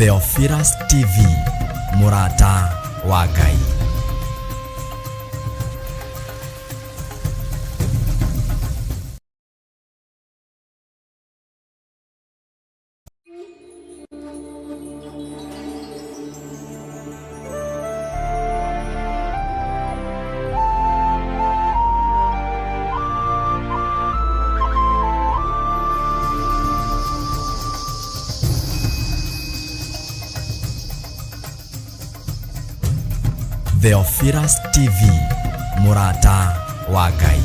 Theophilus TV, Murata wa Ngai. Theophilus TV, Murata wa Ngai.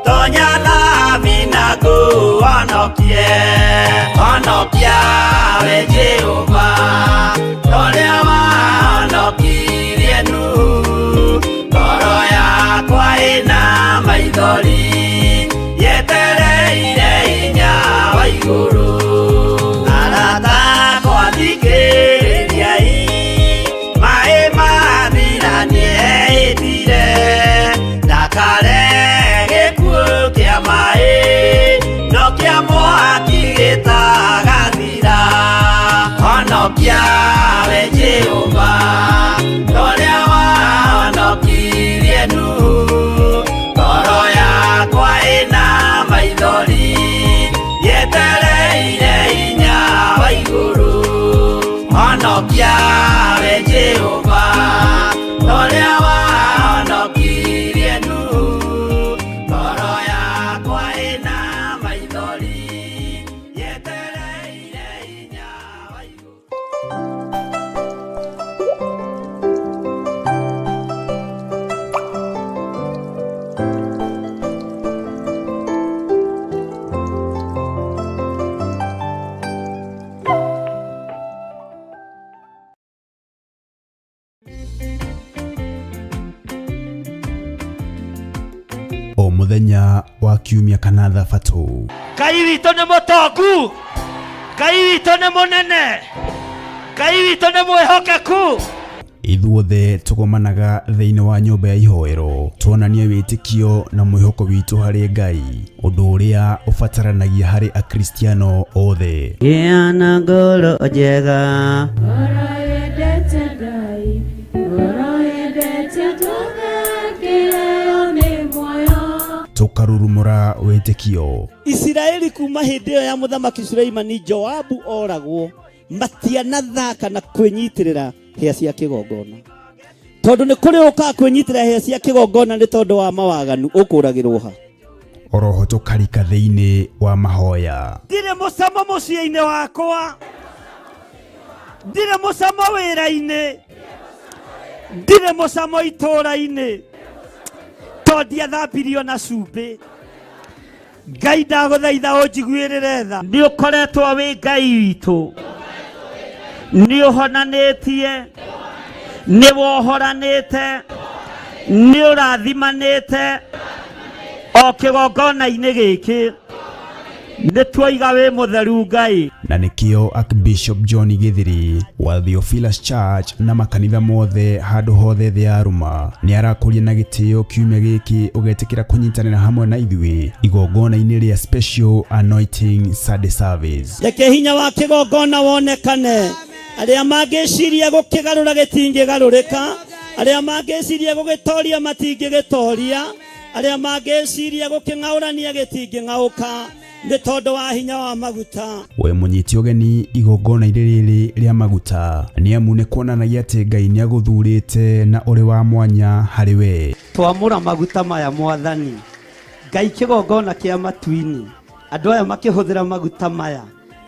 Tonya muthenya wa kiumia kana thabatu. Ngai witũ nĩ mũtongu, Ngai witũ nĩ mũnene, Ngai witũ nĩ mwĩhokeku. Ithuothe tugomanaga thĩinĩ wa nyũmba ya ihoero tuonanie wĩtĩkio na mwĩhoko witũ harĩ Ngai, ũndũ ũrĩa ũbataranagia harĩ akristiano othe. Gĩa na ngoro njega, tukarurumũra wĩtĩkio. Isiraeli kuma hĩndĩ ĩyo ya mũthamaki Suleimani Joabu oragwo matianathaka na kwĩnyitĩrĩra hĩa cia kĩgongona, tondũ nĩ kũrĩ ũka kwĩnyitĩrĩra hĩa cia kĩgongona nĩ tondũ wa mawaganu ũkũragĩrwo ha. Oroho tukarika thĩinĩ wa mahoya. Ndirĩ mũcamo mũciĩ-inĩ wakwa, ndirĩ mũcamo wĩra-inĩ, ndirĩ mũcamo itũũra-inĩ, tondũ ndiathambirio na cumbĩ. Ngai ndagũthaitha ũnjiguĩrĩre tha. Nĩ ũkoretwo wĩ Ngai witũ, nĩ ũhonanĩtie, nĩ wohoranĩte, nĩ ũrathimanĩte o kĩgongona-inĩ gĩkĩ. Nĩ tuoiga wĩ mũtheru Ngai. Na nĩkĩo Archbishop John Githiri wa Theophilus Church na makanitha mothe handũ hothe thĩ ya rũma nĩ arakũria na gĩtĩo kiumia gĩkĩ ũgetĩkĩra kũnyitanĩra hamwe na ithuĩ igongona-inĩ rĩa Special Anointing Sunday Service. Reke hinya wa kĩgongona wonekane. Arĩa mangĩciria gũkĩgarũra gĩtingĩgarũrĩka, arĩa mangĩciria gũgĩtoria matingĩgĩtoria, arĩa mangĩciria gũkĩng'aũrania gĩtingĩng'aũka, nĩ tondũ wa hinya wa maguta. We mũnyiti ũgeni igongona-inĩ rĩrĩ rĩa maguta nĩ amu nĩ kuonanagia atĩ Ngai nĩ agũthurĩte na ũrĩ wa mwanya harĩ we. Twamũra maguta maya Mwathani, Ngai kĩgongona kĩa matu-inĩ, andũ aya makĩhũthĩra maguta maya,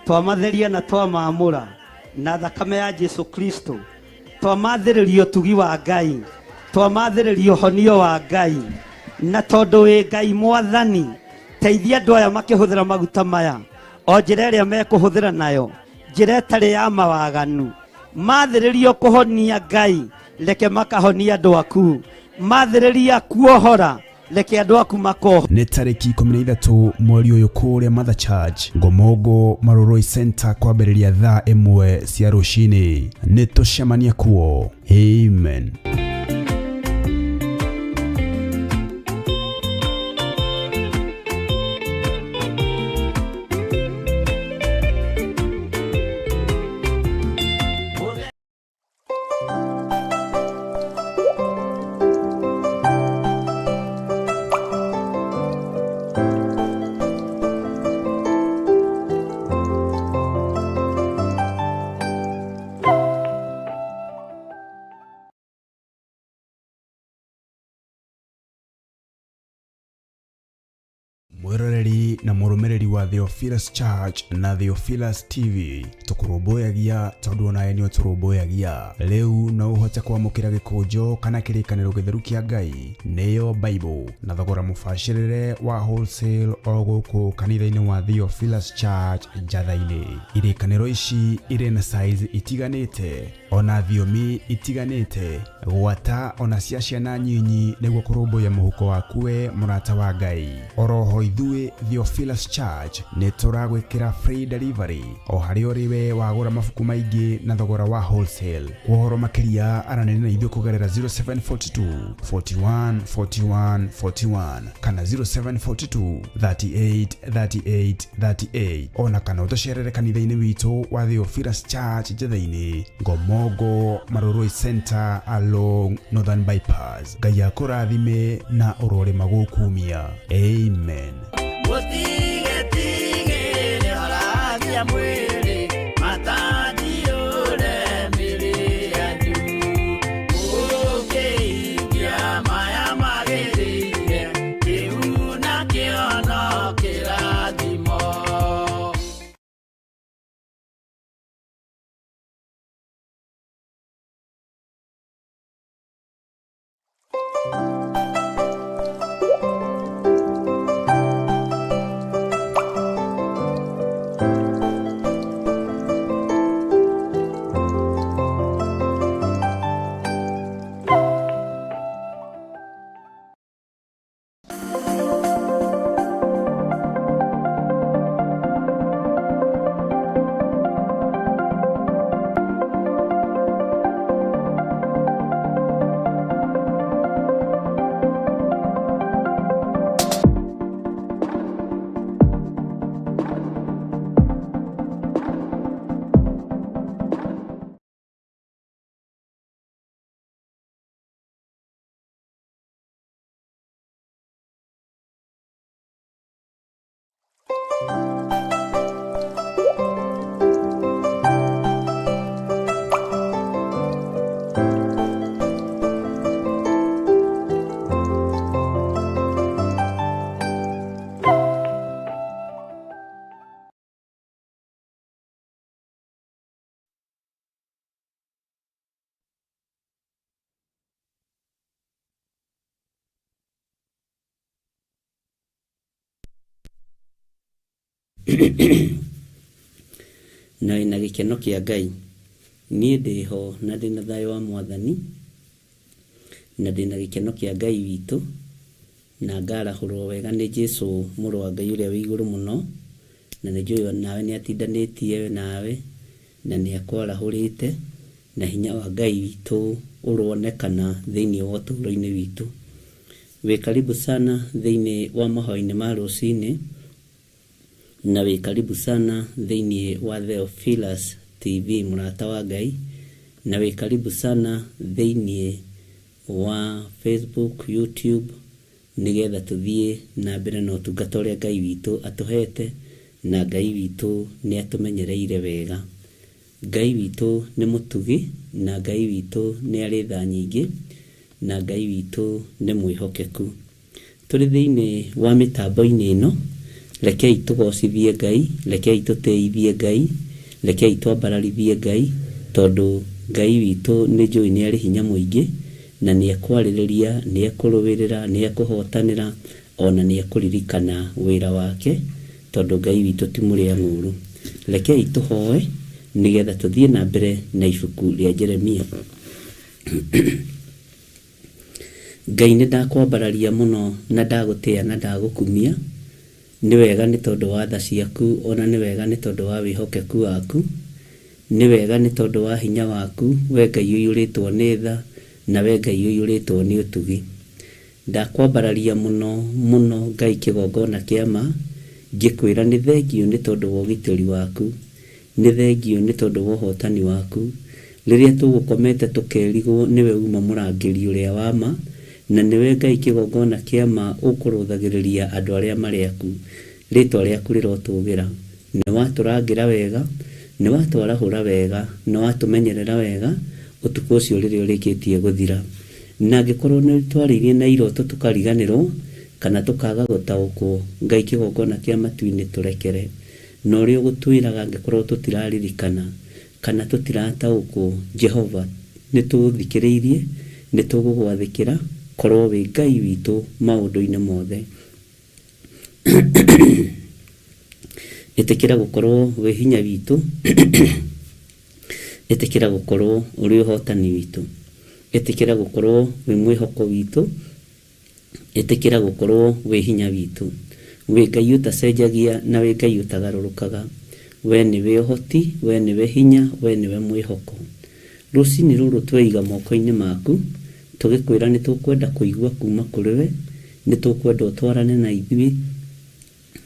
twamatheria na twamamũra na thakame ya Jesu Kristo, twamathĩrĩrio ũtugi wa Ngai, twamathĩrĩrio honio wa Ngai, na tondũ wĩ Ngai Mwathani, teithia andũ aya makĩhũthĩra maguta maya o njĩra ĩrĩa mekũhũthĩra nayo, njĩra ĩtarĩ ya mawaganu. Mathĩrĩrio kũhonia Ngai, reke makahonia andũ aku. Mathĩrĩria kuohora, reke andũ aku makoho. Nĩ tarĩki 13 mweri ũyũ kũrĩa Mother Church Ngomongo Maroroi Center kwambĩrĩria thaa 1 cia rũcinĩ. Nĩ tũcemania kuo. Amen. Mwĩroreri na mũrũmĩrĩri wa Theophilus Church na Theophilus TV tũkũrũmbũyagia tondũ onawe nĩ ũtũrũmbũyagia. Rĩu no ũhote kwamũkĩra gĩkũnjo kana kĩrĩkanĩro gĩtheru kĩa Ngai nĩyo Bible na thogora mũbacĩrĩre wa wholesale o gũkũ kanitha-inĩ wa Theophilus Church Njatha-inĩ. Irĩkanĩro ici irĩ na size itiganĩte ona thiomi itiganĩte, gwata ona cia ciana nyinyi nĩguo kũrũmbũya mũhuko waku we mũrata wa Ngai. Oroho ithuĩ Theophilus Church nĩ tũragwĩkĩra free delivery o harĩ ũrĩ we wagũra mabuku maingĩ na thogora wa wholesale. Ũhoro makĩria aranĩria na ithuĩ kũgerera 0742 41 41 41 kana 0742 38 38 38 ona kana ũtũcerere kanitha-inĩ witũ wa Theophilus Church Njatha-inĩ Ngomongo Maroroi Center along Northern Bypass. Ngai akũrathime na ũrore magũkumia. Amen. na ina gikeno kia Ngai nie ndiho na ndina thayo wa Mwathani na ndina gikeno kia Ngai witu na ngarahurwo wega ni Jesu mũrũ wa Ngai ũrĩa wĩ igũrũ mũno na nĩ njũĩ nawe nĩ atindanĩtie nawe na nĩ akwarahũrĩte na hinya wa Ngai witũ ũronekana thĩinĩ wa ũtũũro-inĩ witũ. Wĩ karibu sana thĩinĩ wa mahoya-inĩ ma rũcinĩ na wĩ karibu sana thĩinĩ wa Theophilus TV mũrata wa Ngai na wĩ karibu sana thĩinĩ wa Facebook, YouTube nigetha tũthiĩ na mbere na ũtungata ũrĩa Ngai witũ atũhete na Ngai witũ nĩ atũmenyereire wega. Ngai witũ nĩ mũtugi na Ngai witũ nĩ arĩ tha nyingĩ na Ngai witũ nĩ mwĩhokeku. Tũrĩ thĩinĩ wa mĩtambo-inĩ ĩno, rekei tũgocithie Ngai, rekei tũtĩithie Ngai, rekei twambararithie Ngai tondũ Ngai witũ nĩ njũĩ nĩ arĩ hinya mũingĩ na nĩ ekwarĩrĩria, nĩ ekũrũĩrĩra, nĩ ekũhotanĩra ona nĩ ekũririkana wĩra wake tondũ Ngai witũ ti mũrĩa ng'ũru. Rekei tũhoe nigetha tũthiĩ na mbere na ibuku rĩa Jeremia. Ngai nĩ ndakwambararia mũno na ndagũtĩa na ndagũkumia. Nĩ wega nĩ tondũ wa tha ciaku, ona nĩ wega nĩ tondũ wa wĩhokeku waku, nĩ wega nĩ tondũ wa hinya waku, we Ngai ũiyũrĩtwo nĩ tha na we Ngai ũiyũrĩtwo nĩ ũtugi. Ndakwambararia mũno mũno Ngai kĩgongona kĩa ma, ngĩkwĩra nĩ thengio nĩ tondũ wa ũgitĩri waku, nĩ thengio nĩ tondũ wa ũhotani waku. Rĩrĩa tũgũkomete tũkerigwo nĩwe uma mũrangĩri ũrĩa wa ma na nĩwe Ngai kĩgongona kĩa ma ũkũrũthagĩrĩria andũ arĩa marĩ aku. Rĩtwa rĩaku rĩrotũgĩra, nĩ watũrangĩra wega, nĩ watwarahũra wega, nĩ watũmenyerera wega ũtukũ ũcio rĩrĩa ũrĩkĩtie gũthira. Na angĩkorwo nĩ twarĩirie na iroto tũkariganĩrwo kana tũkaga gũtaũkwo, Ngai kĩgongona kĩa matu-inĩ tũrekere. Na ũrĩa ũgũtwĩraga angĩkorwo tũtiraririkana kana tũtirataũkwo, Jehova nĩ tũthikĩrĩirie, nĩ tũgũgwathĩkĩra, korwo wĩ Ngai witũ maũndũ-inĩ mothe. Ĩtĩkĩra gũkorwo wĩ hinya witũ, ĩtĩkĩra gũkorwo ũrĩ ũhotani witũ, ĩtĩkĩra gũkorwo wĩ mwĩhoko witũ, ĩtĩkĩra gũkorwo wĩ hinya witũ. Wĩ Ngai ũtacenjagia na wĩ Ngai ũtagarũrũkaga. We nĩwe ũhoti, we nĩwe hinya, we nĩwe mwĩhoko. Rũcinĩ rũrũ tweiga moko-inĩ maku, tũgĩkwĩra nĩ tũkwenda kũigua kuma kũrĩ we, nĩ tũkwenda ũtwarane na ithuĩ,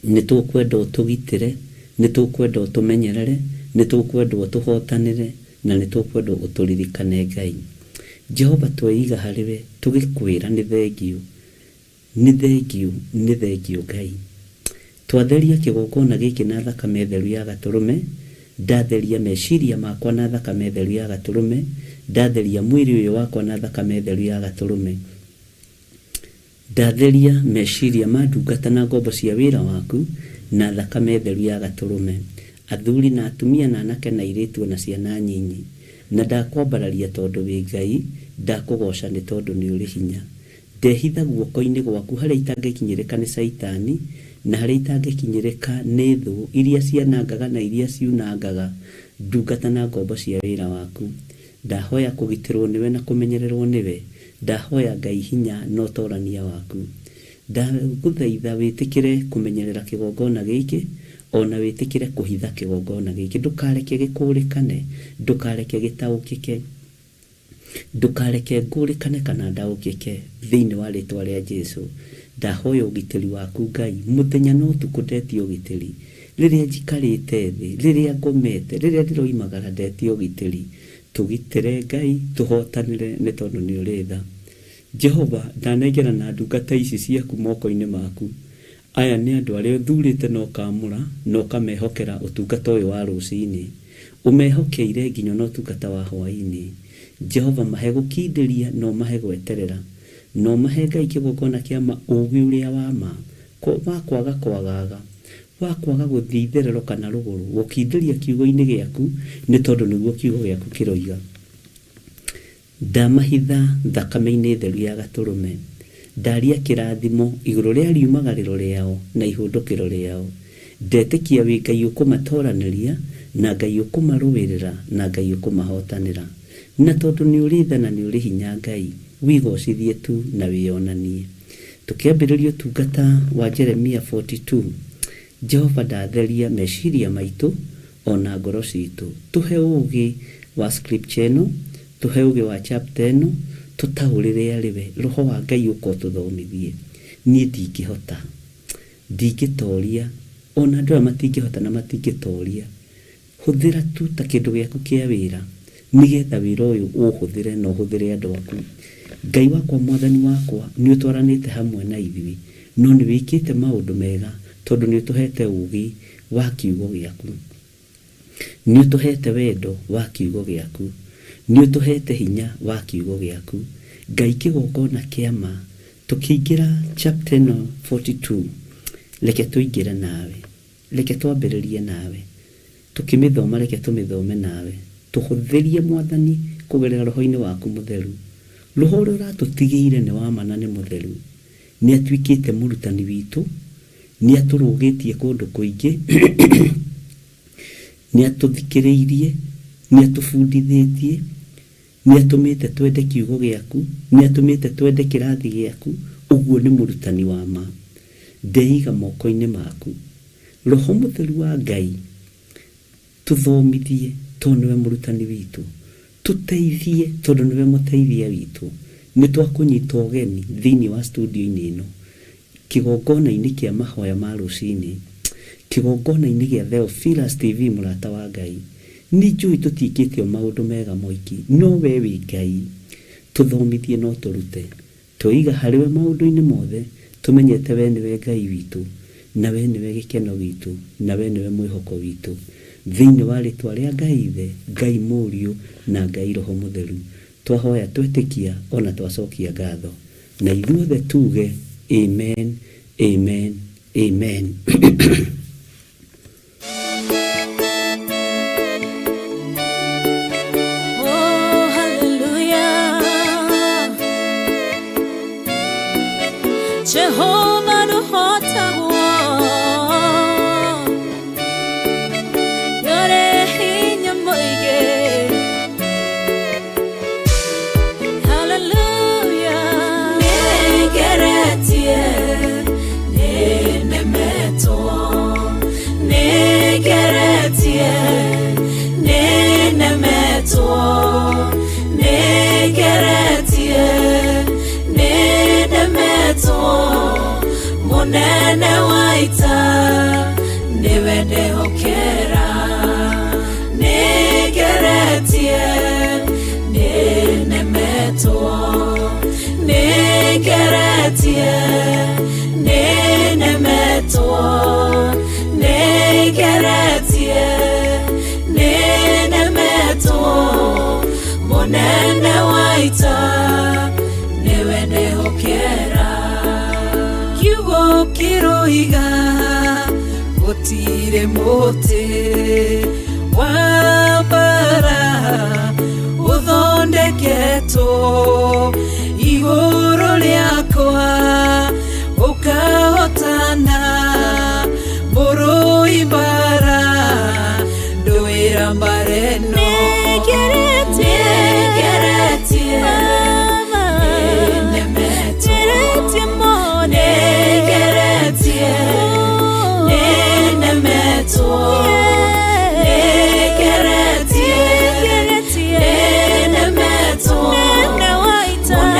nĩ tũkwenda ũtũgitĩre, nĩ tũkwenda ũtũmenyerere, nĩ tũkwenda ũtũhotanĩre na nĩ tũkwenda ũtũririkane Ngai. Jehova tweiga harĩ we tũgĩkwĩra nĩ thengio, nĩ thengio, nĩ thengio Ngai. Twatheria kĩgongona gĩkĩ na thakame theru ya Gatũrũme, ndatheria meciria makwa na thakame theru ya Gatũrũme, ndatheria mwĩrĩ ũyũ wakwa na thakame theru ya Gatũrũme, ndatheria meciria ma ndungata na ngombo cia wĩra waku na thakame theru ya Gatũrũme, athuri na atumia na anake na airĩtu na ciana nyinyi. Na ndakwambararia tondũ wĩ Ngai, ndakũgoca nĩ tondũ nĩ ũrĩ hinya. Ndehitha guoko-inĩ gwaku harĩa itangĩkinyĩrĩka nĩ Saitani na harĩa itangĩkinyĩrĩka nĩ thũ iria cianangaga na iria ciunangaga ndungata na ngombo cia wĩra waku. Ndahoya kũgitĩrwo nĩwe na kũmenyererwo nĩwe. Ndahoya Ngai hinya na ũtorania waku. Ndagũthaitha wĩtĩkĩre kũmenyerera kĩgongona gĩkĩ, ona wĩtĩkĩre kũhitha kĩgongona gĩkĩ. Ndũkareke gĩkũrĩkane, ndũkareke gĩtaũkĩke, ndũkareke ngũrĩkane kana ndaũkĩke thĩinĩ wa rĩtwa rĩa Jesũ. Ndahoya ũgitĩri waku Ngai, mũthenya na ũtukũ ndetie ũgitĩri. Rĩrĩa njikarĩte thĩ, rĩrĩa ngomete, rĩrĩa ndĩroimagara ndetie ũgitĩri. Tũgitĩre Ngai, tũhotanĩre nĩ tondũ nĩ ũrĩ tha. Jehova, ndanengera na ndungata ici ciaku moko-inĩ maku, aya nĩ andũ arĩa ũthurĩte na ũkamũra na ũkamehokera ũtungata ũyũ wa rũcinĩ, ũmehokeire nginya na ũtungata wa hwainĩ. Jehova mahe gũkindĩria na ũmahe gweterera na ũmahe Ngai kĩgongona kĩa ma ũũgĩ ũrĩa wa ma wa kwaga kwagaga, wa kwaga gũthiĩ itherero kana rũgũrũ, gũkindĩria kiugo-inĩ gĩaku nĩ tondũ nĩguo kiugo gĩaku kĩroiga. Ndamahitha thakame-inĩ theru ya Gatũrũme, ndaria kĩrathimo igũrũ rĩa riumagarĩro rĩao na ihũndũkĩro rĩao. Ndetĩkia wĩ Ngai ũkũmatoranĩria na Ngai ũkũmarũĩrĩra na Ngai ũkũmahotanĩra. Na tondũ nĩ ũrĩ tha na nĩ ũrĩ hinya Ngai, wĩgocithie tu na wĩonanie. Tũkĩambĩrĩria ũtungata wa Jeremia 42, Jehova ndatheria meciria maitũ ona ngoro citũ. Tũhe ũũgĩ wa scripture ĩno, tũhe ũũgĩ wa chapter ĩno, tũtaũrĩre arĩwe. Roho wa Ngai ũko tũthomithie. Niĩ ndingĩhota, ndingĩtoria, ona andũ arĩa matingĩhota na matingĩtoria. Hũthĩra tu ta kĩndũ gĩaku kĩa wĩra, nĩgetha wĩra ũyũ ũhũthĩre na ũhũthĩre andũ aku. Ngai wakwa, Mwathani wakwa, nĩ ũtwaranĩte hamwe na ithuĩ, no nĩ wĩkĩte maũndũ mega tondũ nĩ ũtũhete ũũgĩ wa kiugo gĩaku, nĩ ũtũhete wendo wa kiugo gĩaku, nĩ ũtũhete hinya wa kiugo gĩaku. Ngai kĩgongona kĩa ma, tũkĩingĩra chapter no 42, reke tũingĩre nawe, reke twambĩrĩrie nawe, tũkĩmĩthoma reke tũmĩthome nawe, tũhũthĩrie Mwathani kũgerera roho-inĩ waku mũtheru. Roho ũrĩa ũratũtigĩire nĩ wa ma na nĩ mũtheru, nĩ atuĩkĩte mũrutani witũ, nĩ atũrũgĩtie kũndũ kũingĩ, nĩ atũthikĩrĩirie, nĩ atũbundithĩtie, nĩ atũmĩte twende kiugo gĩaku, nĩ atũmĩte twende kĩrathi gĩaku. Ũguo nĩ mũrutani wa ma. Ndeiga moko-inĩ maku. Roho mũtheru wa Ngai, tũthomithie tondũ nĩwe mũrutani witũ, tũteithie tondũ nĩwe mũteithia witũ. Nĩ twakũnyita ũgeni thĩinĩ wa studio-inĩ ĩno, kĩgongona-inĩ kĩa mahoya ma rũcinĩ, kĩgongona-inĩ gĩa Theophilus TV mũrata wa Ngai. Nĩ njũĩ tũtiĩkĩte maũndũ mega moiki, no we wĩ Ngai. Tũthomithie no tũrute, twĩiga harĩwe maũndũ-inĩ mothe, tũmenyete we nĩwe Ngai witũ, na we nĩwe gĩkeno witũ, na we nĩwe mwĩhoko witũ. Thĩinĩ wa rĩtwa rĩa Ngai Ithe, Ngai Mũriũ na Ngai Roho Mũtheru, twahoya twetĩkia ona twacokia ngatho, na ithuothe tuge amen, amen, amen. Jehovah no hota yore hinya moige. Hallelujah. Negeretie nenemeto, negeretie nenemeto, negeretie nenemeto. Munene waita niwe ndehokera, negeretie nenemetwo, negeretie nenemetwo, negeretie nenemetwo. Munene waita niwe ndehokera. Kiugo kiroiga gũtirĩ mũtĩ wa mbara ũthondeketwo igũrũ rĩakwa ũkahotana mũrũi mbara ndũĩra mbara ĩno. Munene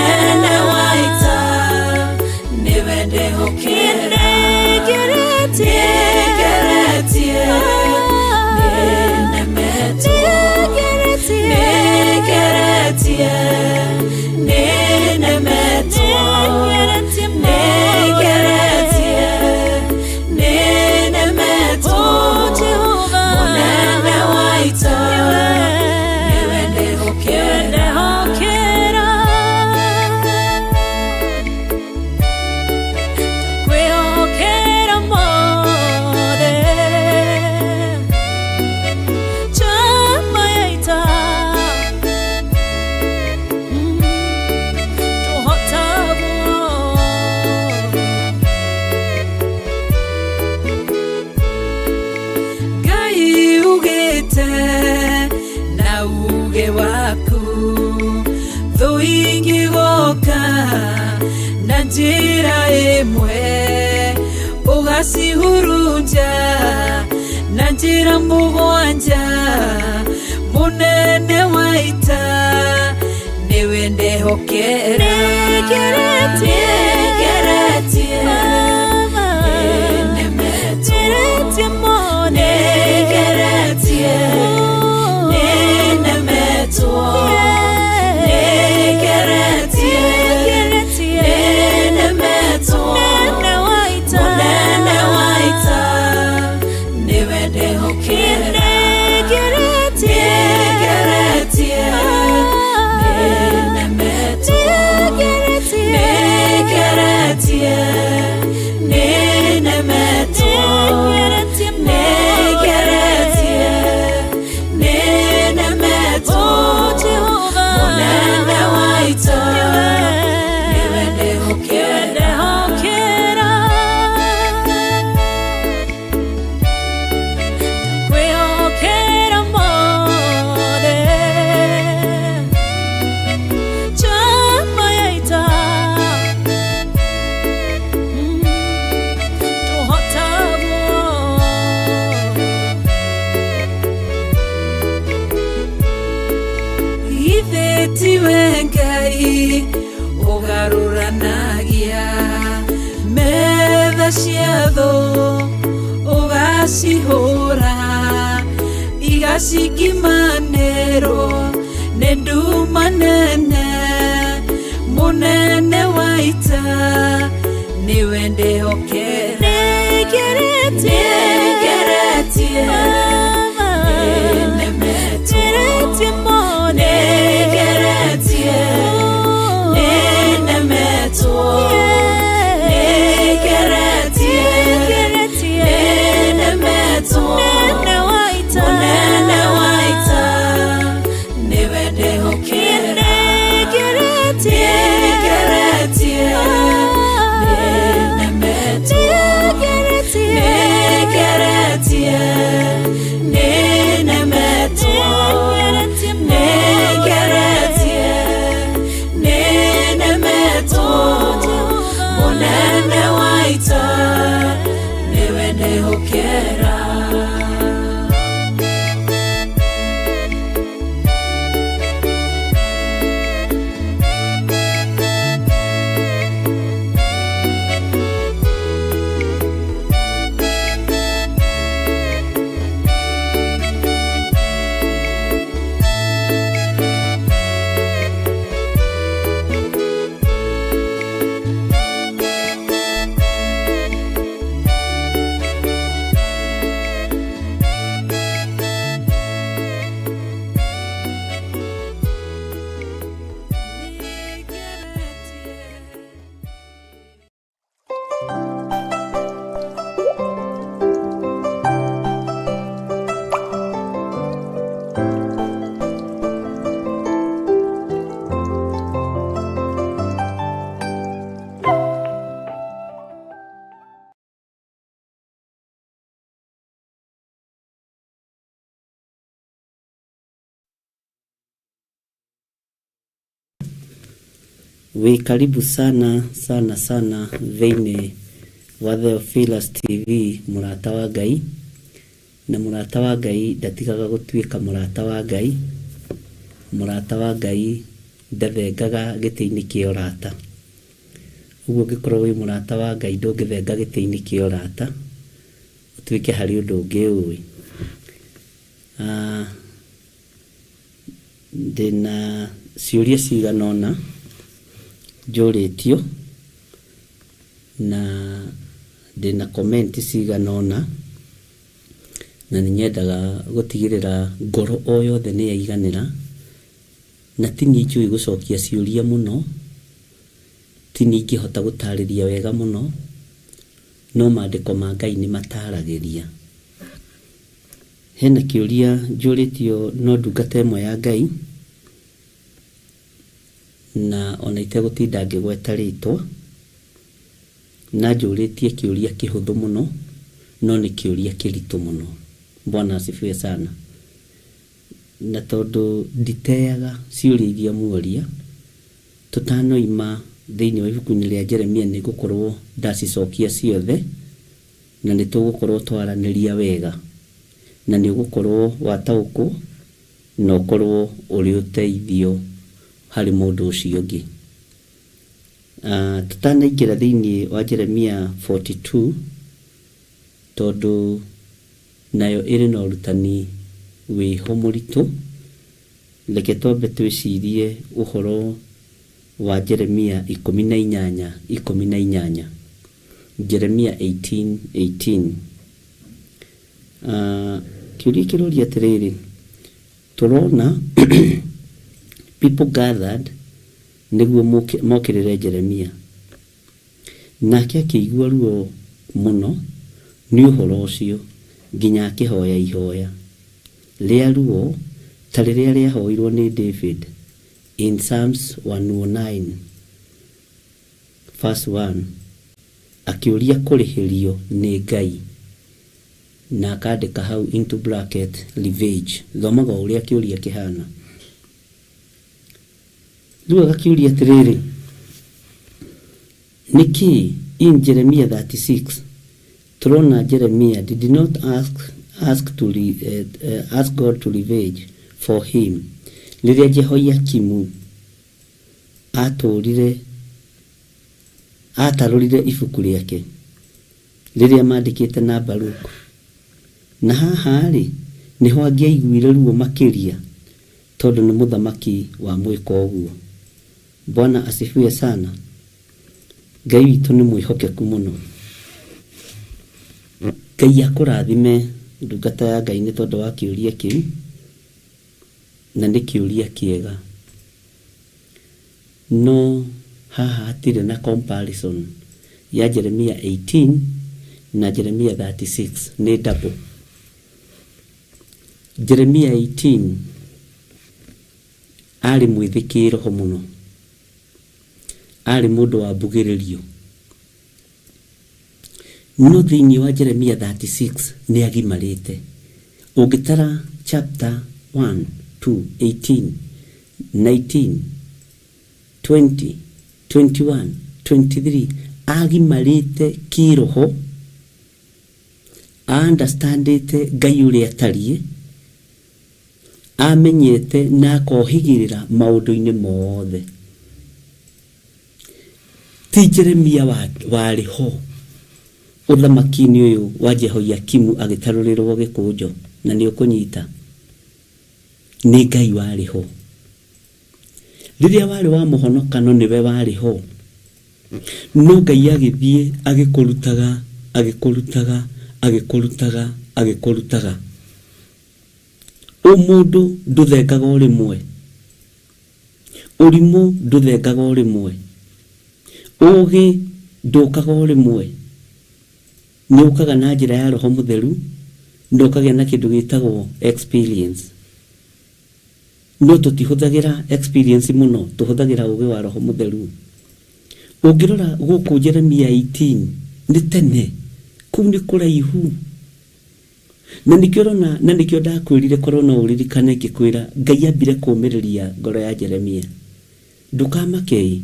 njĩra ĩmwe ũgacihurunja na njĩra mũgwanja mũnene wa ita nĩwe ndehokera nĩngeretie nemetwo nĩngeretie nĩnemetwo nĩngeretie nĩnemetwo mũnene wa ita nĩwe ndehokera ugaruranagia metha ciatho ugacihũra igacikimanĩrwo nĩ nduma nene mũnene wa ita nĩwe ndĩhokera nĩngeretie We karibu sana sana sana thĩinĩ wa Theophilus TV mũrata wa Ngai, na mũrata wa Ngai ndatigaga gũtuĩka mũrata wa Ngai. Mũrata wa Ngai ndathengaga gĩtĩ-inĩ kĩa ũrata. Ũguo ũngĩkorwo wĩ mũrata wa Ngai ndũngĩthenga gĩtĩ-inĩ kĩa ũrata ũtuĩke harĩ ũndũ ũngĩ ũĩ. Ndĩna ciũria cigana ũna njũrĩtio na ndĩna comment cigana ũna, na nĩnyendaga gũtigĩrĩra ngoro o yothe nĩyaiganĩra, na ti niĩ njũĩ gũcokia ciũria mũno, ti niĩ ingĩhota gũtarĩria wega mũno, no maandĩko ma Ngai nĩmataragĩria. Hena kĩũria njũrĩtio no ndungata ĩmwe ya Ngai, na ona itegũtinda ngĩgweta rĩtwa, na njũrĩtie kĩũria kĩhũthũ mũno, no nĩ kĩũria kĩritũ mũno. Bwana asifiwe sana. Na tondũ nditeaga ciũria iria muoria, tũtanoima thĩinĩ wa ibuku-inĩ rĩa Jeremia nĩ ngũkorwo ndacicokia ciothe, na nĩ tũgũkorwo twaranĩria wega, na nĩ ũgũkorwo wataũkwo na ũkorwo ũrĩ ũteithio harĩ mũndũ ũcio ũngĩ. Tũtanaingĩra thĩinĩ wa Jeremia 42, tondũ nayo ĩrĩ na ũrutani wĩho mũritũ, reke twambe twĩcirie ũhoro wa Jeremia 18:18. Jeremia 18:18. Kĩũria kĩroria atĩrĩrĩ, tũrona people gathered nĩguo mokĩrĩre Jeremia, nake akĩigua ruo mũno nĩ ũhoro ũcio nginya akĩhoya ihoya rĩa ruo ta rĩrĩa rĩahoirwo nĩ David in Psalms 109 verse 1, akĩũria kũrĩhĩrio nĩ Ngai, na akandĩka hau into bracket revenge. Thomaga ũrĩa kĩũria kĩhana. Rĩu agakĩũria atĩrĩrĩ, nĩkĩ in Jeremia 36 tũrona Jeremia did not ask God to revenge for him rĩrĩa Jehoiakimu atarũrire ibuku rĩake rĩrĩa mandĩkĩte na Baruku, na haha rĩ nĩho angĩaiguire ruo makĩria tondũ nĩ mũthamaki wa mwĩka ũguo. Bwana asifiwe sana. Ngai witũ nĩ mwĩhokeku mũno. Ngai akũrathime ndungata ya Ngai nĩ tondũ wa kĩũria kĩu, na nĩ kĩũria kĩega. No haha hatirĩ na comparison ya Jeremia 18 na Jeremia 36, nĩ double. Jeremia 18 arĩ mwĩthĩkĩroho mũno, arĩ mũndũ wa mbugĩrĩrio. No thĩinĩ wa Jeremia 36 nĩ agimarĩte. Ũngĩtara chapter 1, 2, 18, 19, 20, 21, 23, agimarĩte kĩroho, understandĩte Ngai ũrĩa atariĩ, amenyete na akohigĩrĩra maũndũ-inĩ mothe. Ti Jeremia warĩ ho ũthamaki-inĩ ũyũ wa Jehoiakimu agĩtarũrĩrwo gĩkũnjo, na nĩ ũkũnyita, nĩ Ngai warĩ ho. Rĩrĩa warĩ wa mũhonokano nĩwe warĩ ho, no Ngai agĩthiĩ agĩkũrutaga. Mũndũ ndũthengaga o rĩmwe, ũrimũ ndũthengaga o rĩmwe, ũgĩ ndũkaga o rĩmwe. Nĩ ũkaga na njĩra ya Roho Mũtheru, ndũkagĩa na kĩndũ gĩtagwo experience. No tũtihũthagĩra experience mũno, tũhũthagĩra ũgĩ wa Roho Mũtheru. Ũngĩrora gũkũ Jeremia 18 nĩ tene, kũu nĩ kũraihu. Na nĩkĩo ndakwĩrire korwo no ũririkane ngĩkwĩra Ngai ambire kũũmĩrĩria ngoro ya Jeremia. Ndũkamakei,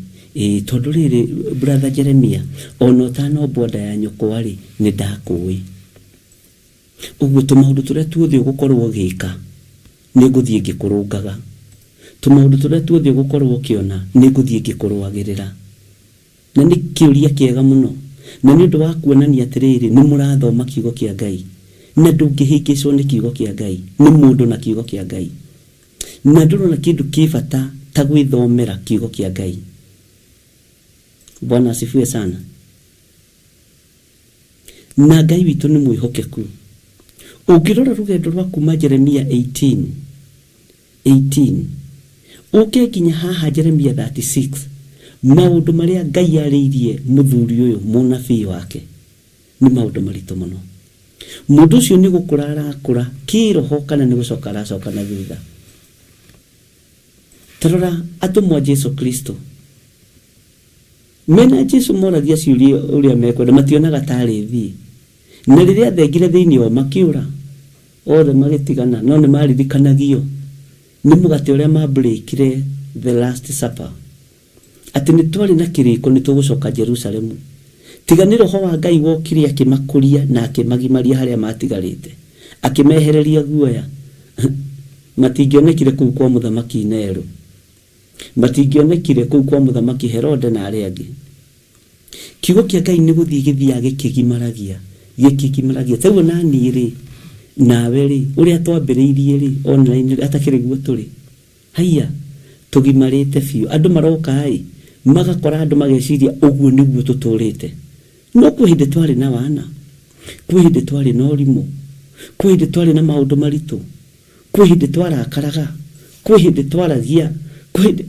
tondũ rĩrĩ brother Jeremia, ona ũtanombwo nda ya nyũkwa rĩ nĩ ndakũĩ. Ũguo tũmaũndũ tũrĩa tuothe ũgũkorwo ũgĩka nĩ ngũthiĩ ngĩkũrũngaga. Tũmaũndũ tũrĩa tuothe ũgũkorwo ũkĩona nĩ ngũthiĩ ngĩkũrũagĩrĩra. Na nĩ kĩũria kĩega mũno, na nĩ ũndũ wa kuonania atĩrĩrĩ nĩ mũrathoma kiugo kĩa Ngai, na ndũngĩhĩngĩcwo nĩ kiugo kĩa Ngai, nĩ mũndũ na kiugo kĩa Ngai. Na ndũrona kĩndũ kĩ bata ta gwĩthomera kiugo kĩa Ngai. Bwana asifiwe sana. Na Ngai witũ nĩ mwĩhokeku. Ũngĩrora rũgendo rwa kuma Jeremia 18 ũke nginya haha Jeremia 36, maũndũ marĩa Ngai arĩirie mũthuri ũyũ mũnabii wake nĩ maũndũ maritũ mũno. Mũndũ ũcio nĩ gũkũra arakũra kĩroho kana nĩ gũcoka aracoka na thutha. Tarora atũmwo Jesu Kristo, mena Jesu moragia ciũria ũrĩa mekwenda, mationaga tarĩ thii. Na rĩrĩa athengire thĩinĩ wa makĩũra othe magĩtigana, no nĩ maririkanagia nĩ mũgate ũrĩa mabreakire the last supper. ati nĩ twarĩ na kĩrĩko nĩ tũgũcoka Jerusalemu. Tiga nĩ roho wa Ngai wokire akĩmakũria na akĩmagimaria harĩa matigarĩte, akĩmehereria guoya. Matingĩonekire kũu kwa mũthamaki Nero, matingĩonekire kũu kwa mũthamaki Herode na arĩa angĩ. Kiugo kĩa Ngai nĩ gũthiĩ gĩthiaga gĩkĩgimaragia. Tauo naniĩ rĩ, nawe rĩ, ũrĩa twambĩrĩirie rĩ, online atakĩrĩ guo tũrĩ. Haiya, tũgimarĩte biũ. Andũ maroka magakora andũ mageciria ũguo nĩguo tũtũrĩte. No kwĩ hĩndĩ twarĩ na wana, kwĩ hĩndĩ twarĩ na ũrimũ, kwĩ hĩndĩ twarĩ na maũndũ maritũ, kwĩ hĩndĩ twarakaraga, kwĩ hĩndĩ twaragia, kwĩ hĩndĩ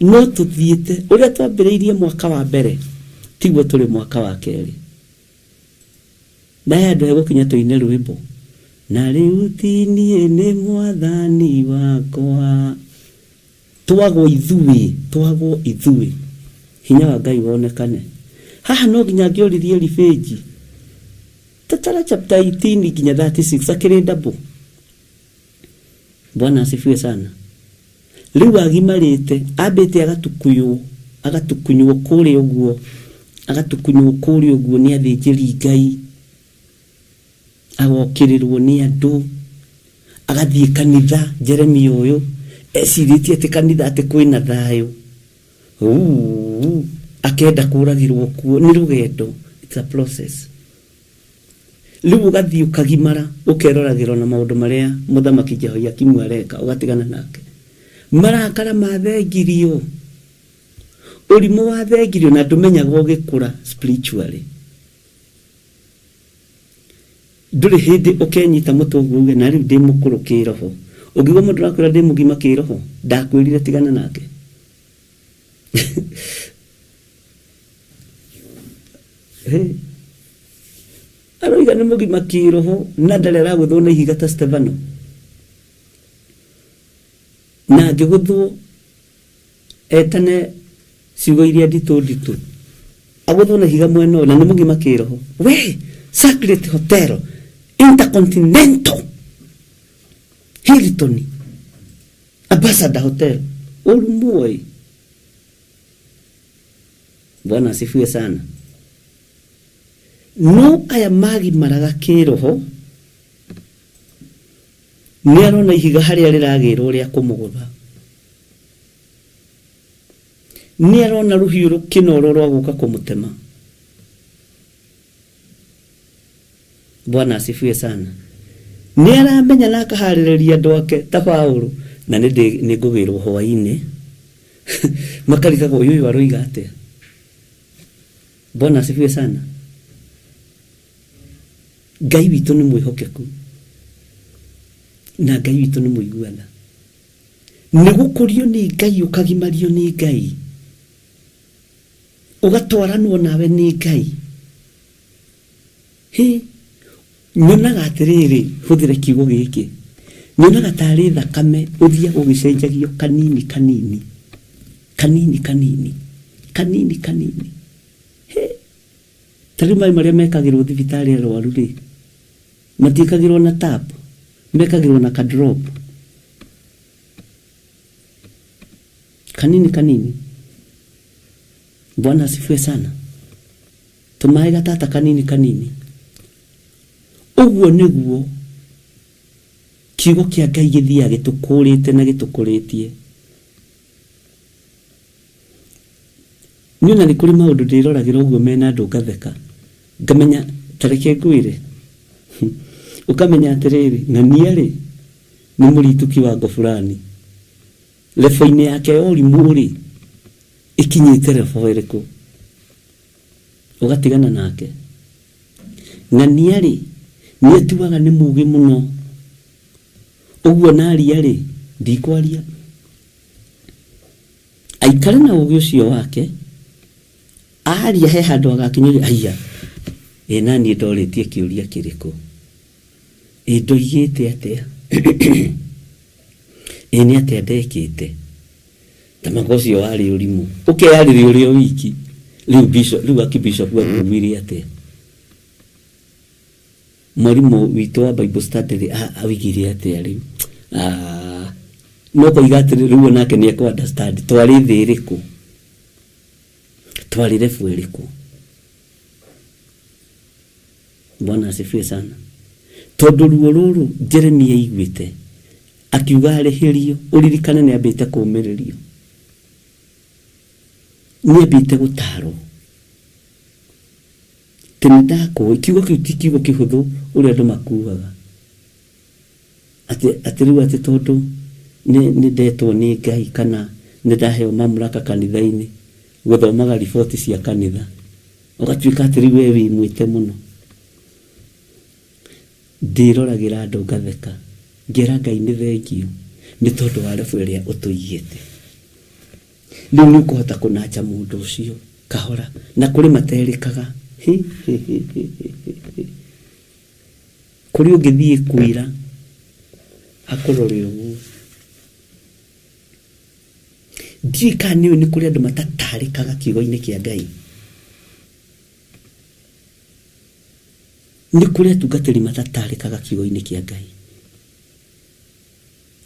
no tũthiĩte ũrĩa twambĩrĩirie mwaka wa mbere tiguo tũrĩ mwaka wa kerĩ. Na andũ egũkinya tũine rwĩmbo, na rĩu ti niĩ nĩ Mwathani wakwa. Twagwo ithuĩ, hinya wa Ngai wonekane. Haha no nginya ngĩoririe ribĩnji tatara chapter 18 nginya 36 akĩrĩ double. Bwana asifiwe sana. Rĩu agimarĩte ambĩte agatukunywo kũrĩa ũguo nĩ athĩnjĩri Ngai, agokĩrĩrwo nĩ andũ, agathiĩ kanitha. Jeremia ũyũ ecirĩtie atĩ kanitha atĩ kwĩna thayũ, akenda kũragĩrwo kuo. Nĩ rũgendo, it's a process. Rĩu ũgathiĩ ũkagimara, ũkeroragĩrwo na maũndũ marĩa mũthamaki Jehoiakimu areka, ũgatigana nake. Marakara mathengirio, ũrimũ wathengirio na ndũmenyaga ũgĩkũra spiritually. Ndũrĩ hĩndĩ ũkenyita mũtũngu uge na rĩu ndĩ mũkũrũ kĩroho. Ũngĩgwa mũndũ arakwĩra ndĩ mũgima kĩroho, ndakwĩrire tigana nake. Aroiga nĩ mũgima kĩroho na ndarĩ aragũthwo na ihiga ta Stefano. Na angĩgũthwo etane ciugo iria nditũ, agũthwo na ihiga mwena ũyũ na nĩ mũgima kĩroho. We, Sacred Hotel, Intercontinental, Hilton, Ambassador Hotel, Olumoi. Bwana asifiwe sana. No aya magimaraga kĩroho, nĩ arona ihiga harĩa rĩragĩrwo rĩa kũmũgũtha. Nĩ arona rũhiũ rũkĩnoro rwa gũka kũmũtema. Bwana asifiwe sana. Nĩ aramenya na akaharĩrĩria andũ ake ta Paulo, na nĩ ngũgĩrwo hwaĩ-inĩ makarikaga ũyũ aroiga atĩa. Bwana asifiwe sana. Ngai witũ nĩ mwĩhokeku na Ngai witũ nĩ mũiguana. Nĩ gũkũrio nĩ Ngai, ũkagimario nĩ Ngai, ũgatwaranwo nawe nĩ Ngai. Nyonaga atĩrĩrĩ, hũthĩre kiugo gĩkĩ, nyonaga tarĩ thakame ũthia ũgĩcenjagio kanini. Tarĩ maĩ marĩa mekagĩrwo thibitarĩ arwaru rĩ, matiĩkagĩrwo na tap, mekagĩrwo na kadrop kanini. Bwana asifiwe sana. Tumaĩ gatata kanini. Ũguo nĩguo kiugo kĩa Ngai gĩthiaga gĩtũkũrĩte na gĩtũkũrĩtie. Niĩ na nĩ kũrĩ maũndũ ndĩroragĩra ũguo mena andũ ngatheka, ngamenya tareke ngwĩre. Ũkamenya atĩrĩrĩ, ng'ania rĩ nĩ mũritu kiwango fulani, lebo-inĩ yake ya ũrimũ rĩ ikinyĩte lebo ĩrĩkũ, ũgatigana nake. Ng'ania rĩ nĩ atuaga nĩ mũũgĩ mũno, ũguo naria rĩ ndikwaria. Aikare na ũũgĩ ũcio wake, aria he handũ agakinyĩria, aya naniĩ ndorĩtie kĩũria kĩrĩkũ, ndoigĩte atĩa, nĩ atĩa ndekĩte. Tamaga ũcio warĩ ũrimũ, ũkeyarĩria ũrĩ o wiki. Rĩu akibishop akumire atĩa. Mwarimũ witũ wa Bible study awigire atĩa rĩu. No koiga atĩrĩ rĩu onake nĩ ekũ understand twarĩ thĩ ĩrĩkũ. twarire fueriko. Bwana asifiwe sana. Tondu ruo ruru Jeremia igwite akiuga areherio uririkane ni ambite kuumiririo. Ni ambite gutaro. Tinidako ikiugo kiu kihuthu uri andu makuaga. Ati riu ati tondu ni ndetwo ni Ngai kana ni ndaheo mamlaka kanitha-ini guthomaga riboti cia kanitha. Ugatuika ati riu we wimwite muno. Ndiroragira andu ngatheka. Ngera Ngai ni thengio ni tondu wa refu iria utuigite. Riu ni kuhota kunacha mundu ucio kahora na kuri materikaga. Kuri ungithie kuira akurore ugu. Ndika ni kuri andu matatarikaga kiugo-ini kia Ngai. Ni kuri atungatiri matatarikaga kiugo-ini kia Ngai.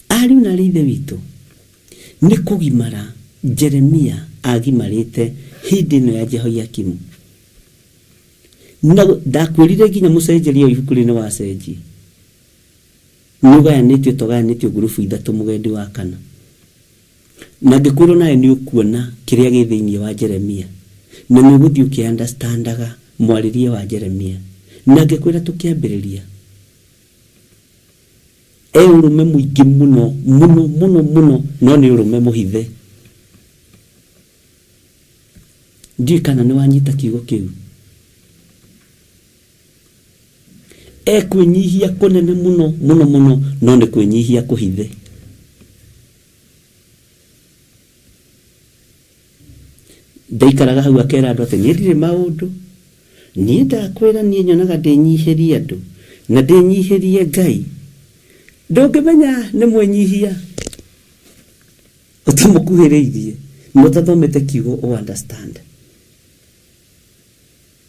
Ari na rithe witu ni kugimara Jeremia agimarite hindi no ya Jehoiakimu. Na ndakwirire nginya mucenjeria ibuku-ini wa cenji. Nugayanitio togayanitio gurubu ithatu mugendi wa kana. Na ngikwirwo nae ni ukuona kiria gi thiini wa Jeremia. Na ni guthii ukiunderstandaga mwaririe wa Jeremia. Na ngikwira tukiambiriria. Urume muingi muno no ni urume muhithe. Ndi kana ni wanyita kiugo kiu. Kwenyihia kunene muno no ni kwenyihia kuhithe. Ndaikaraga hau akera andu ati ni ndire maundu ni ndakwira ni nyonaga ndinyihirie andu na ndinyihirie Ngai. Ndungimenya ni mwenyihia utumukuhiriirie mutathomete kiugo o understand.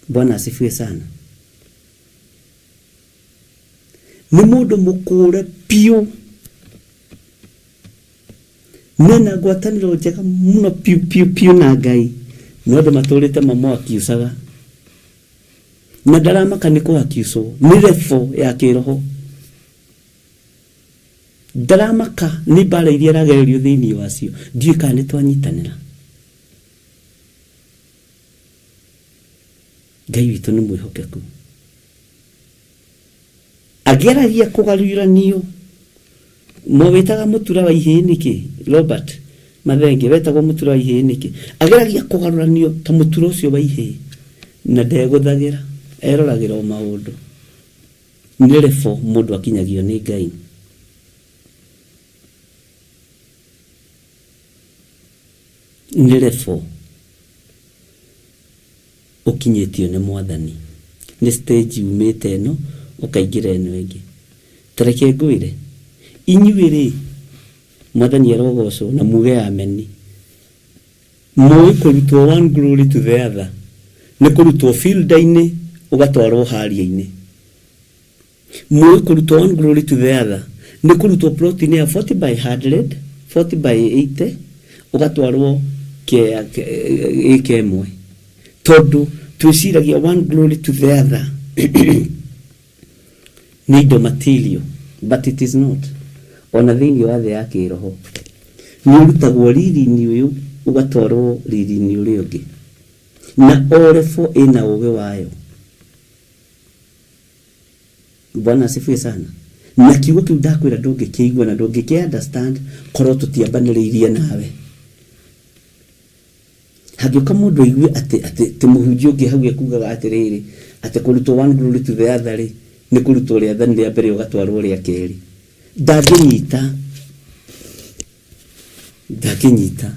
Bwana asifiwe sana. Ni mundu mukure piu nena gwataniro njega muno piu na Ngai. No andu maturite mamo akiusaga na ndaramaka ni ko akiuso ni refo ya kiroho. Ndaramaka ni bara iria ragererio thiini wacio. Ndiye kana twanyitanira. Ngai witu ni mwihokeku. Ageragia kugaruranio mwitaga mutura wa iheni ki Robert Mathenge wetagwo mutura wa iheni ki ageragia kugaruranio ta mutura ucio wa ihe na ndeguthagira eroragira o maundu ni refo mundu akinyagio ni Ngai. Ni refo ukinyetio ni Mwathani. Ni stage umete no ukaingira eno ingi. Tareke ngwire inyuire Mwathani arogocwo na muge amen. Mwe kurutwo one glory to the other. Ni kurutwo field-ini ugatwarwo haria-ini. Mwe kurutwo one glory to the other. Ni kurutwo plot-ini ya 40 by 100, 40 by 80 ugatwarwo kemwe. Tondu twiciragia one glory to the other. Need the material, but it is not. Ona thiini wa the ya kiroho ni urutagwo riri-ini uyu ugatwarwo riri-ini uri ungi na orefo ina uge wayo. Bwana asifiwe sana. Na kiugo kiu ndakwira ndungikiigua na ndungikiunderstand korwo tutiambaniriirie nawe. Hagioka mundu igue ati muhunjio ungi hau ekugaga atiriri ati kurutwo one glory to the other ri ni kurutwo ria thani ria mbere ugatwarwo ria keri. Ndaginyita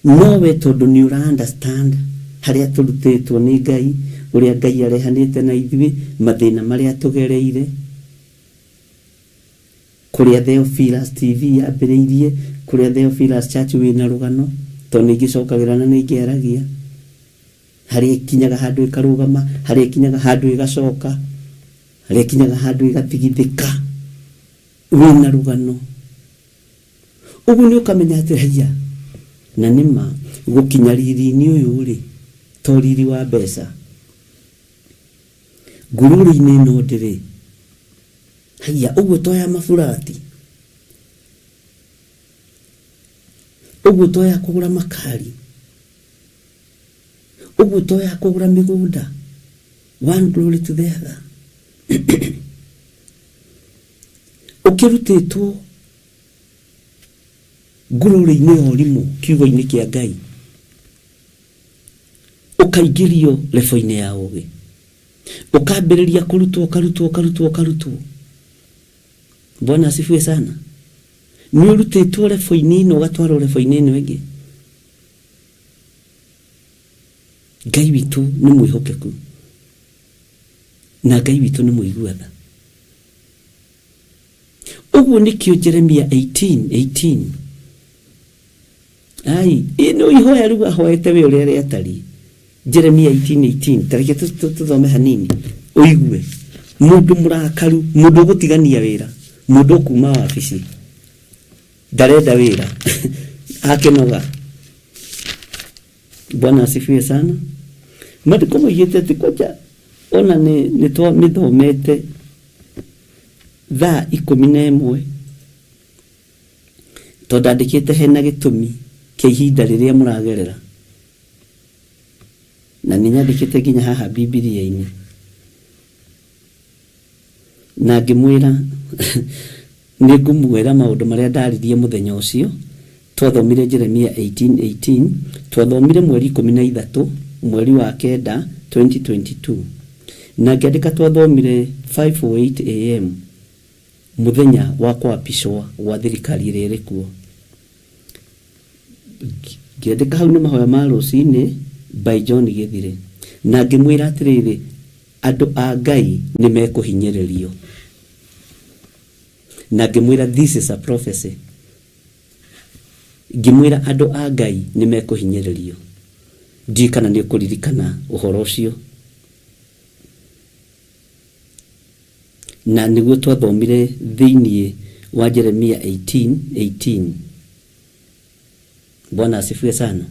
nowe tondu ni ura understand haria turutitwo ni Ngai uria Ngai arehanite na ithui mathina maria tugereire kuria Theophilus TV yambiriirie kuria Theophilus Church wina rugano toni gicokagira na ningeragia haria kinyaga handu ikarugama haria kinyaga handu igacoka haria kinyaga handu igatigithika wina rugano. Ugu ni ukamenya ati haya na nima gukinya riri-ini uyu ri to riri wa mbeca ngururi-ini no ndiri haya uguo toya mafurati uguo toya kugura makari uguo toya kugura migunda one glory to the other ukirutitwo ngururi-ini orimu kiugo-ini kia Ngai ukaigirio lebo-ini ya ugi ukambiriria kurutwo. Bwana asifiwe sana. Ni urutitwo lebo-ini no gatwaro lebo-ini ino ingi. Ngai witu ni mwihokeku na Ngai witu ni muiguatha. Uguo nikio Jeremia 18:18. Ai ino ihoya riu ahoete we uria riatari. Jeremia 18:18 tareke tuthome hanini uigue mundu murakaru mundu gutigania wira mundu kuma wabici ndarenda wira akenoga. Bwana asifiwe sana. Maandiko moigite tikoja ona ni to mithomete thaa 11 to ndandikite hena gitumi kia ihinda riria muragerera na ninyandikite nginya haha Biblia-ini na ngimwira ningumwira maundu maria ndaririe muthenya ucio. Twathomire Jeremia 18:18 twathomire mweri 13 mweri wa kenda 2022 na ngiandika twathomire 5:08 am muthenya wa kwapishwa wa thirikari iria iri kuo. Ngiandika hau ni mahoya ma rucini by John Githire na ngimwira atiriri andu a Ngai ni mekuhinyiririo na ngimwira this is a prophecy. Ngimwira andu a Ngai ni mekuhinyiririo ndikana ni kuririkana uhoro ucio na niguo twathomire thiini wa Jeremia 18:18. Bwana asifiwe sana.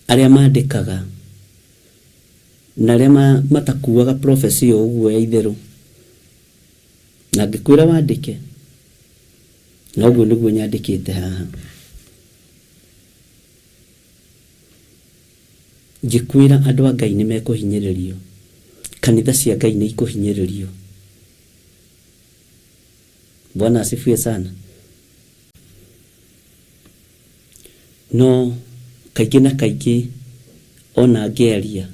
Aria mandikaga na aria matakuaga prophecy uguo ya itheru na ngikwira wandike na uguo niguo nyandikite haha. Ngikwira andu a Ngai ni mekuhinyiririo kanitha cia Ngai ni ikuhinyiririo. Bwana asifiwe sana. No kaingĩ na kaingĩ ona ngearia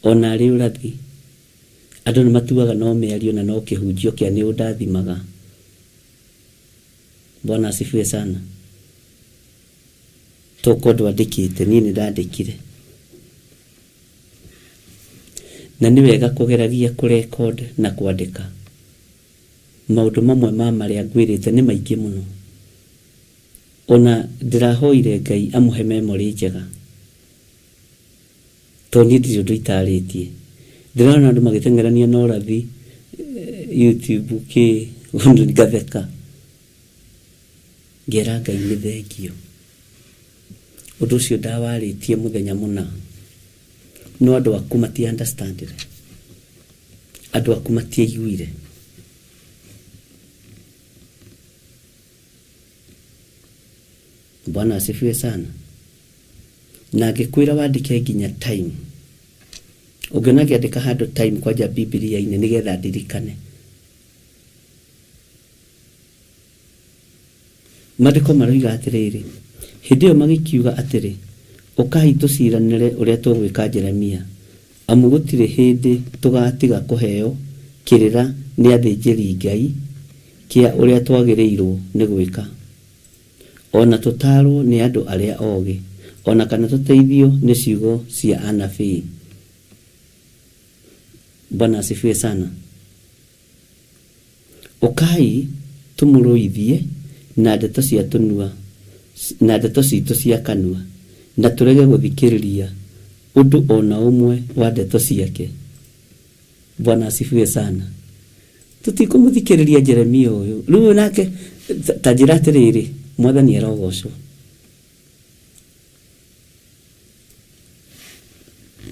ona rĩ ũrathi andũ nĩ matuaga no mĩario na no kĩhunjio kĩa nĩ ũndathimaga. Bwana asifiwe sana. Toko ndwandĩkĩte niĩ nĩ ndandĩkire na nĩ wega kũgeragia kũrecord na kwandĩka. Maũndũ mamwe ma marĩa ngwĩrĩte nĩ maingĩ mũno. Ona ndirahoire Ngai amuhe memory njega to niĩ ndirĩ ũndũ itarĩtie. Ndĩrona andũ magĩteng'erania na ũrathi YouTube ũndũ ngatheka ngera Ngai nĩ thengio. Ũndũ ũcio ndawarĩtie mũthenya mũna no andũ aku mati understand andũ aku matiaiguire. Bwana asifiwe sana. Na ngikwira wandike nginya time. Ũngĩona ngĩandĩka handũ time kwanja Biblia-inĩ nĩgetha ndirikane. Maandĩko maroiga atĩrĩrĩ, hĩndĩ ĩyo magĩkiuga atĩrĩ, ũkai tũciranĩre ũrĩa tũgwĩka Jeremia, amu gũtirĩ hĩndĩ tũgatiga kũheo kĩrĩra nĩ athĩnjĩri Ngai kĩa ũrĩa twagĩrĩirwo nĩ gwĩka. Ona tũtarwo nĩ andũ arĩa ogĩ, ona kana tũteithio nĩ ciugo cia anabii. Bwana asifiwe sana. Ũkai tũmũrũithie na ndeto cia tũnua na ndeto citũ cia kanua na tũrege gũthikĩrĩria ũndũ ona ũmwe wa ndeto ciake. Bwana asifiwe sana. Tutikũmũthikĩrĩria Jeremia ũyũ rĩu nake ta njĩra atĩrĩrĩ Mwathani arogocwo.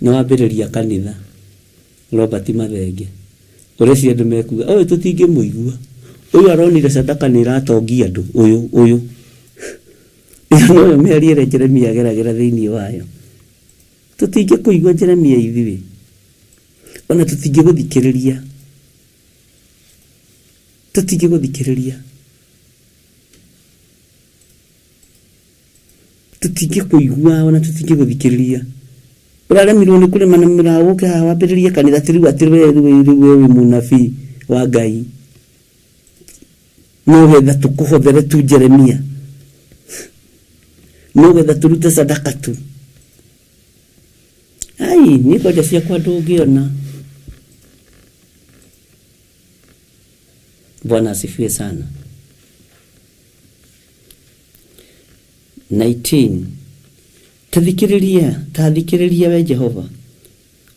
No wambĩrĩria kanitha Robert Mathenge ũreci andũ mekuga ũyũ tũtingĩmũigua, ũyũ aronire sadaka nĩ ĩratongia andũ, ũyũ no mĩarie Jeremia ageragera thĩinĩ wayo. Tũtingĩkũigua Jeremia ithuĩ, ona tũtingĩgũthikĩrĩria, tũtingĩkũigua ona tũtingĩgũthikĩrĩria. Ũraremirwo nĩ kũrĩma na mĩraũ ũke haha wambĩrĩrie kanitha tĩrĩu atĩrĩ mũnabii wa Ngai. No getha tũkũhothere tu Jeremia, no getha tũrute sadaka tu. Ai, nĩ koja ciakwa ndũngĩona. Bwana asifiwe sana. 19. Tathikĩrĩria we Jehova,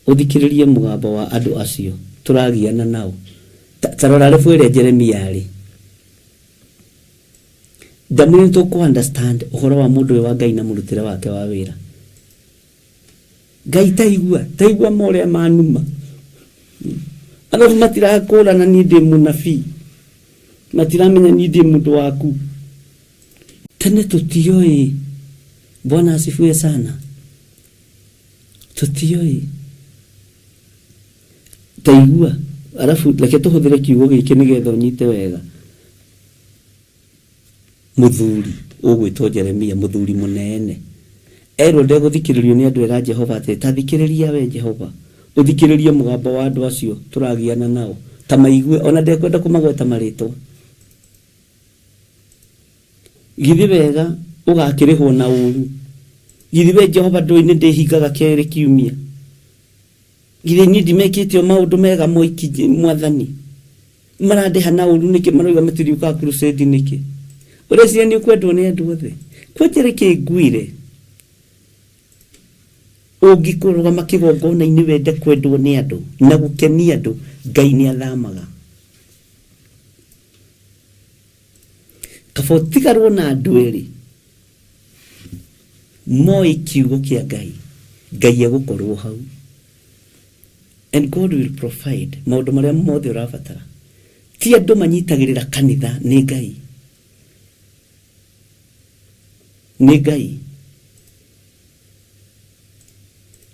ũthikĩrĩrie mũgambo wa andũ acio tũragiana nao. Tarora refu ĩrĩa Jeremia arĩ. Ndamwĩra tũkũ understand ũhoro wa mũndũ wa Ngai na mũrutĩre wake wa wĩra. Ngai taigua morĩa manuma. Alafu matirakũrana niĩ ndĩ mũnabii, matiramenya niĩ ndĩ mũndũ waku. Tene tũtioĩ. Bwana asifiwe sana. Tũtioĩ. Taigua. Alafu reke tũhũthĩre kiugo gĩkĩ nĩgetha ũnyite wega. Mũthuri ũgwĩtwo Jeremia, mũthuri mũnene, erwo ndegũthikĩrĩrio nĩ andũ a Jehova atĩ tathikĩrĩria we Jehova, ũthikĩrĩrie mũgambo wa andũ acio tũragiana nao, ta maigue, ona ndekwenda kũmagweta marĩtwa. Githĩ wega ũgakĩrĩhwo na ũru? Githĩ we Jehova ndũĩ nĩ ndĩhingaga kerĩ kiumia? Githĩ niĩ ndimekĩte maũndũ mega moiki Mwathani? Marandĩha na ũru nĩkĩ? Marauga matiriũkaga crusade nĩkĩ? Ũreciria nĩ ũkwendwo nĩ andũ othe? Kwenjereke nguire ũngĩkũrũgama kĩgongona-inĩ wende kwendwo nĩ andũ na gũkenia andũ, Ngai nĩ athamaga. Kaba ũtigarwo na andũ erĩ moĩ kiugo kĩa Ngai, Ngai egũkorwo hau, and God will provide maũndũ marĩa mothe ũrabatara. Ti andũ manyitagĩrĩra kanitha, nĩ Ngai. Nĩ Ngai.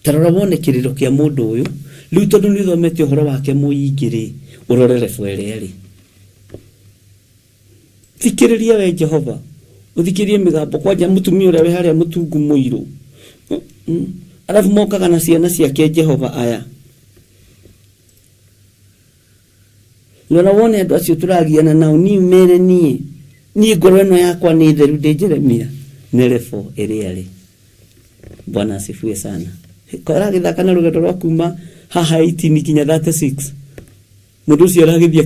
Tarora wone kĩrĩro kĩa mũndũ ũyũ, rĩu tondũ nĩ ũthomete ũhoro wake mũingĩ-rĩ, ũrorere bwerere. Thikĩrĩria we Jehova, ũthikĩrie mĩgambo kwanja mũtumia ũrĩa wĩ harĩa mũtungu mũirũ. Alafu mokaga na ciana ciake Jehova aya. Rora wone andũ acio tũragiana nao, niĩ mere niĩ ngoro ĩno yakwa nĩ theru ndĩ Jeremia, nĩ lebo ĩrĩa arĩ. Bwana asifiwe sana. Kora gĩthaka na rũgendo rwa kuma haha 18 kinya 36. Mũndũ ũcio aragĩthiĩ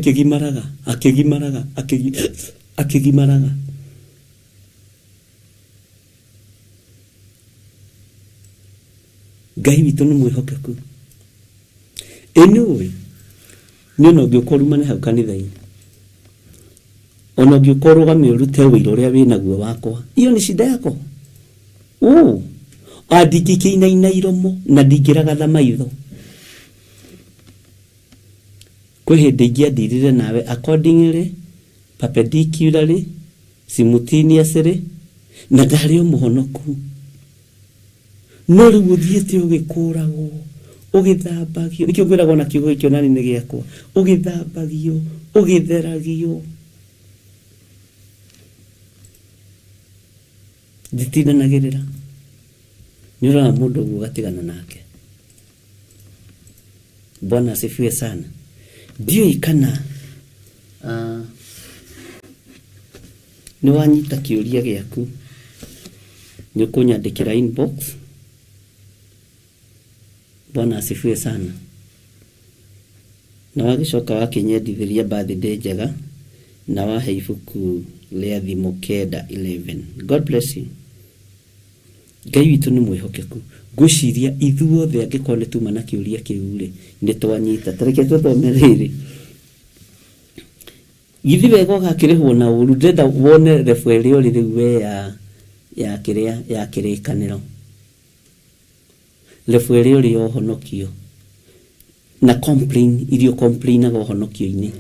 akĩgimaraga. Ngai witũ nĩ mwĩhokeku. Anyway, nĩona ũngĩũkoruma nĩ hau kanitha-inĩ, ona ũngĩũkorũgamĩ ũrute wĩra ũrĩa wĩnaguo wakwa, iyo nĩ shida yako. Ndingĩkĩinaina iromo na ndingĩragatha maitho. Kwĩ hĩndĩ ingĩandirire nawe accordingly, perpendicularly, simultaneously, na ndarĩ o mũhonoku. No rĩu ũthiĩte ũgĩkũragwo, ũgĩthambagio, nĩkĩo ngwĩragwo na kiugo gĩkĩ onani nĩ gĩakwa, ũgĩthambagio, ũgĩtheragio. Nditindanagĩrĩra. Nĩ ũrona mũndũ ũguo ũgatigana nake. Bwana asifiwe sana. Ndiũĩ kana nĩ wanyita kĩũria gĩaku, nĩ ũkũnyandĩkĩra inbox. Bwana asifiwe sana. Na wagĩcoka wakĩnyendithĩria birthday njega na wahe ibuku rĩa thimo 11. God bless you. Ngai witũ nĩ mwĩhokeku. Ngwĩciria ithuothe angĩkorwo nĩ tuma na kĩũria kĩu-rĩ, nĩ twanyita. Tareke tũthome rĩrĩ. githi wega gakirihwo na uru ndenda wone referee ori riwe ya kiria ya kirikaniro referee ori ohonokio na complain irio complain aga ohonokio ini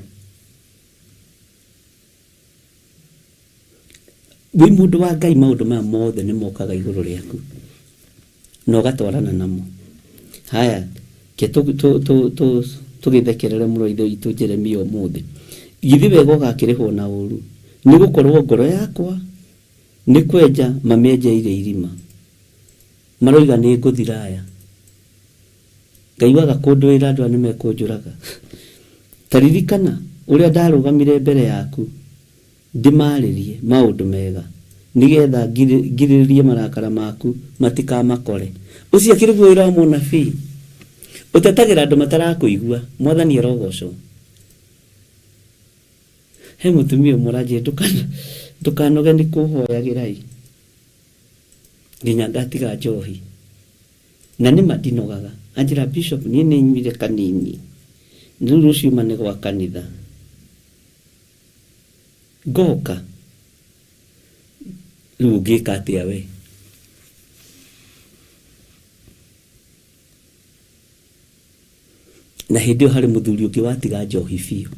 wi mundu wa Ngai maundu ma mothe ni mokaga iguru riaku no gatwarana namo haya ke tugithekerere muno itho itu Jeremia umuthi githi wega gakirihwo na uru ni gukorwo ngoro yakwa ni kwenja mamenjeire irima maroiga ni nguthiraya Ngai waga kundwira andu ani mekunjuraga taririkana uria ndarugamire mbere yaku ndimaririe maundu mega nigetha ngiriririe marakara maku matikamakore ucio kirigwo wira munabii utetagira andu matarakuigua mwathani arogocwo he mutumia muraje ndukanoge ni kuhoyagirai nginya ngatiga njohi na ni madinogaga anjira bishop ni nyimire kanini nduru ciumane gwa kanitha goka rugi kati yawe na hindi hari muthuri ungi watiga njohi biu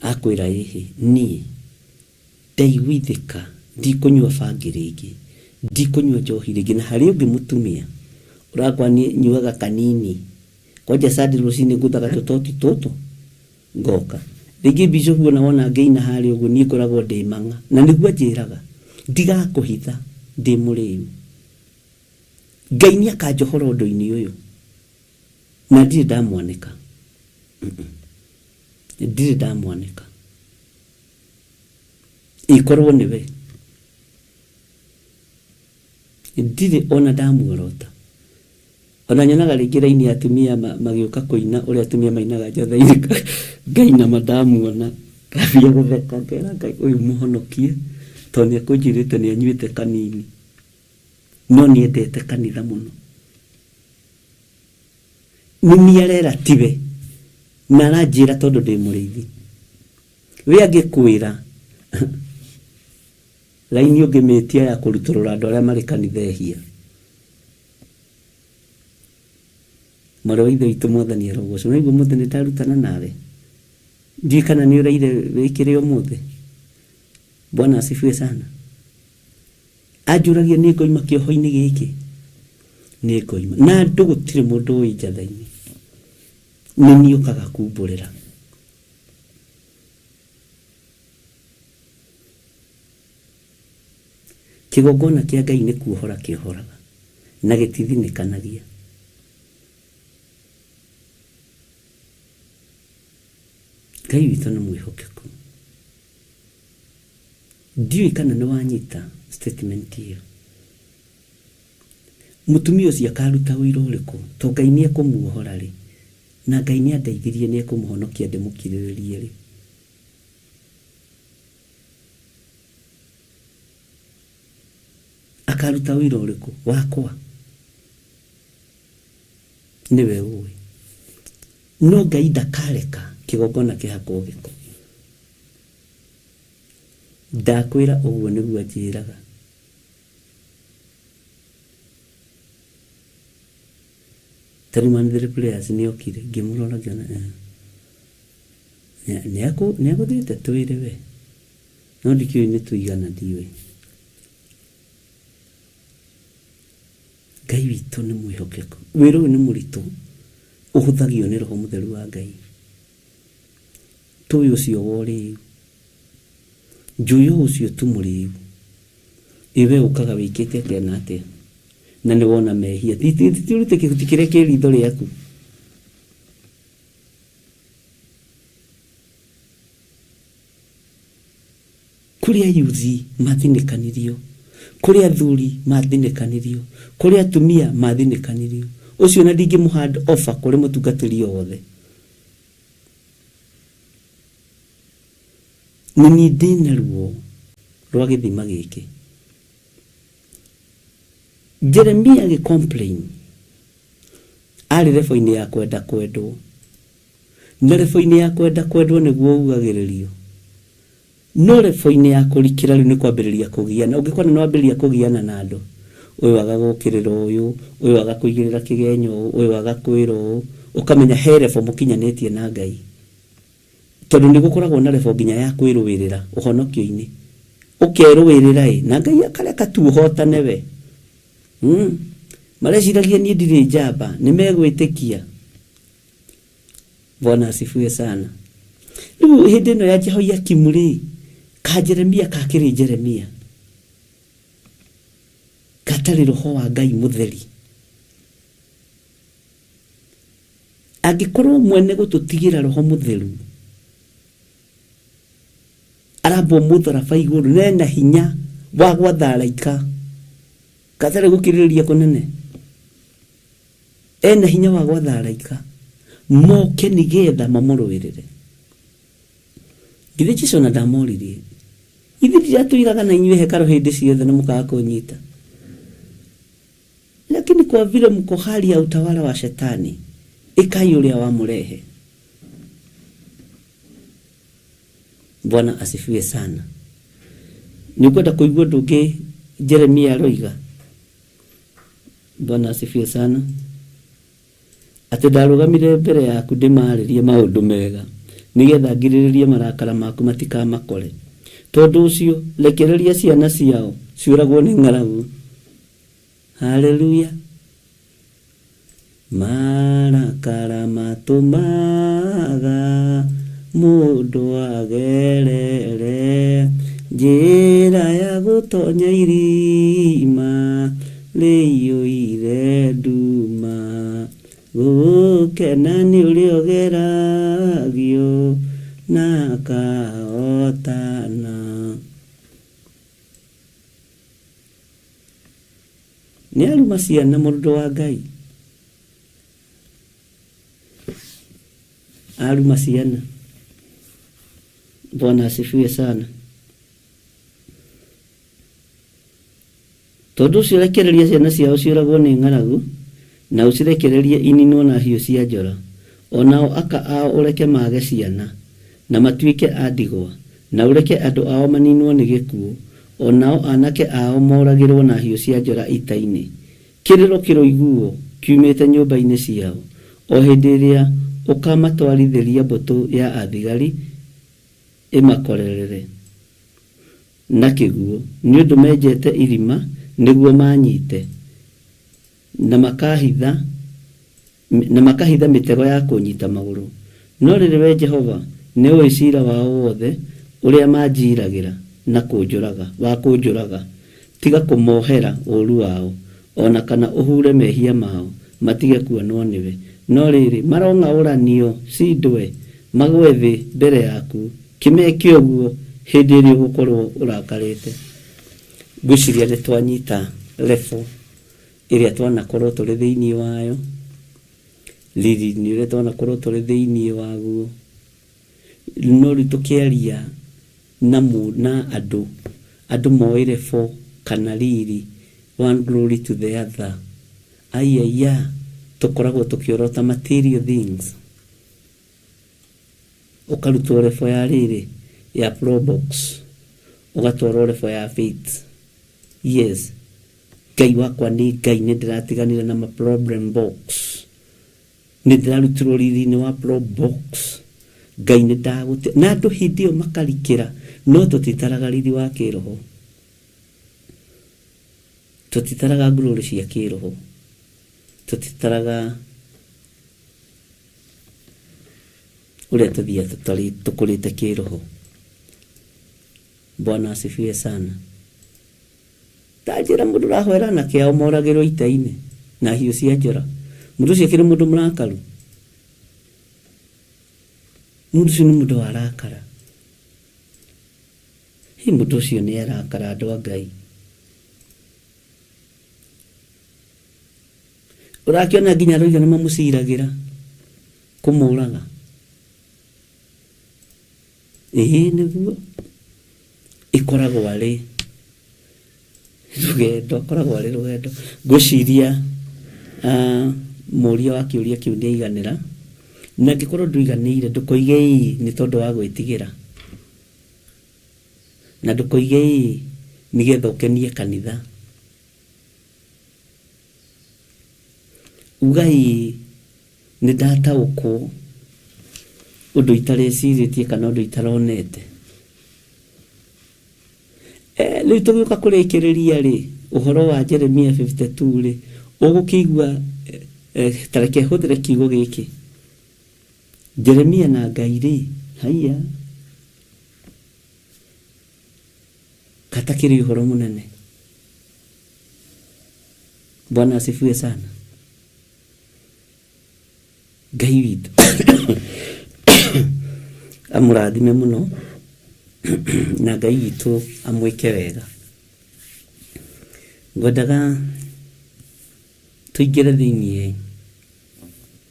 akwira ihi ni ndaiguithika ndikunyua bangi ringi ndikunyua njohi ringi na hari ungi mutumia urakwa ni nyuaga kanini kwaja sadi rusini nguthaga tutoti toto ngoka ringi bishop na wona ngeina hari ugu ni koragwo ndimanga na niguo njiraga ndiga kuhitha ndi muriu Ngai ni akanjohora undu-ini uyu na ndiri ndamwaneka ndiri ndamwaneka ikorwo niwe ndiri ona ndamuorota ona nyonaga ringi raini atumia magiuka kuina uria atumia mainaga njatha-ini Ngai na madamuona kabia gutheka ngera Ngai uyu muhonokie tondu akunjirite ni anyuite kanini no ni endete kanitha muno ni arera tiwe na aranjira tondu ndi muriithi we angikwira laini ungimetia ya kuruturura andu aria mari kanitha ehia maro itho itu mwathani arogocwo na igwo muthenya ndarutana nawe ndikana ni uraire wikire umuthi Bwana asifiwe sana ajuragia ni ngoima kioho-ini giki ni ngoima na ndugutire mundu wi njatha-ini ni niukaga kumburira kigongona kia Ngai ni kuohora kiohoraga na gitithinikanagia Ngai witu ni mwihokeku ndiyo kana ni wanyita statement hiyo mutumia ucio akaruta wira uriku to Ngai ni akumuohora ri na Ngai ni andeithirie ni akumuhonokia ndimukiriririe ri akaruta wira uriku wakwa niwe uwe no Ngai ndakareka kigongona kihakwo giko ndakwira uguo niguo njiraga Tarimanthire players ni okire ngimurora ngana ne aguthite twire we no ndikio ni tuigana ndiwe Ngai witu ni mwihokeku wiro ni muritu uhuthagio ni roho mutheru wa Ngai tuyo ucio wori juyo ucio tumuriu iwe ukaga wikite tena ate na ni wona mehia titurute kihutikire kiritho riaku kuria yuthi mathinikanirio kuria thuri mathinikanirio kuria tumia mathinikanirio ucio na ndingi muhand offer kuri mutungatiri othe ni ndina ruo rwa githima giki Jeremia agi complain ari refo-ini ya kwenda kwendwo na refo-ini ya kwenda kwendwo niguo ugagiririo no lebo-inĩ ya kũrikĩra rĩu nĩ kwambĩrĩria kũgiana. Ũngĩkora nĩ wambĩrĩria kũgiana na andũ, ũyũ agagũkĩrĩra ũyũ agakũigĩrĩra kĩgenyo, ũyũ agakwĩra ũũ, ũkamenya he lebo mũkinyanĩtie na Ngai. Tondũ nĩ gũkoragwo na lebo nginya ya kwĩrũĩrĩra ũhonokio-inĩ. Ũkerũĩrĩra na Ngai akareka tu ũhotane we. Mareciragia niĩ ndirĩ njamba, nĩ megwĩtĩkia. Bwana asifiwe sana. Rĩu hĩndĩ ĩno ya Jehoiakimu rĩ, ka Jeremia kakĩrĩ Jeremia, gatarĩ roho wa Ngai mũtheri. Angĩkorwo mwene gũtũtigĩra roho mũtheru, arambwo mũtharaba igũrũ, nena hinya wa gwatha araika, gatarĩ gũkirĩrĩria kũnene, ena hinya wa gwatha araika moke nĩgetha mamũrũĩrĩre. Githĩ Jesũ na ndamoririe, ithuĩ ndiratũiraga na inyuĩ hekarũ hĩndĩ ciothe na mũkaga kũnyita, lakini kwa vile mko hali ya utawala wa shetani, ikai ũrĩa wamũrehe. Bwana asifiwe sana. Nikwenda kũigua ũndũ ũngĩ Jeremia aroiga. Bwana asifiwe sana. Atĩ ndarũgamire mbere yaku ndĩmarĩrie maũndũ mega, nĩgetha ngirĩrĩrie marakara maku matikamakore. Tondũ ũcio rekereria ciana ciao ciũragwo nĩ ng'aragu. Haleluya. Marakara matũmaga mũndũ agerere njĩra ya gũtonya irima rĩiyũire nduma, gũkena nĩ ũrĩa ũgeragio na akahotana. Nĩ aruma ciana mũndũ wa Ngai, aruma ciana. Bwana asifiwe sana. Tondũ ũcio rekereria ciana ciao ciũragwo nĩ ng'aragu, na ũcirekererie ininwo na hiũ cia njora. Onao aka ao ũreke mage ciana, na matuĩke a ndigwa, na ũreke andũ ao maninwo nĩ gĩkuũ. Onao anake ao moragĩrwo na hiũ cia njora ita-inĩ. Kĩrĩro kĩroiguo kiumĩte nyũmba-inĩ ciao, o hĩndĩ ĩrĩa ũkamatwarithĩria mbũtũ ya athigari ĩmakorerere na kĩguũ, nĩ ũndũ menjete irima nĩguo manyite, na makahitha mĩtego ya kũnyita magũrũ. No rĩrĩ we Jehova nĩ ũĩ ciira wao wothe ũrĩa manjiragĩra na kũnjũraga, tiga kũmohera ũũru wao, ona kana ũhure mehia mao matige kuonwo nĩwe. No rĩrĩ marong'aũranio cindwe magwe thĩ mbere yaku, kĩmeke ũguo hĩndĩ ĩrĩa ũgũkorwo ũrakarĩte. Ngwĩciria nĩ twanyita lebo ĩrĩa twanakorwo tũrĩ thĩinĩ wayo, riri-inĩ ũrĩa twanakorwo tũrĩ thĩinĩ waguo. No rĩu tũkĩaria na andũ moĩ lebo kana riri, one glory to the other. Aiya, tũkoragwo tũkĩorota material things. Ũkarutwo lebo ya rĩrĩ ya probox, ũgatwarwo lebo ya faith. Yes, Ngai wakwa nĩ Ngai, nĩ ndĩratiganire na ma problem box, nĩ ndĩrarutirwo riri-inĩ wa probox. Ngai nĩ ndagũte na andũ hĩndĩ ĩyo makarikĩra, no tũtitaraga riri wa kĩroho, tũtitaraga glory cia kĩroho, tũtitaraga ũrĩa tũthiĩ tũkũrĩte kĩroho. Bwana asifiwe sana. Tanjĩra mũndũ ũrahwera na kĩao moragĩrwo ita-inĩ na hiũ cia njora, mũndũ ũcio akĩrĩ mũndũ mũrakaru? Mũndũ ũcio nĩ mũndũ warakara. Mũndũ ũcio nĩ arakara, andũ a Ngai. Ũrakĩona nginya arauga nĩ mamũciragĩra kũmũraga. Nĩguo ĩkoragwo arĩ rũgendo. Ngwĩciria mũria wa kĩũria kĩu nĩ aiganĩra, na angĩkorwo ndũiganĩire ndũkoige nĩ tondũ wa gwĩtigĩra. na ndukoige nigetha ukenie kanitha. Ugai ni data uko undu itarecirie kana undu itaronete. Riu tugiuka kurikiriria ri uhoro wa Jeremia 52 ri ugukigwa tareke huthire kiugo giki Jeremia na Ngai ri haya katakiri uhoro munene. Bwana asifiwe sana. Ngai witu amurathime muno na Ngai witu amwike wega. Ngwendaga tuigire thiini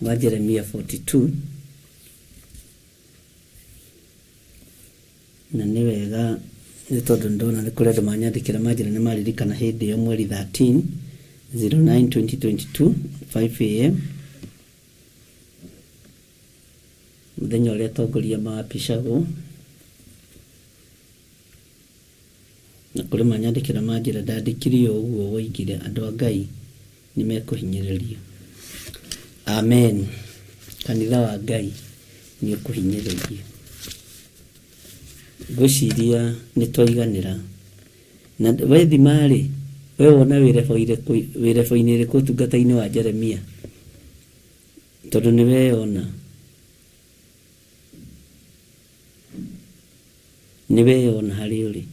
wa Jeremia 42 na ni wega ni tondu ndona ni kuri andu manyandikira manjira ni maririkana hindi yo mweri 13/09/2022 5 am muthenya uria tongoria mawapishago na kuri manyandikira manjira ndandikirio uguo woigire andu a Ngai ni mekuhinyiririo. Amen. Kanitha wa Ngai ni ukuhinyiririo. Gwiciria ni twiganira na wethi mari we wona wirefoine ri kutungata-ini wa Jeremia tondu ni weyona hari uri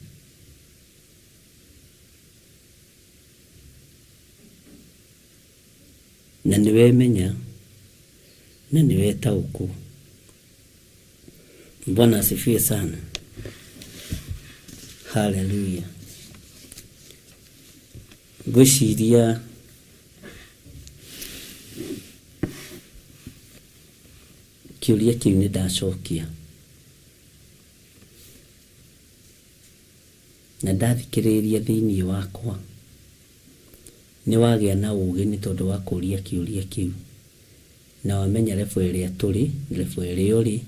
na ni wemenya na ni wetauku. Bwana asifiwe sana. Hallelujah. Gwiciria kiuria kiu ni ndacokia na ndathikiriria thiini wakwa ni wagia na ugi ni tondu wa kuria kiuria kiu na wamenya refu iria turi refu iria uri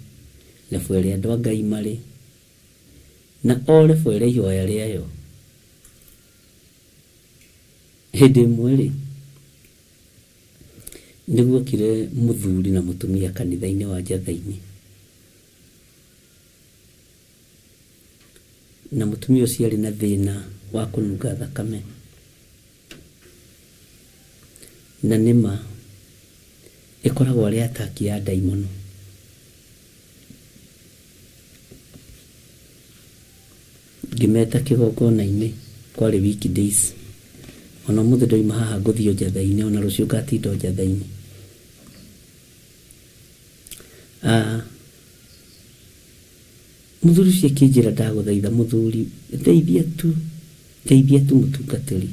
refu iria andu a Ngai mari na ole fwele ihoya riayo hindi mweri niguo kire muthuri na mutumia kanitha-ini wa Njathaini na mutumia ucio ari na thina wa kununga thakame na nima ikoragwo ari ataki ya daimono. Ngimeta kigongona-ini kwari weekdays ona muthe ndoima haha nguthio Njathaini ona rucio ngatindo Njathaini. Muthuri ucio akinjira ndaguthaitha muthuri ndeithia tu mutungatiri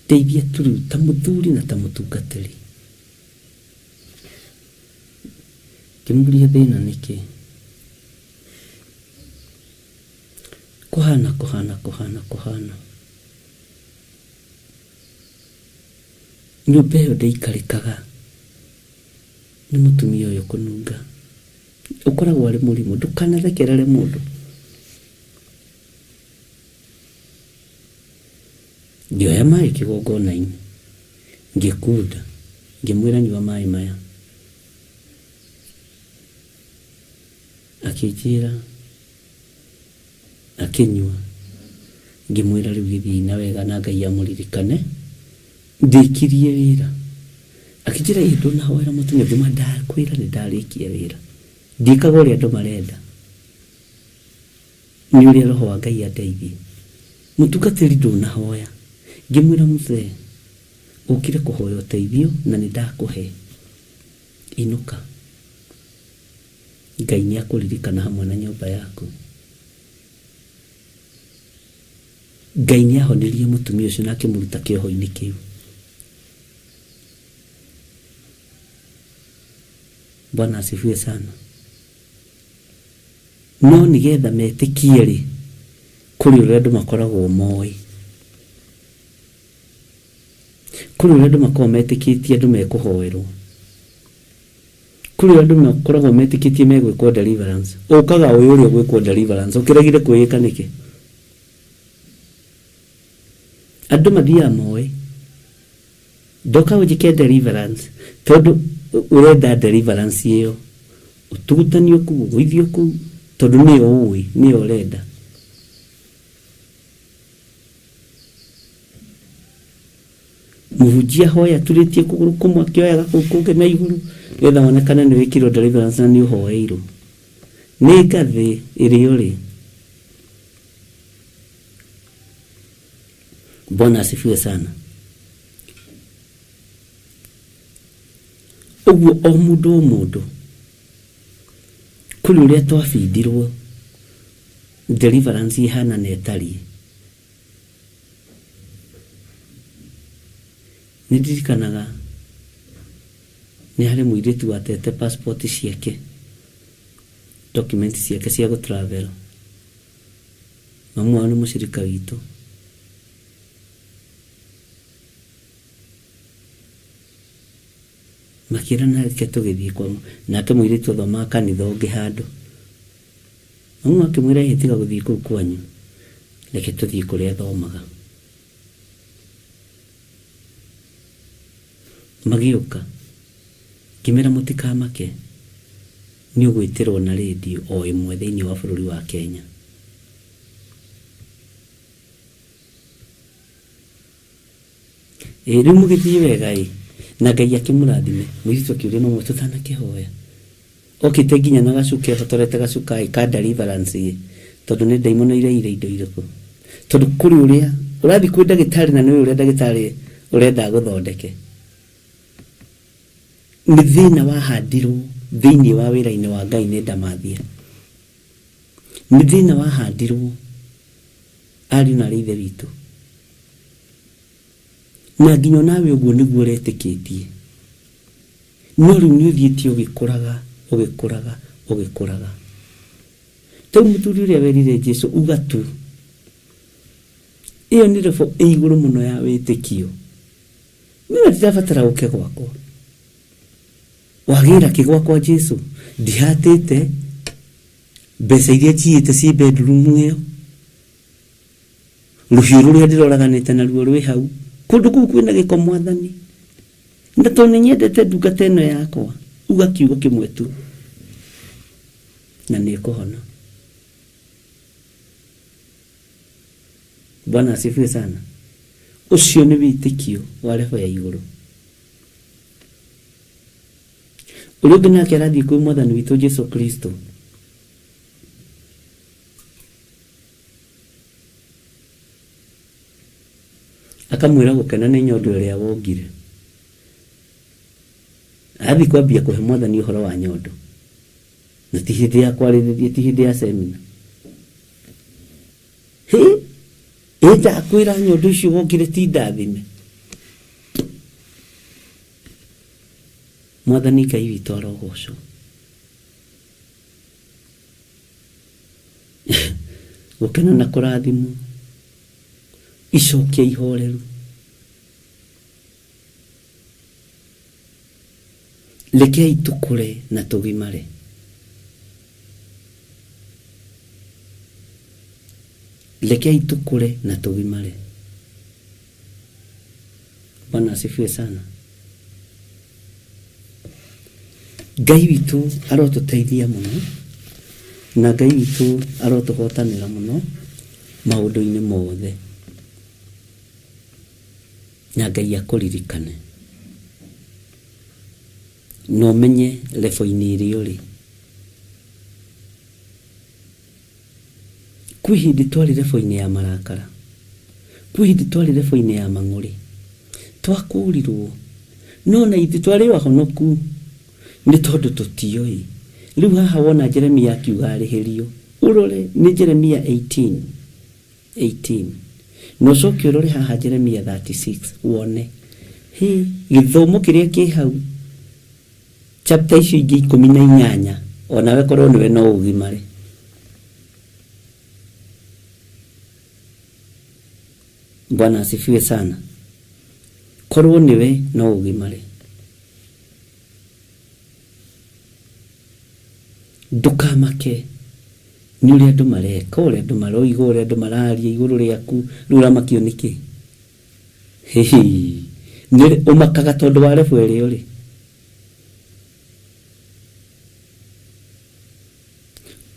ndeithia tu ta muthuri na ta mutungatiri. Kimuria thina niki kuhana nyumba iyo ndaikarikaga ni mutumia uyu kununga ukoragwo ari murimu ndukanarekerere mundu. Ngioya mai kigongona-ini ngikunda ngimwira nyua mai maya akijira akinyua ngimwira riu githii na wega na Ngai amuririkane ndikirie wira akijira indu na hoera mutumia nduma ndakwira ni ndarikia wira ndikaga uria andu marenda ni uria roho wa Ngai andeithie mutungatiri nduna hoya ngimwira muthe ukire kuhoya uteithio na ni ndakuhe inuka Ngai ni akuririkana hamwe na nyumba yaku. Ngai ni ahonirie mutumia ucio na akimuruta kioho-ini kiu. Bwana asifiwe sana. No nigetha metikie ri kuri uria andu makoragwo moi kuri uria andu makoragwo metikitie andu mekuhoerwo kuri andu makoragwo metikitie megwikwo deliverance ukaga uyu uria gwikwo deliverance ukiragire kwika niki Andũ mathiaga moĩ ndoka ũnjĩke deliverance tondũ ũrenda deliverance ĩyo ũtugutanio kũu ũgũithio kũu tondũ nĩyo ũĩ nĩyo ũrenda. Mũhunjia hoya turĩtie kũgũrũ kũmwe akĩoyaga kũu kũngĩ na igũrũ getha wonekane nĩ wĩkirwo deliverance na nĩ ũhoeirwo. Nĩ ngathĩ ĩrĩ ũrĩ. Bwana asifiwe sana. Ũguo o mũndũ kũrĩ ũrĩa twabindirwo deliverance ihana na ĩtariĩ. Nĩndirikanaga nĩ harĩ mũirĩtu watete passport ciake, document ciake cia gũtravel. Mamu wao nĩ mũcirika witũ. Makĩrana reke tũgĩthiĩ kwa nake mũirĩtu athomaga kanitha ũngĩ handũ. Mamu akĩmwĩra tiga gũthiĩ kũu kwanyu, reke tũthiĩ kũrĩa athomaga. Magĩũka kĩmera mũtikamake nĩ ũgwĩtĩrwo na radio o ĩmwe thĩinĩ wa bũrũri wa Kenya. Rĩu mũgĩthiĩ wega na Ngai akĩmũrathime mũirĩtu akĩũria no tũtanakĩhoya. Okĩte nginya na gacuka ehotorete gacuka ka deliverance tondũ nĩ ndaimoneire indo irĩkũ. Tondũ kũrĩ ũrĩa ũrathiĩ kwĩ ndagĩtarĩ na nĩwe ũrĩa ndagĩtarĩ ũrenda gũthondeke. Nĩ thĩna wahandirwo thĩinĩ wa wĩra-inĩ wa Ngai nĩ ndamathia. Nĩ thĩna wahandirwo ariũ na ithe witũ. Na nginya nawe ũguo nĩguo ũretĩkĩtie. No rĩu nĩ ũthiĩte ũgĩkũraga. Tau mũthuri ũrĩa werire Jesũ ugatu. Iyo nĩ rebo igũrũ mũno ya wĩtĩkio. Niĩ ndirabatara gũke gwakwa. Wagĩra kĩgwa kwa Jesũ ndihatĩte mbeca iria njiyĩte ci bedroom ĩyo. Rũhiũ rũrĩa ndĩroraganĩte naruo rwĩ hau. Kũndũ kũu kwĩna gĩko Mwathani. Na tondũ nĩ nyendete ndungata ĩno yakwa, uga kiugo kĩmwe tu na nĩ kũhona. Bwana asifiwe sana. Ũcio nĩ wĩtĩkio wa rebo ya igũrũ. Ũrĩa ũngĩ nake arathiĩ kwĩ Mwathani witũ Jesũ Kristo. Akamwĩra gũkena nĩ nyondo ĩrĩa wongire. Athi kwambia kũhe Mwathani ũhoro wa nyondo. Na ti hĩndĩ ya kwarĩrĩria, ti hĩndĩ ya semina. Ĩta akwĩra nyondo icio wongire ti ndathime. Mwathani Ngai witũ arogocwo. Gũkena na kũrathimwo. Icokia ihoreru. Rekei tũkũre na tũgimare. Rekei tũkũre na tũgimare. Bwana asifiwe sana. Ngai witũ arotũteithia mũno na Ngai witũ arotũhotanĩra mũno maũndũ-inĩ mothe. Na Ngai akũririkane. No menye lebo-inĩ ĩrĩ ũrĩ. Kwĩ hĩndĩ twarĩ lebo-inĩ ya marakara. Kwĩ hĩndĩ twarĩ lebo-inĩ ya mang'ũrĩ. Twakũrirwo. No na ithuĩ twarĩ ahonoku. Nĩ tondũ tũtioĩ. Rĩu haha wona Jeremia akiuga arĩhĩrio. Ũrore nĩ Jeremia 18. No coke ũrore haha Jeremia 36 wone. Gĩthomo kĩrĩa kĩ hau. Chapter icio ingĩ 18 onawe korwo nĩwe no ũgimare. Bwana asifiwe sana. Korwo nĩwe no ũgimare. Ndũkamake nĩ ũrĩa andũ mareka, ũrĩa andũ maroiga, ũrĩa andũ mararia igũrũ rĩaku, rĩu ũramakio nĩkĩ? nĩ ũmakaga tondũ wa level ĩrĩa ũrĩ.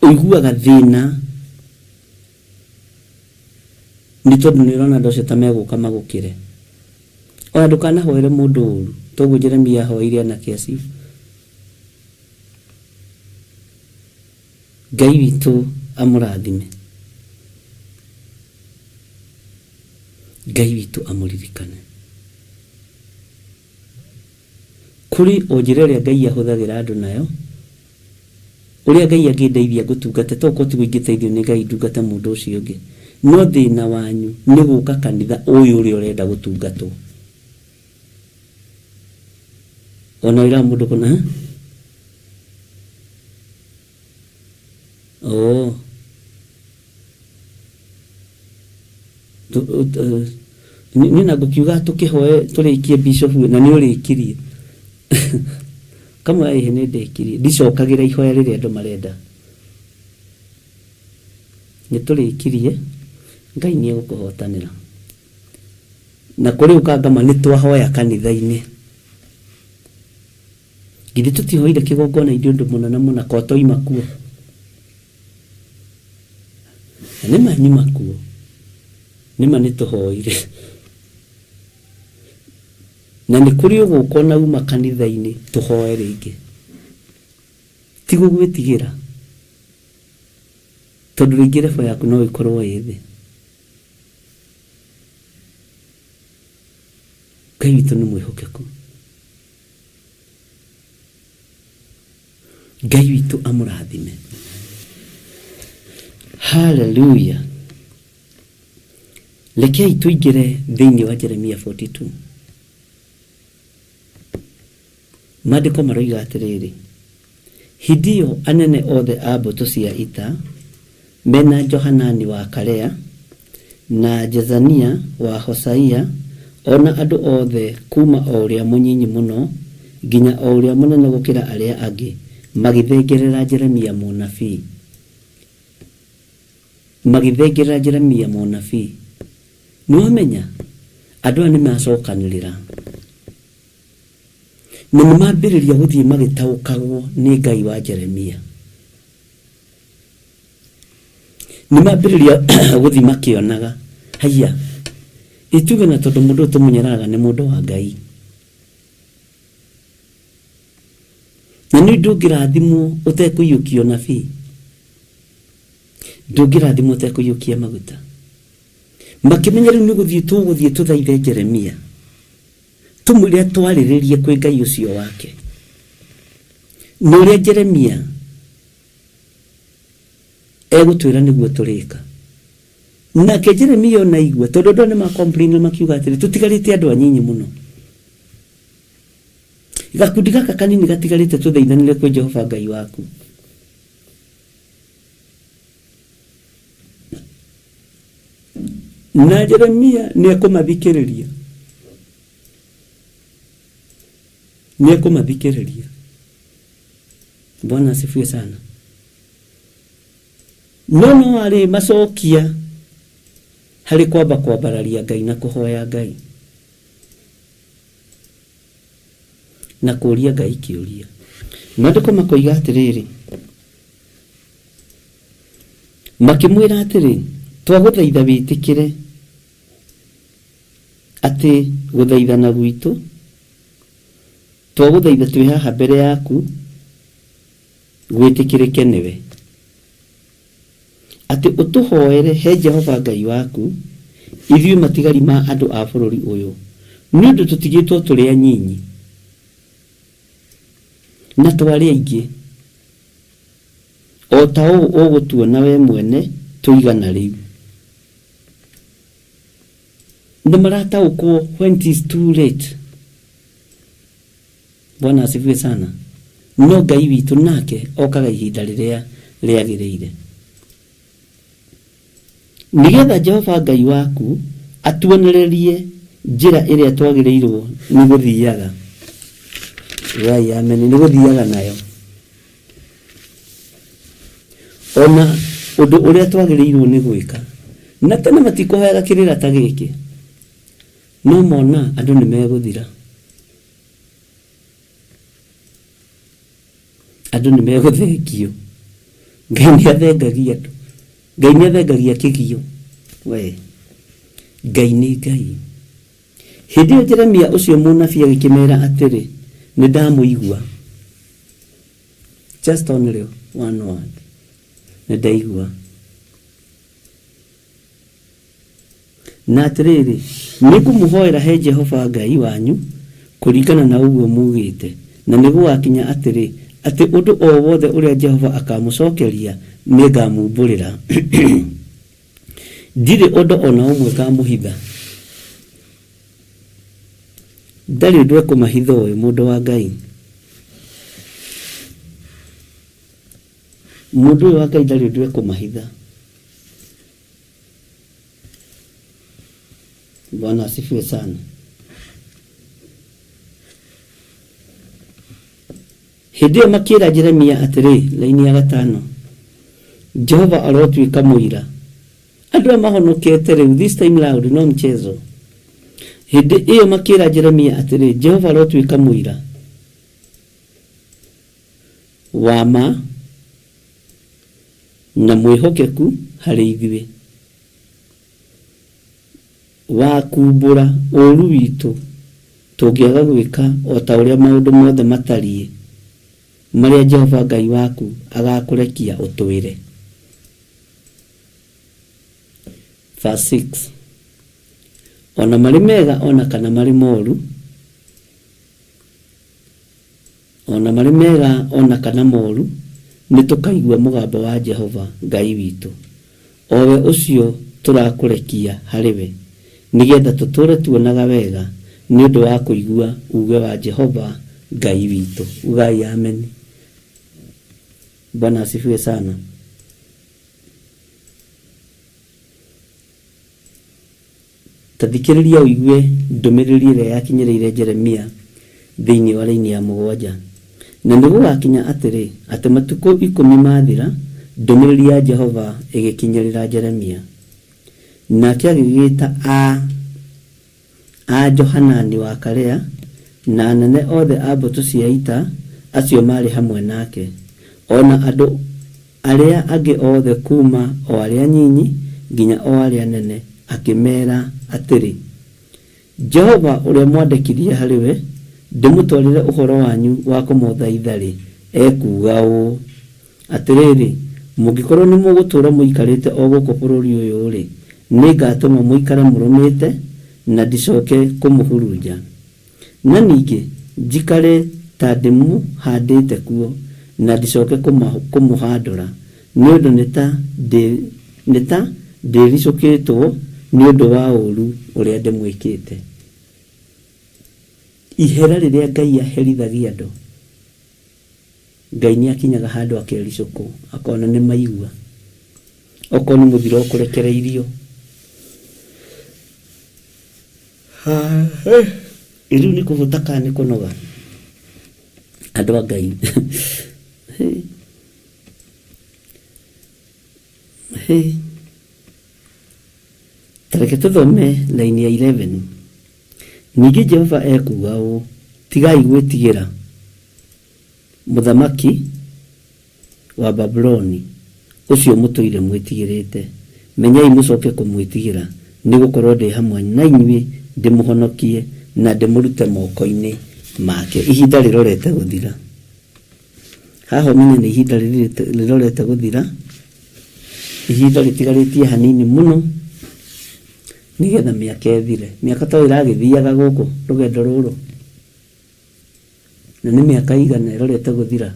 Ũiguaga thĩna nĩ tondũ nĩ ũrona andũ acio ta megũka magũkĩre. Ona ndũkanahoere mũndũ ũru, toguo Jeremia ahoire anake acio. Ngai witũ amũrathime. Ngai witũ amũririkane. Kũrĩ o njĩra ĩrĩa Ngai ahũthagĩra andũ nayo, ũrĩa Ngai angĩndeithia gũtungata tokorwo ti gũingĩteithio nĩ Ngai ndungata mũndũ ũcio ũngĩ. No thĩna wanyu nĩ gũka kanitha ũyũ ũrĩa ũrenda gũtungatwo. Ona ĩra mũndũ kuna nina ngũkiuga tũkĩhoe tũrĩkie bishop na nĩ ũrĩkirie. Kama ihe nĩ ndĩkirie ndicokagĩra ihoya rĩrĩa andũ marenda. Nĩ tũrĩkirie, Ngai nĩ egũkũhotanĩra. Na kũrĩ ũkangama nĩ twahoya kanitha-inĩ. Githĩ tũtihoire kĩgongona indo ũndũ mũna na mũna ko toima kuo. Nĩ manyuma kuo. Nĩma nĩ tũhoire. Na nĩ kũrĩ ũgũkwo na uma kanitha-inĩ tũhoe rĩngĩ. Ti gũgwĩtigĩra. Tondũ rĩngĩ level yaku no ĩkorwo ĩ thĩ. Ngai witũ nĩ mwĩhokeku. Ngai witũ amũrathime. Hallelujah. Rekei tũingĩre thĩinĩ wa Jeremia 42. Maandĩko maroiga atĩrĩrĩ, hĩndĩ ĩyo anene othe a mbũtũ cia ita mena Johanani wa Karea na Jezania wa Hosaia, ona andũ othe kuma o ũrĩa mũnyinyi mũno nginya o ũrĩa mũnene gũkĩra arĩa angĩ magĩthengerera Jeremia mũnabii. Magĩthengerera Jeremia mũnabii. Nĩwamenya andũ aya nĩmacokanĩrĩra na nĩmambĩrĩria gũthiĩ magĩtaũkagwo nĩ Ngai wa Jeremia. Nĩmambĩrĩria gũthiĩ makĩonaga haiya ituge na tondũ mũndũ tũmunyaraga nĩ mũndũ wa Ngai. Na nĩ ndũngĩrathimwo ũtekũiyũkio nabii. Ndũngĩrathimwo ũtekũiyũkia maguta. Makĩmenya rĩu nĩgũthiĩ tũthaithe Jeremia. Tũmwĩre twarĩrĩrie kwĩ Ngai ũcio wake. Na ũrĩa Jeremia egũtwĩra nĩguo tũrĩka. Nake Jeremia ona igua tondũ andũ nĩmacomplain makiuga atĩrĩ tũtigarĩte andũ anyinyi mũno. Gakundi gaka kanini gatigarĩte tũthaithanire kwĩ Jehova Ngai waku. Na Jeremia nĩekũmathikĩrĩria. Nĩekũmathikĩrĩria. Bwana asifiwe sana. No arĩ macokia harĩ kwamba kwambararia Ngai na kũhoya Ngai. Na kũũria Ngai kĩũria. Maandĩko makoiga atĩrĩrĩ. Makĩmwĩra atĩrĩ, twagũthaitha wĩtĩkĩre atĩ gũthaithana gwitũ, twagũthaitha twĩ haha mbere yaku gwĩtĩkĩrĩke nĩwe. Atĩ ũtũhoere he Jehova Ngai waku ithuĩ matigari ma andũ a bũrũri ũyũ. Nĩ ũndũ tũtigĩtwo tũrĩ anyinyi na twarĩ aingĩ. O ta ũũ ũgũtuona we mwene tũigana rĩu. Nĩ marataũkwo when it is too late. Bwana asifiwe sana. No Ngai witũ nake okaga ihinda rĩrĩa rĩagĩrĩire. Nĩgetha Jehova Ngai waku atuonererie njĩra ĩrĩa twagĩrĩirwo nĩ gũthiaga. Rai amen, nĩ gũthiaga nayo. Ona ũndũ ũrĩa twagĩrĩirwo nĩ gwĩka. Na tene matikũhoyaga kĩrĩra ta gĩkĩ. no mona andũ nĩ megũthira, andũ nĩ megũthengio. Ngai nĩ athengagia andũ, Ngai nĩ athengagia kĩgio. We Ngai nĩ Ngai. Hĩndĩ ĩyo Jeremia ũcio mũnabii agĩkĩmera atĩrĩ, nĩ ndamũigua. Just only one word, nĩ ndaigua. Na atĩrĩrĩ, nĩ ngũmũhoera he Jehova Ngai wanyu kũringana na ũguo mugĩte, na nĩ gũgakinya atĩrĩ, atĩ ũndũ o wothe ũrĩa Jehova akamũcokeria nĩ ngamumbũrĩra. Ndirĩ ũndũ ona ũmwe ngamũhitha. Ndarĩ ũndũ ekũmahitha ũyũ mũndũ wa Ngai. Mũndũ ũyũ wa Ngai ndarĩ ũndũ ekũmahitha. Bwana asifiwe sana. Hĩndĩ ĩyo makĩra Jeremia atĩrĩ, laini ya 5, Jehova arotuĩka mũira. Andũ aya mahonokete rĩu, this time loud, no mchezo. Hĩndĩ ĩyo makĩra Jeremia atĩrĩ, Jehova arotuĩka mũira wa ma na mwĩhokeku harĩ ithuĩ, wa kumbũra ũũru witũ tũngĩaga gwĩka o ta ũrĩa maũndũ mothe matariĩ marĩa Jehova Ngai waku agakũrekia ũtwĩre. Verse 6, ona marĩ mega ona kana marĩ moru, ona marĩ mega ona kana moru, nĩ tũkaigua mũgambo wa Jehova Ngai witũ, o we ũcio tũrakũrekia harĩ we, nĩgetha tũtũre tuonaga wega nĩ ũndũ wa kũigua uge wa Jehova Ngai witũ. Ugai amen. Bwana asifiwe sana. Tathikĩrĩria ũigue ndũmĩrĩri ĩrĩa yakinyĩrĩire Jeremia thĩinĩ wa laini ya 7. Na nĩ gũgakinya atĩrĩ, atĩ matukũ 10 mathira, ndũmĩrĩri ya Jehova ĩgĩkinyĩrĩra Jeremia. Nake agĩgĩta a Johanani wa Karea na anene othe a mbũtũ cia ita acio marĩ hamwe nake, ona andũ arĩa angĩ othe kuma o arĩa nyinyi nginya o arĩa nene, akĩmera atĩrĩ, Jehova ũrĩa mwandĩkithie harĩ we, ndĩmũtwarĩre ũhoro wanyu wa kũmũthaitha-rĩ, ekuga ũũ atĩrĩrĩ, mũngĩkorwo nĩ mũgũtũũra mũikarĩte o gũkũ bũrũri ũyũ-rĩ, nĩ ngatũma mũikare mũrũmĩte na ndicoke kũmũhurunja, na ningĩ njikare ta ndĩmũhandĩte kuo na ndicoke kũmũhandũra, nĩ ũndũ nĩ ta ndĩricũkĩtwo nĩ ũndũ wa ũũru ũrĩa ndĩmwĩkĩte. Ihera rĩrĩa Ngai aherithagia andũ, Ngai nĩ akinyaga handũ akericũkwo, akona nĩ maigua, okorwo nĩ mũthiro ũkũrekereirio. Rĩu nĩ kũhũta kana nĩ kũnoga andũ a Ngai. Tareke tũthome laini ya 11. Ningĩ Jehova ekuga ũũ, tigai gwĩtigĩra mũthamaki wa Babuloni ũcio mũtũire mwĩtigĩrĩte, menyai mũcoke kũmwĩtigĩra, nĩ gũkorwo ndĩ hamwe na inyuĩ ndĩmũhonokie na ndĩmũrute moko-inĩ make. Ihinda rĩrorete gũthira. Haha menye nĩ ihinda rĩrorete gũthira, ihinda rĩtigarĩtie hanini mũno nĩgetha mĩaka ĩthire. Mĩaka ta ĩragĩthiaga gũkũ rũgendo rũrũ, na nĩ mĩaka igana ĩrorete gũthira.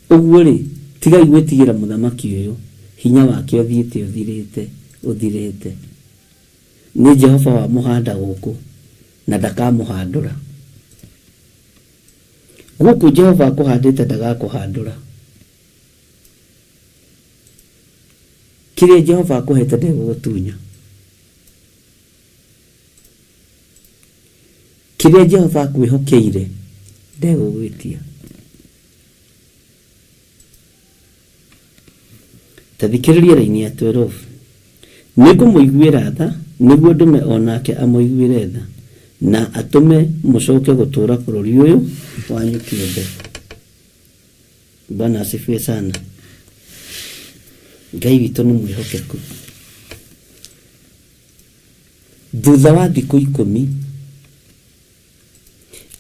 Ũguo-rĩ, tigai gwĩtigĩra mũthamaki ũyũ, hinya wake ũthiĩte ũthirĩte. Nĩ Jehova wa mũhanda gũkũ na ndakamũhandũra. Gũkũ Jehova akũhandĩte ndagakũhandũra. Kĩrĩa Jehova akũhete ndegũgũtunya. Kĩrĩa Jehova akwĩhokeire ndegũgwĩtia. Tathikĩrĩria laini ya 12. Nĩngũmũiguĩra tha niguo ndume onake amoiguire tha na atume mucoke gutura bũrũri ũyũ wanyu kĩũmbe. Bwana asifiwe sana. Ngai witũ nĩ mwĩhokeku. Thutha wa thikũ 10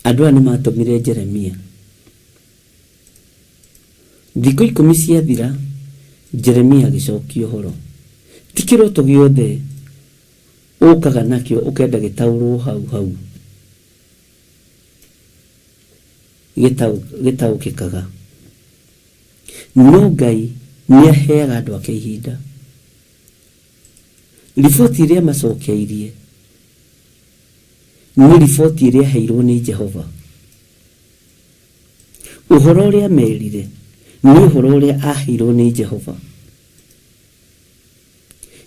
andũ aya nĩmatũmire Jeremia. Thikũ 10 ciathira, Jeremia agĩcokia ũhoro. Ti kĩroto gĩothe ũkaga nakĩo ũkenda gĩtaũrwo hau gĩtaũkĩkaga. No Ngai nĩaheaga andũ ake ihinda. Riboti ĩrĩa macokeirie nĩ riboti ĩrĩa heirwo nĩ Jehova. Ũhoro ũrĩa merire nĩ ũhoro ũrĩa aheirwo nĩ Jehova.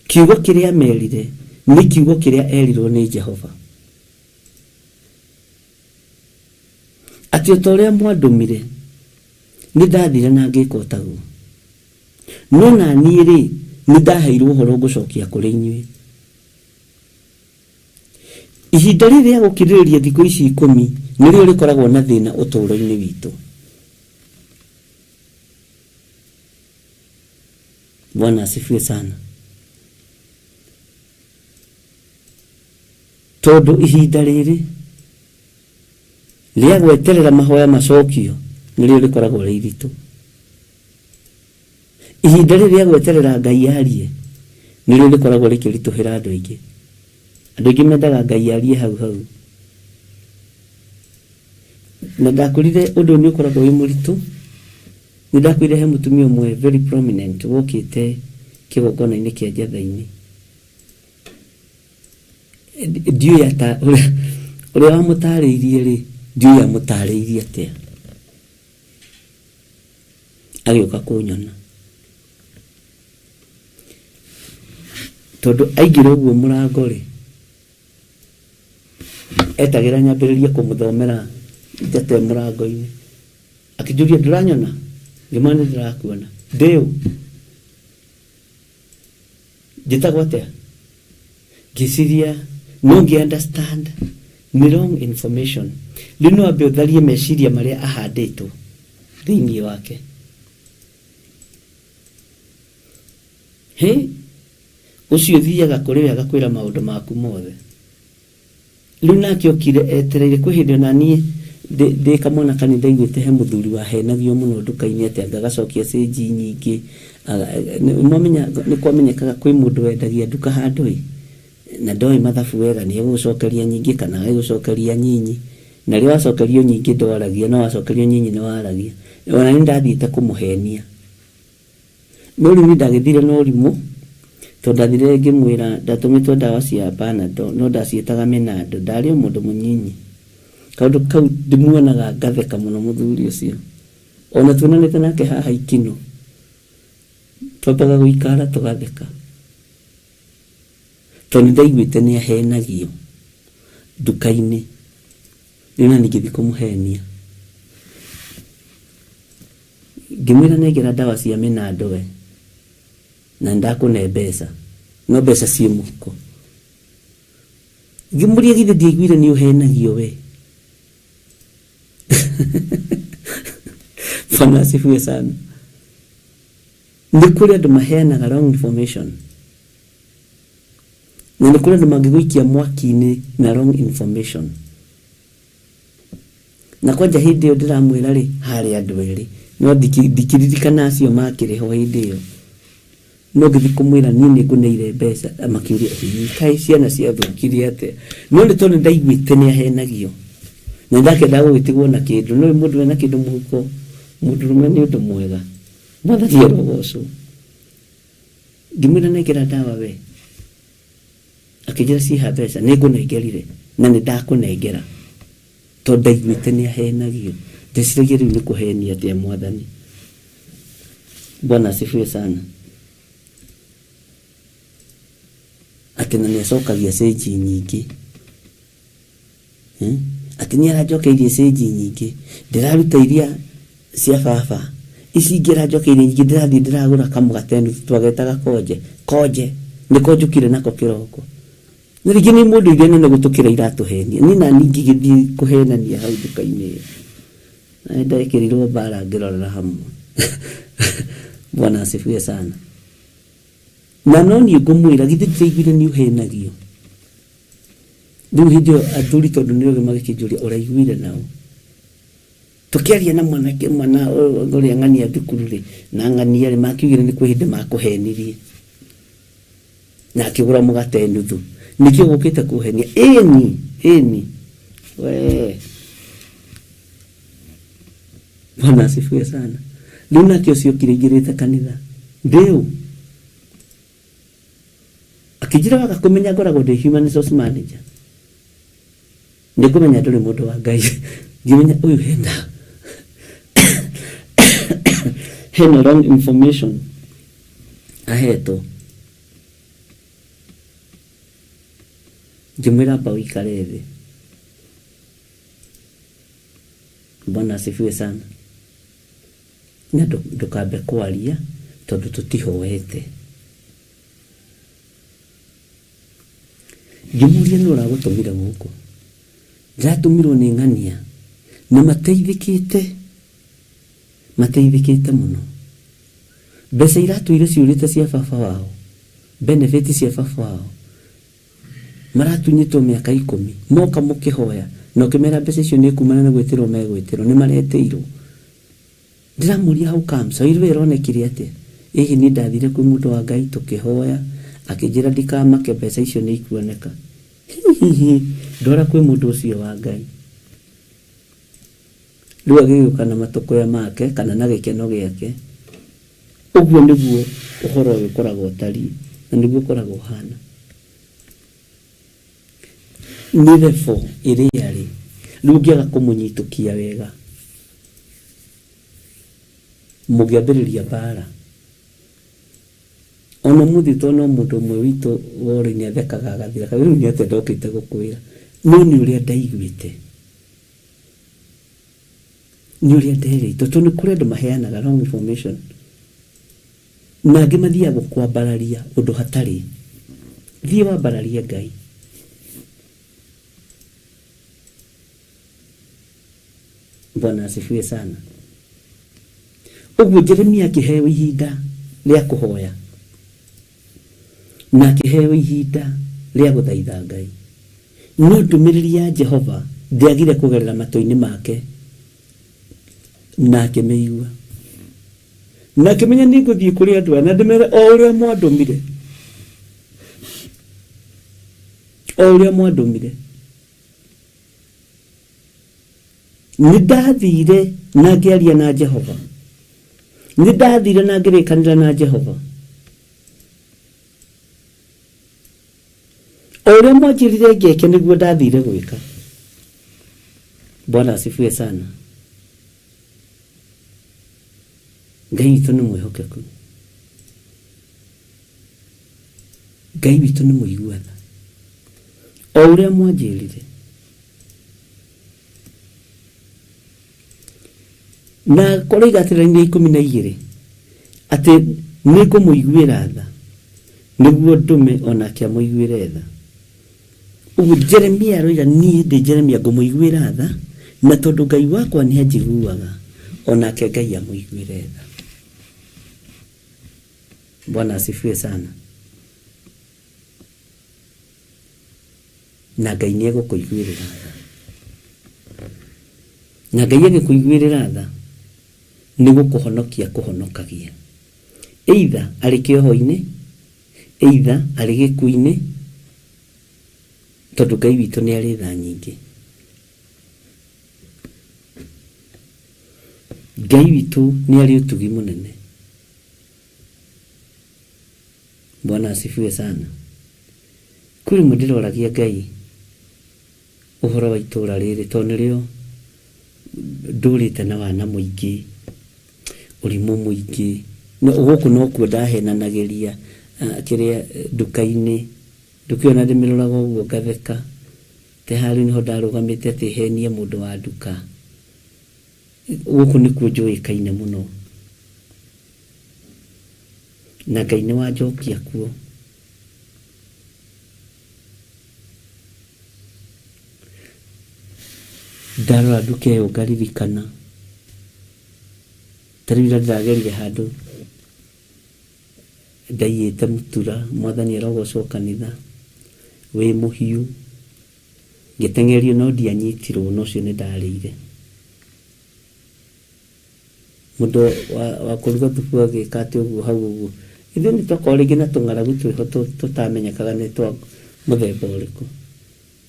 Kiugo kĩrĩa merire nĩ kiugo kĩrĩa erirwo nĩ Jehova. Atĩ o ũrĩa mwandũmire nĩ ndathire na ngĩka ũtaguo. No na niĩ rĩ nĩ ndaheirwo ũhoro ngũcokia kũrĩ inyuĩ. Ihinda rĩrĩa gũkirĩrĩria thikũ ici 10 nĩrĩo rĩkoragwo na thĩna ũtũũro-inĩ witũ. Bwana asifiwe sana. Tondũ ihinda rĩrĩ rĩa gweterera mahoya macokio nĩrĩo rĩkoragwo rĩ iritũ. Ihinda rĩrĩ rĩa gweterera Ngai arie nĩrĩo rĩkoragwo rĩkĩritũhĩra andũ aingĩ. Andũ aingĩ mendaga Ngai arie hau. Na ndakorire ũndũ nĩ ũkoragwo wĩ mũritũ. Nĩ ndakwĩre he mũtumia ũmwe very prominent wokĩte kĩgongona-inĩ kĩa Njatha-inĩ. Ndiũĩ ata ũrĩa wamũtarĩirie rĩ, ndiũĩ amũtarĩirie atĩa. Agĩũka kũnyona. Tondũ aingĩra ũguo mũrango rĩ, etagĩra nyambĩrĩrie kũmũthomera njate mũrango-inĩ. Akĩnjũria ndũranyona? Ngĩmwĩra nĩ ndĩrakuona. Ndĩũ? Njĩtagwo atĩa? Ngĩciria no ngĩ-understand nĩ wrong information. Rĩu no ambe ũtharie meciria marĩa ahandĩtwo thĩinĩ wake. Ũcio thiaga kũrĩ we agakwĩra maũndũ maku mothe. Rĩu nake okire etereire kwĩ hĩndĩ ona niĩ ndĩ kamwana kanitha iguĩte he mũthuri wahenagio mũno nduka-inĩ atĩ angagacokia cĩnji nyingĩ. Nĩ kwamenyekaga kwĩ mũndũ wendagia nduka handũ na ndoĩ mathabu wega nĩ egũcokeria nyingĩ kana egũcokeria nyinyi. Na rĩrĩa wacokerio nyingĩ ndwaragia, no wacokerio nyinyi nĩ waragia. Ona nĩ ndathiĩte kũmũhenia. No rĩu ndagĩthire na ũrimũ tondũ ndathire ngĩmwĩra ndatũmĩtwo ndawa cia Panadol no ndaciĩtaga Menado. Ndarĩ o mũndũ mũnyinyi. Kaũndũ kau ndĩmuonaga ngatheka mũno mũthuri ũcio. Ona tuonanĩte nake haha Ikino twambaga gũikara tũgatheka. Tondũ ndaiguĩte nĩ ahenagio nduka-inĩ. Rĩu na ngĩthiĩ kũmũhenia. Ngĩmwĩra negera ndawa cia Menado we. Na ndakũne mbeca. No mbeca ciĩ mũhuko. Ngĩmũria githĩ ndiaiguire nĩ ũhenagio we. Bwana asifiwe sana. Nĩ kũrĩ andũ maheanaga wrong information. Na nĩ kũrĩ andũ mangĩgũikia mwaki-inĩ na wrong information. Na kwanja hĩndĩ ĩyo ndĩramwĩra rĩ, harĩ andũ erĩ. No ndikiririkana acio makĩrĩho hĩndĩ ĩyo. No ngĩthiĩ kũmwĩra niĩ nĩ ngũneire mbeca. Makĩũria kaĩ ciana ciathũkirie atĩa. No nĩ tondũ ndaiguĩte nĩ ahenagio. Na ndakenda gũgĩtigwo na kĩndũ. No mũndũ wena kĩndũ mũhuko. Mũndũrũme nĩ ũndũ mwega. Mwathani arogocwo. Ngĩmwĩra negera ndawa we. Akĩnjĩra ciĩha mbeca. Nĩ ngũnengerire. Na nĩ ndakũnengera. Tondũ ndaiguĩte nĩ ahenagio. Ndeciragia rĩu nĩ kũhenia atĩa Mwathani. Bwana asifiwe sana. Atĩ na nĩ acokagia cĩnji nyingĩ. Atĩ nĩ arajokeirie cĩnji nyingĩ. Ndĩraruta iria cia baba. Ici ingĩrajokeirie nyingĩ ndĩrathiĩ ndĩragũra kamũgate twagetaga koje. Koje. Nĩko njũkire nako kĩroko. Nirigi ni mundu igene na gutukira iratuhenia ni na ningi githi kuhenania hau duka-ini na ndaikiriro bara ngirorera hamwe. Bwana asifiwe sana. Na noni ngumwira githi tiguire ni uhenagio riu hijo athuri tondu niroge magikijuria uraiguire nao tukiaria na mwanake mwana ngori ng'ania thukuru ri na ng'ania ri makiugire ni kwihinde makuhenirie na akigura mugate nuthu nikio gukite kuhenia eni we. Bwana asifiwe sana. Luna kio sio kirigirite kanitha ndeu akijira waka kumenya ngoragwo ndi human resource manager ndikumenya nduri mundu wa Ngai ngimenya uyu henda hena wrong information aheto ngimwira pa wikare thi. Bwana asifiwe sana. Na ndukambe kwaria tondu tutihoete. Ngimuria nura gutumira guku ndatumirwo ni ng'ania na mateithikite muno. Mbeca iratuire ciurite cia baba wao, benefit cia baba wao maratunyitwo miaka 10 moka mukihoya no kimera mbeca icio ni kumana na gwitirwo megwitirwo ni mareteirwo. Ndiramuria hau kamsa irwe ironekire ate ihi ni ndathire kwi mundu wa Ngai tukihoya akijira ndikamake mbeca icio ni ikuoneka. Ndora kwi mundu ucio wa Ngai riu agiuka na matokoya make kana na gikeno giake. Uguo niguo uhoro wikoragwo tari na niguo koragwo hana ni therefore iriari riu ngiaga kumunyitukia wega mugiambiriria bara ono muthi tono mundu mwe witu wori ni athekaga gathira riu ni ate ndokite gukwira no ni uria ndaiguite ni uria nderito tondu kuri andu maheanaga wrong information na ngimathia gukwambararia undu hatari thie wambararia Ngai. Bwana asifiwe sana. Uguo Jeremia akiheo ihinda ria kuhoya na akiheo ihinda ria guthaitha Ngai no ndumiriri ya Jehova ndiagire kugerera matoini make na akimeigua na akimenya ni guthii kuri andu na ndimere o uria mwandumire nidathire na ngiaria na Jehova nidathire na ngirikanira na Jehova uria mwanjirire ngeke niguo ndathire gwika. Bwana asifiwe sana. Ngai witu ni mwihokeku. Ngai witu ni muiguatha uria mwanjirire na kore gatirani 12 ati niko muiguira tha niguo ndume ona kia muiguire tha. Ugu Jeremia roira ni de Jeremia ngumuiguira tha na tondu Ngai wakwa ni anjiguaga ona ke Ngai amuiguire tha. Bwana asifiwe sana. Na Ngai ni egukuiguirira tha na Ngai agikuiguirira tha nigo kuhonokagia either ari kioho-ini either ari gikuini tondu Ngai witu ni ari tha nyingi. Ngai witu ni ari utugi munene. Bwana asifiwe sana. Kuri mudiroragia Ngai uhoro wa itura riri tonrio ndurite na wana muingi urimu muingi no guku no kuo ndahenanagiria kiria duka-ini ndukiona ndimiroraga uguo ngatheka te hari niho ndarugamite ati henie mundu wa duka guku nikuo njuikaine muno na Ngai ni wanjokia kuo ndarora nduka ĩyo ngaririkana tarĩu ndĩragerire handũ ndaiyĩte mũtura, Mwathani arogocwo kanitha wĩ mũhiũ, ngĩteng'erio no ndianyitirwo, no ũcio nĩ ndarĩire. Mũndũ wa kũruga thubu agĩka atĩ ũguo hau ũguo, ithuĩ nĩ twakorwo rĩngĩ na tũng'aragu twĩho tũtamenyekaga nĩ twa mũthemba ũrĩkũ.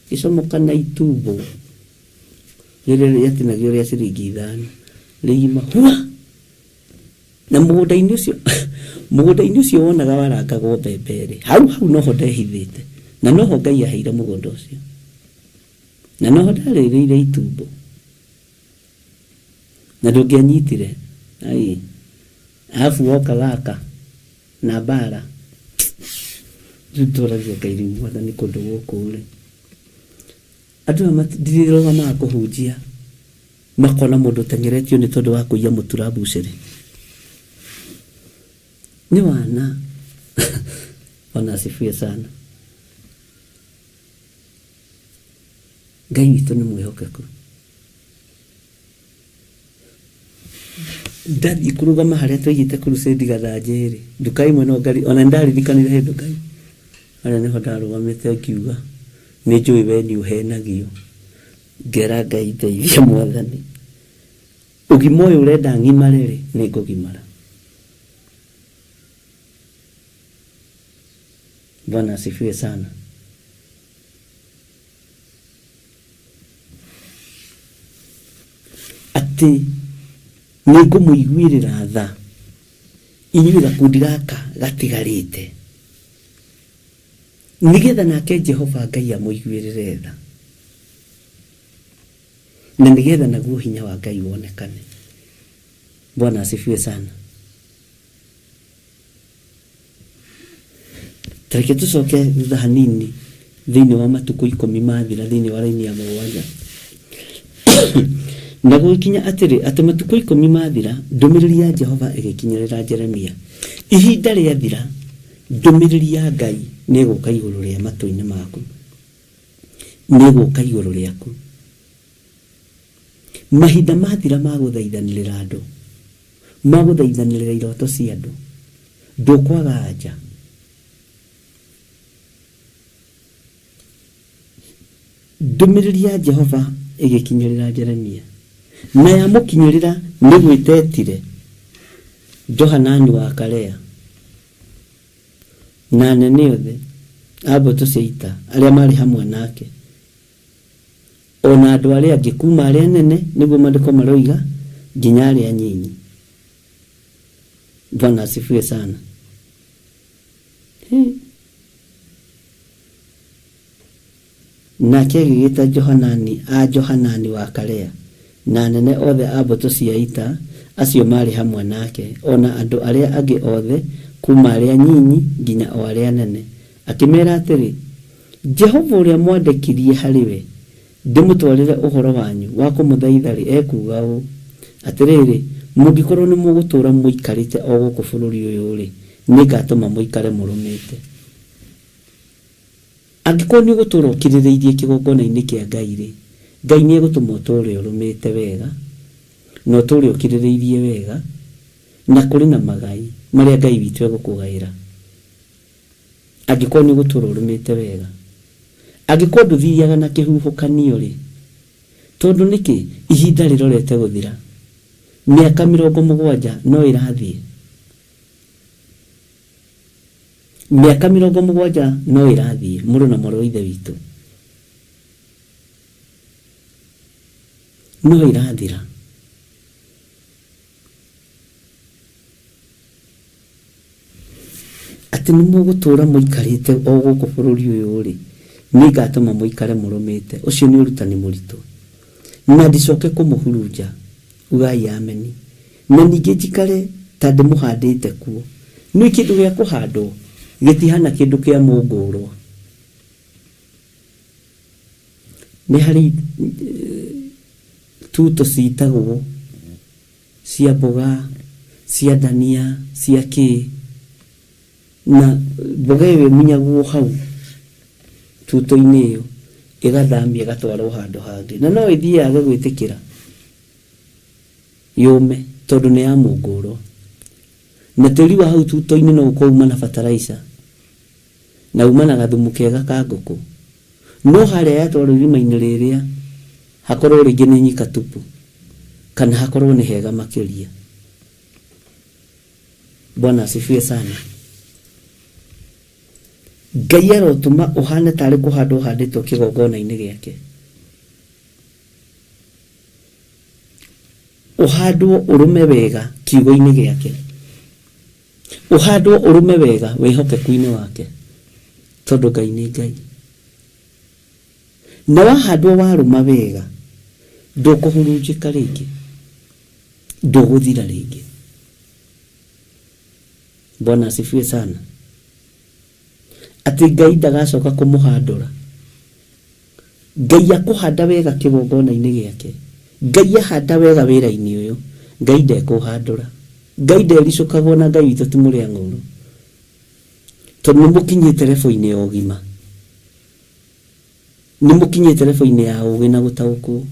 Gĩcomoka na itumbũ rĩrĩa rĩatinagio rĩa ciringi 5 rĩima hua, na mũgũnda-inĩ ũcio wonaga warangagwo mbembe hau noho ndehithĩte, na noho Ngai aheire mũgũnda ũcio, na noho ndarĩrĩire itumbũ, na ndũngĩanyitire. Alafu woka gaka na mbara rĩu tũragia Ngai rĩu Mwathani kũndũ gũkũ rĩ, andũ ndirĩrũgamaga kũhunjia makona mũndũ teng'eretio nĩ tondũ wa kũiya mũtura bucĩrĩ. Nĩ wana Bwana asifiwe sana. Ngai witũ nĩ mwĩhokeku. Ndathi kurugama harĩa twaigĩte crusade gathanjĩ-rĩ, nduka imwe no ngari ona ndaririkanire hĩndĩ Ngai harĩa nĩho ndarũgamĩte ngiuga nĩ njũĩ we nĩ ũhenagio, ngera Ngai ndeithia Mwathani, ũgima ũyũ ũrenda ng'imare-rĩ nĩ ngũgimara. Bwana asifiwe sana. Ati nĩ ngũmũiguĩrĩra tha inyuĩ gakundi gaka gatigarĩte, nĩgetha nake Jehova Ngai amũiguĩrĩre tha, na nĩgetha naguo hinya wa Ngai wonekane. Bwana asifiwe sana. Tareke tucoke thutha hanini thĩinĩ wa matukũ 10 mathira thĩinĩ wa raini ya 7 na gũkinya atĩ matukũ 10 mathira, ndũmĩrĩri ya Jehova ĩgĩkinyĩrĩra Jeremia. Ihinda rĩathira, ndũmĩrĩri ya Ngai nĩ ĩgũka igũrũ rĩa matũ-inĩ maku, nĩ ĩgũka igũrũ rĩaku. Mahinda mathira ma gũthaithanĩrĩra andũ, ma gũthaithanĩrĩra iroto cia andũ, ndũkwaga anja. Ndũmĩrĩri ya Jehova ĩgĩkinyĩrĩra Jeremia, na yamũkinyĩrĩra nĩ gwĩtetire Johanani wa Karea na anene othe a mbũtũ cia ita arĩa marĩ hamwe nake, ona andũ arĩa angĩ kuma arĩa anene nĩguo maandĩko maroiga nginya arĩa anyinyi. Bwana asifiwe sana. Nake agĩgĩta Johanani wa Karea na anene othe a mbũtũ cia ita acio marĩ hamwe nake, ona andũ arĩa angĩ othe kuma arĩa anyinyi nginya o arĩa anene, akĩmera atĩrĩ, Jehova ũrĩa mwandĩkirie harĩ we ndĩmũtwarĩre ũhoro wanyu wa kũmũthaitha-rĩ, ekuga ũũ atĩrĩrĩ, mũngĩkorwo nĩ mũgũtũũra mũikarĩte o gũkũ bũrũri ũyũ-rĩ, nĩngatũma mũikare mũrũmĩte. Angĩkorwo nĩ ũgũtũũra ũkirĩrĩirie kĩgongona-inĩ kĩa Ngai-rĩ, Ngai nĩ egũtũma ũtũũre ũrũmĩte wega, na ũtũũre ũkirĩrĩirie wega, na kũrĩ na magai marĩa Ngai witũ egũkũgaĩra. Angĩkorwo nĩ ũgũtũũra ũrũmĩte wega, angĩkorwo ndũthiaga na kĩhuhũkanio-rĩ, tondũ nĩkĩ ihinda rĩrorete gũthira, mĩaka 70 no ĩrathiĩ, mĩaka 70 no ĩrathiĩ, mũrũ na mwarĩ wa ithe witũ, no ĩrathira. Atĩ nĩ mũgũtũũra mũikarĩte o gũkũ bũrũri ũyũ-rĩ, nĩngatũma mũikare mũrũmĩte. Ũcio nĩ ũrutani mũritũ, na ndicoke kũmũhurunja, ugai ameni. Na ningĩ njikare ta ndĩmũhandĩte kuo. Nĩ kĩndũ gĩa kũhandwo gĩtihana kĩndũ kĩa mũngũrwo. Nĩ harĩ tuto citagwo cia mboga, cia dania, cia kĩ, na mboga ĩyo ĩmunyagwo hau tuto-inĩ ĩyo, igathamia gatwarwo handu hangi na no ithiaga gwitikira yume tondu ni ya munguro na tiri wa hau tuto-ini no ukouma na fertilizer na uma na gathumu kega ka nguku no haria yatwarwo irima-ini riria hakorwo ringi ni nyika tupu kana hakorwo ni hega makiria. Bwana asifiwe sana. Ngai arotuma uhane tari kuhandwo handitwo kigongona-ini giake, uhandwo urume wega kiugo-ini giake, uhandwo urume wega wihokeku-ini wake tondu Ngai ni Ngai. Na wahandwo waruma wega ndukuhurunjika ringi, nduguthira ringi. Bwana asifiwe sana. Ati Ngai ndagacoka kumuhandura, Ngai akuhanda wega kigongona-ini giake, Ngai ahanda wega wira-ini uyu, Ngai ndekuhandura, Ngai ndericukagwo na Ngai witu timuria ng'uru tondu nimukinyite level-ini ya ugima, nimukinyite level-ini ya ugi na gutaukwo.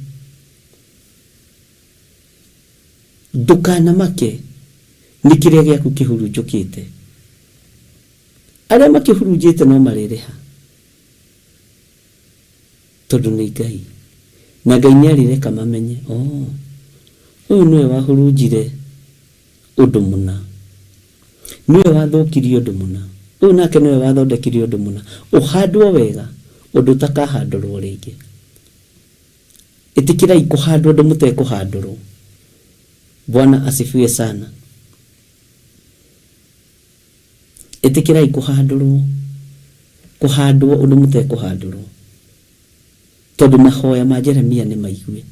Ndukana make ni kiria giaku kihurunjukite, aria makihurunjite no maririha tondu ni Ngai, na Ngai niarireka mamenye uyu niwe wahurunjire undu muna, niwe wathukirie undu muna, uyu nake niwe wathondekirie undu muna. Uhandwo wega undu takahandurwo ringi. Itikirai kuhandwo undu mutekuhandurwo. Bwana asifiwe sana. Itikirai kuhandurwo undu mutekuhandurwo tondu mahoya ma Jeremia ni maigue,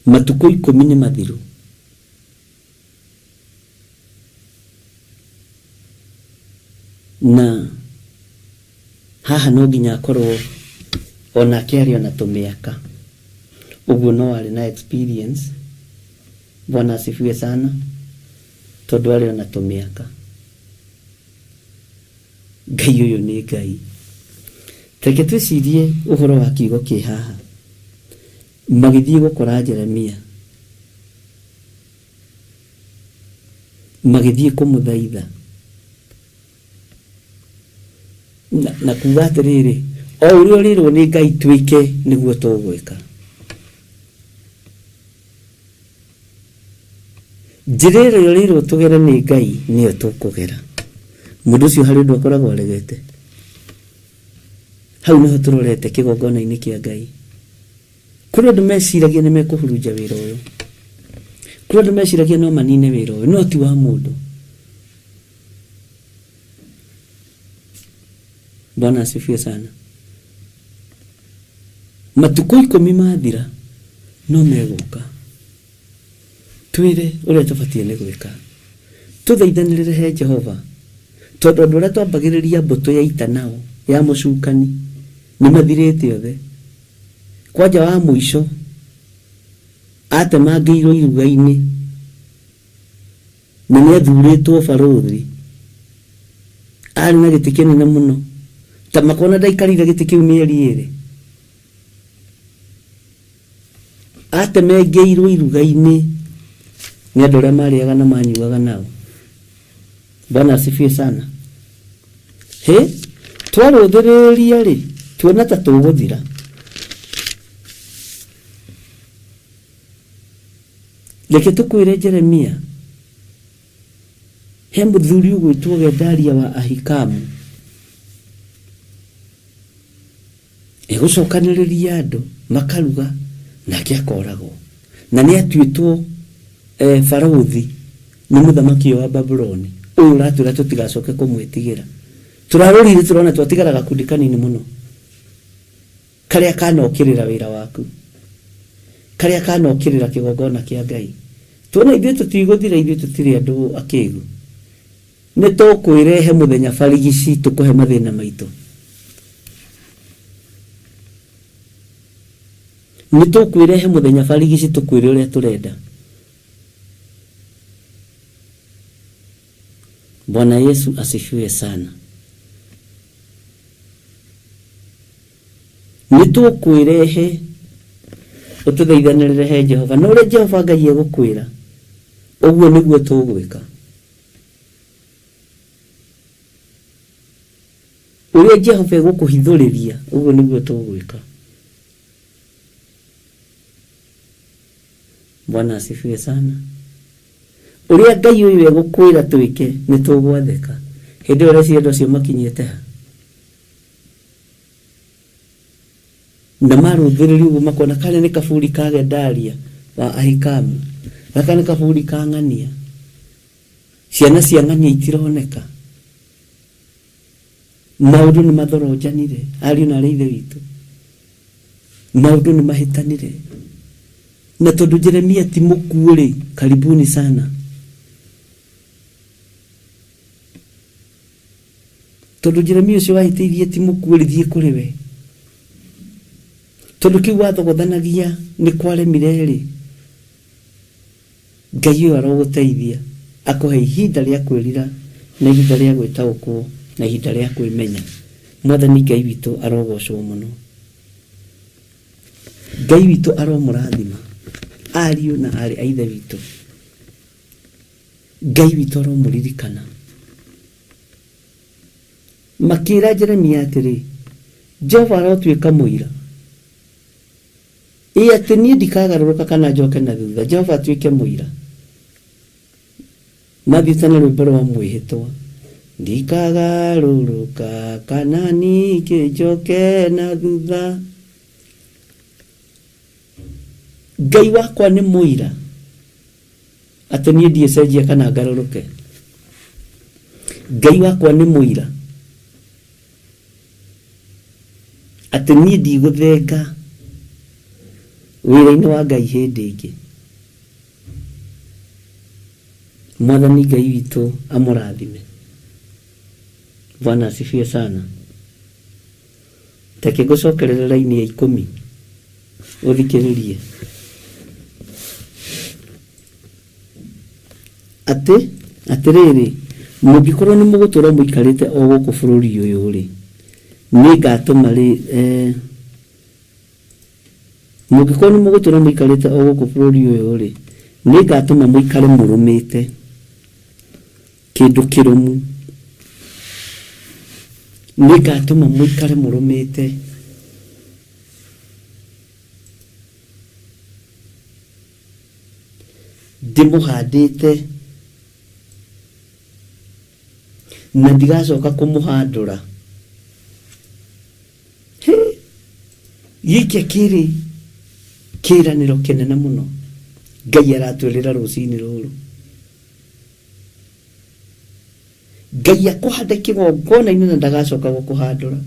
matuko 10 ni mathiru. Na haha no nginya akorwo onake ari ona tumiaka uguo no ari na experience. Bwana asifiwe sana tondu ari ona tumiaka. Ngai uyu ni Ngai. Teke twicirie uhoro wa kiugo ki haha magithii gukora Jeremia, magithii kumuthaitha na kuga atiriri o uria rirwo ni Ngai twike niguo tugwika. Njira iria rirwo tugere ni Ngai niyo tukugera. Mundu ucio hari ndu akoragwo aregete. Hau niho turorete kigongona-ini kia Ngai. Kuri andu meciragia ni mekuhurunja wira uyu, kuri andu meciragia no manine wira uyu, no ti wa mundu. Bwana asifiwe sana. Matuko 10 mathira no meguka twire uria tubatie ni gwika, tuthaithanirire he Jehova tondu andu aria twambagiriria mbuto ya ita nao ya mucukani ni mathirite othe. Kwanja wa muico atemangiirwo iruga-ini na ni athuritwo baruthi, ari na giti kinene muno ta makona ndaikarire giti kiu mieri iri, atemengiirwo iruga-ini ni andu aria mariaga na manyuaga nao. Bwana asifiwe sana. Twaruthiriria ri tuona ta tuguthira. Reke tukwire Jeremia he muthuri ugwitwo Gedalia wa Ahikamu egucokaniriria andu makaruga nake akoragwo na ni atuitwo baruthi ni muthamaki wa Babuloni. Uyu ratwira tutigacoke kumwitigira. Turarorire turona twatigara gakundi kanini muno karia kanokirira wira waku, karia kanokirira kigongona kia Ngai. Tuona ithuĩ tũtigũthira, ithuĩ tũtirĩ andũ akĩgu. Nĩ tũkwĩrehe mũthenya barigici tũkũhe mathĩna maitũ. Nĩ tũkwĩrehe mũthenya barigici tũkwĩre ũrĩa tũrenda. Bwana Yesu asifiwe sana. nitũkwĩrehe ũtũthaithanĩrĩre he Jehova, na ũrĩa Jehova Ngai egũkwĩra ũguo nĩguo tũgwĩka. Ũrĩa Jehova egũkũhithũrĩria ũguo nĩguo tũgwĩka. Bwana asifiwe sana. Ũrĩa Ngai ũyũ egũkwĩra twĩke nĩtũgwathĩka. Hĩndĩ ĩrĩa ciendo cio makinyĩte ha, na marũthĩrĩri ũguo makona kale nĩ kaburi ka Gedalia wa Ahikamu, gaka nĩ kaburi ka Ng'ania, ciana cia Ng'ania itironeka, maũndũ nĩ mathorojanire, ariũ na ithe witũ, maũndũ nĩ mahĩtanire. Na tondũ Jeremia ti mũkuũ-rĩ, karibuni sana. Tondũ Jeremia ũcio wahĩtĩirie ti mũkuũ-rĩ, thiĩ kũrĩ we. Tondũ kĩu wathogothanagia nĩ kwaremire-rĩ, Ngai ũyũ arogũteithia, akũhe ihinda rĩa kwĩrira na ihinda rĩa gwĩtaũkwo na ihinda rĩa kwĩmenya. Mwathani Ngai witũ arogocwo mũno. Ngai witũ aromũrathima, ariũ na arĩ a ithe witũ. Ngai witũ aromũririkana. Makĩra Jeremia atĩrĩ, Jehova arotuĩka mũira, atĩ niĩ ndikagarũrũka kana njoke na thutha, Jehova atuĩke mũira. Mathiĩte na rwĩmbo rwa mwĩhĩtwa, ndikagarũrũka kana ningĩ njoke na thutha. Ngai wakwa nĩ mũira atĩ niĩ ndiĩcenjia kana ngarũrũke. Ngai wakwa nĩ mũira atĩ niĩ ndigũthenga wĩra-inĩ wa Ngai hĩndĩ ĩngĩ. Mwathani Ngai witũ amũrathime. Bwana asifiwe sana. Take ngũcokerera raini ya 10 ũthikĩrĩrie. Atĩrĩrĩ, mũngĩkorwo nĩ mũgũtũra mũikarĩte o gũkũ bũrũri ũyũ-rĩ, nĩngatũma mũngĩkorwo nĩ mũgũtũra mũikarĩte o gũkũ bũrũri ũyũ-rĩ, nĩngatũma mũikare mũrũmĩte kĩndũ kĩrũmu. Nĩngatũma mũikare mũrũmĩte ndĩmũhandĩte na ndigacoka kũmũhandũra. Gĩkĩ kĩrĩ kĩranĩro kĩnene mũno Ngai aratwĩrĩra rũcinĩ rũrũ. Ngai akũhande kĩgongona-inĩ na ndagacoka gũkũhandũra,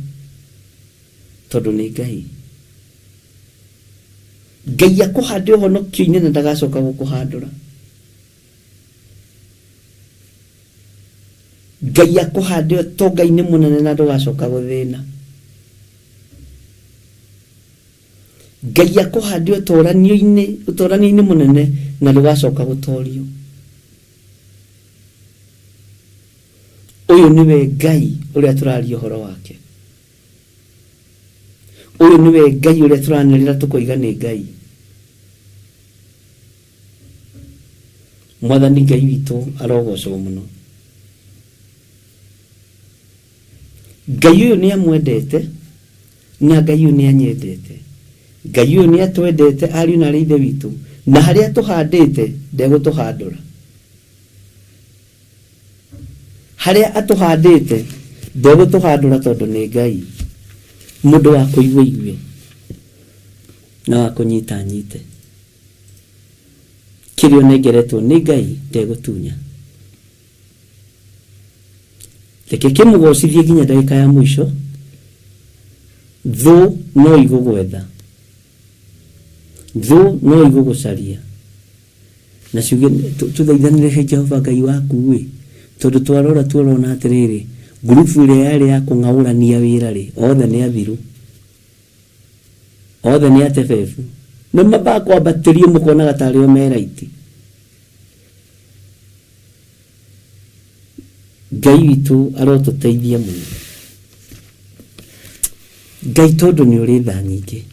tondũ nĩ Ngai. Ngai akũhande ũhonokio-inĩ na ndagacoka gũkũhandũra. Ngai akũhande ũtonga-inĩ mũnene na ndũgacoka gũthĩna. Ngai akũhande ũtũũranio-inĩ mũnene na ndũgacoka gũtorio. Ũyũ nĩwe Ngai ũrĩa tũraria ũhoro wake. Ũyũ nĩwe Ngai ũrĩa tũranĩrĩra tũkoiga nĩ Ngai. Mwathani Ngai witũ arogocwo mũno. Ngai ũyũ nĩ amwendete na Ngai ũyũ nĩ anyendete. Ngai ũyũ nĩ atwendete ariũ na arĩ ithe witũ, na harĩa tũhandĩte ndegũtũhandũra. Harĩa atũhandĩte ndegũtũhandũra, tondũ nĩ Ngai. Mũndũ wa kũigua igue na wa kũnyita nyite. Kĩrĩa onengeretwo nĩ Ngai ndegũtunya. Reke kĩmũgocithie nginya ndagĩka ya mũico, thũ no igũgwetha, thũ no igũgũcaria, na ciuge tũthaithanĩre he Jehova Ngai waku-ĩ, tondũ twarora tuorona atĩrĩrĩ, ngurubu ĩrĩa yarĩ ya kũng'aũrania wĩra-rĩ, othe nĩ athiru, othe nĩ atebebu, na mambaa kwambatĩrio mũkonaga tarĩ o me raiti. Ngai witũ arotũteithia mũno. Ngai tondu ni uri tha nyingi,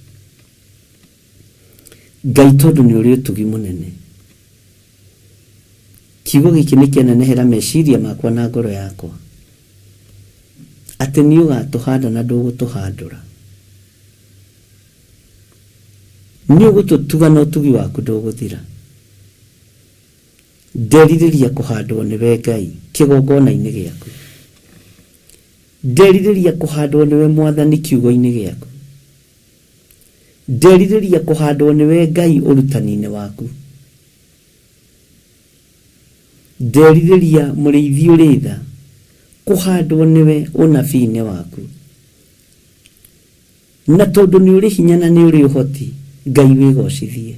Ngai tondu ni uri utugi munene, kiugo giki ni kianenehera meciria makwa na ngoro yakwa ati ni ugatuhanda na ndugutuhandura, ni ugututuga na utugi waku nduguthira. Ndeririria kuhandwo niwe Ngai kigongona-ini giaku, ndeririria kuhandwo niwe Mwathani kiugo-ini giaku, ndeririria kuhandwo niwe Ngai urutani-ini waku, ndeririria muriithi uri tha kuhandwo niwe unabii-ini waku. Na tondu ni uri hinya na ni uri uhoti, Ngai wigocithie.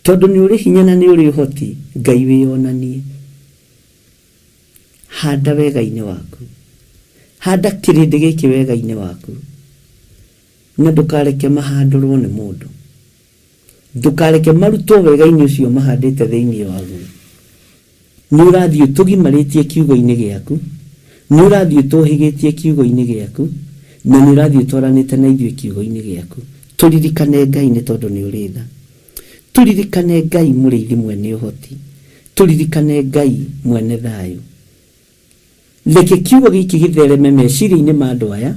Tondu ni uri hinya na ni uri uhoti, Ngai wionanie. Handa wega-ini waku, handa kirindi giki wega-ini waku, na ndukareke mahandurwo ni mundu, ndukareke marutwo wega-ini ucio mahandite thiini wagu. Ni urathii utugimaritie kiugo-ini giaku, ni urathii utuhigitie kiugo-ini giaku, na ni urathii utwaranite na ithuĩ kiugo-ini giaku. Turirikane Ngai ni tondu ni uri tha, turirikane Ngai muriithi mwene uhoti, turirikane Ngai mwene thayu. Leke kiugo giki githereme meciria-ini ma andu aya,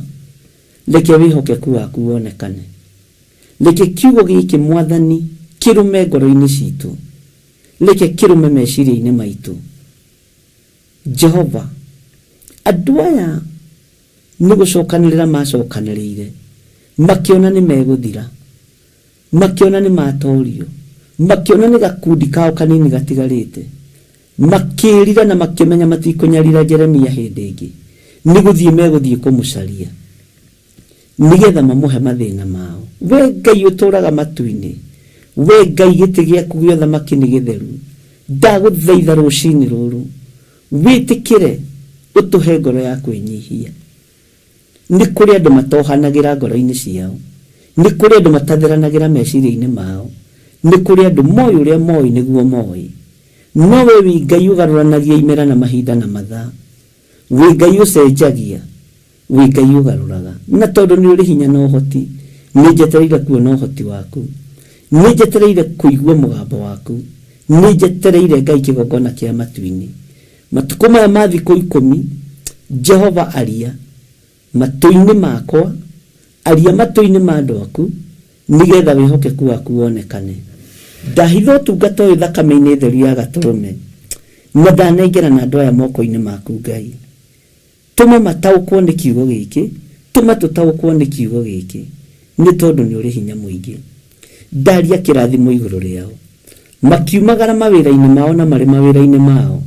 leke wihokeku waku wonekane, leke kiugo giki Mwathani kirume ngoro-ini citu, leke kirume meciria-ini maitu. Jehova, andu aya ni gucokanirira macokanirire, makiona ni meguthira, makiona ni matorio, makiona ni gakundi kao kanini gatigarite, makirira na makimenya matikunyarira Jeremia hindi ingi, ni guthii meguthii kumucaria nigetha mamuhe mathina mao. We Ngai uturaga matu-ini, we Ngai giti giaku gio thamaki ni githeru, ndaguthaitha rucini ruru witikire utuhe ngoro ya kwinyihia. Ni kuri andu matohanagira ngoro-ini ciao, ni kuri andu matathiranagira meciria-ini mao, ni kuri andu moi uria moi niguo moi, no we wi Ngai ugaruranagia imera na mahinda na mathaa, wi Ngai ucenjagia, wi Ngai ugaruraga. Na tondu ni uri hinya na uhoti, ni njetereire kuona uhoti waku, ni njetereire kuigua mugambo waku, ni njetereire Ngai kigongona kia matu-ini. Matuko maya ma thiku 10, Jehova aria matu-ini makwa, aria matu-ini ma andu aku, nigetha wihokeku waku wonekane. Ndahitha ũtungata ũyũ thakame-inĩ theru ya Gatũrũme, na ndanengera na andũ aya moko-inĩ maku Ngai. Tũma mataũkwo nĩ kiugo gĩkĩ, tũma tũtaũkwo nĩ kiugo gĩkĩ, nĩ tondũ nĩ ũrĩ hinya mũingĩ. Ndaria kĩrathimo igũrũ rĩao, makiumagara mawĩra-inĩ mao na marĩ mawĩra-inĩ mao,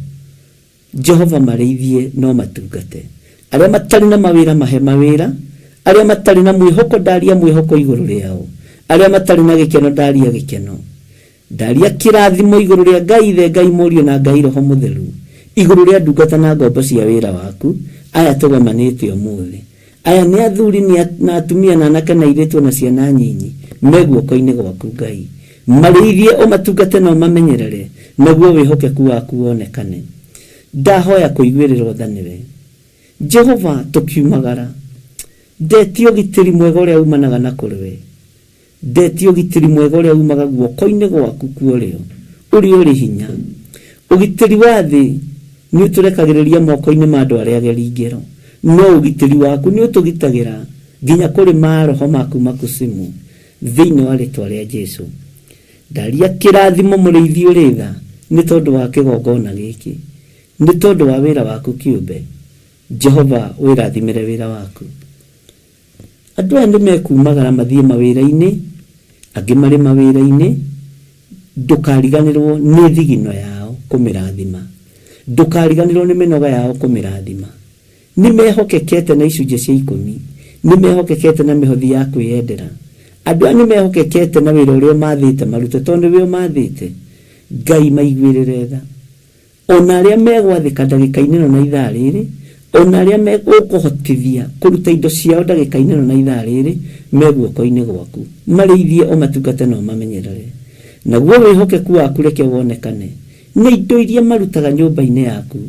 Jehova marĩithie no matungate. Arĩa matarĩ na mawĩra mahe mawĩra, arĩa matarĩ na mwĩhoko ndaria mwĩhoko igũrũ rĩao, arĩa matarĩ na gĩkeno ndaria gĩkeno. Ndaria kĩrathimo igũrũ rĩa Ngai Ithe, Ngai Mũriũ na Ngai Roho Mũtheru, igũrũ rĩa ndungata na ngombo cia wĩra waku aya tũgomanĩte ũmũthĩ. Aya nĩ athuri na atumia na anake na airĩtu na ciana nyinyi me guoko-inĩ gwaku Ngai. Marĩithie ũmatungate na ũmamenyerere, naguo wĩhokeku waku wonekane. Ndahoya kũiguĩrĩrwo tha nĩwe Jehova. Tukiumagara ndeti ũgitĩri mwega ũrĩa umanaga na kũrĩ we, ndeti ũgitĩri mwega ũrĩa umaga guoko-inĩ gwaku kuorĩo ũrĩ hinya. Ũgitĩri wa thĩ nĩ ũtũrekagĩrĩria moko-inĩ ma andũ arĩa ageri ngero, no ũgitĩri waku nĩ ũtũgitagĩra nginya kũrĩ maroho maku makusimu thĩinĩ wa rĩtwa rĩa Jesũ. Ndaria kĩrathimo mũrĩithi ũrĩ tha nĩ tondũ wa kĩgongona gĩkĩ, nĩ tondũ wa wĩra waku kĩũmbe. Jehova wĩrathimĩre wĩra waku. Andũ aya nĩ mekumagara mathiĩ mawĩra-inĩ, angĩ marĩ mawĩra-inĩ. Ndũkariganĩrwo nĩ thigino yao kũmĩrathima, ndũkariganĩrwo nĩ mĩnoga yao kũmĩrathima. Nĩ mehokekete na icunjĩ cia 10, nĩ mehokekete na mĩhothi ya kwĩyendera. Andũ aya nĩ mehokekete na wĩra ũrĩa mathĩte marute, tondũ wĩra mathĩte Ngai maiguĩrĩre tha. Ona arĩa megwathĩka ndagĩka-inĩ ĩno na ithaa rĩrĩ, ona arĩa megũkũhotithia kũruta indo ciao ndagĩka-inĩ ĩno na ithaa rĩrĩ, me guoko-inĩ gwaku. Marĩithie ũmatungate na ũmamenyerere, naguo wĩhokeku waku reke wonekane nĩ indo iria marutaga nyũmba-inĩ yaku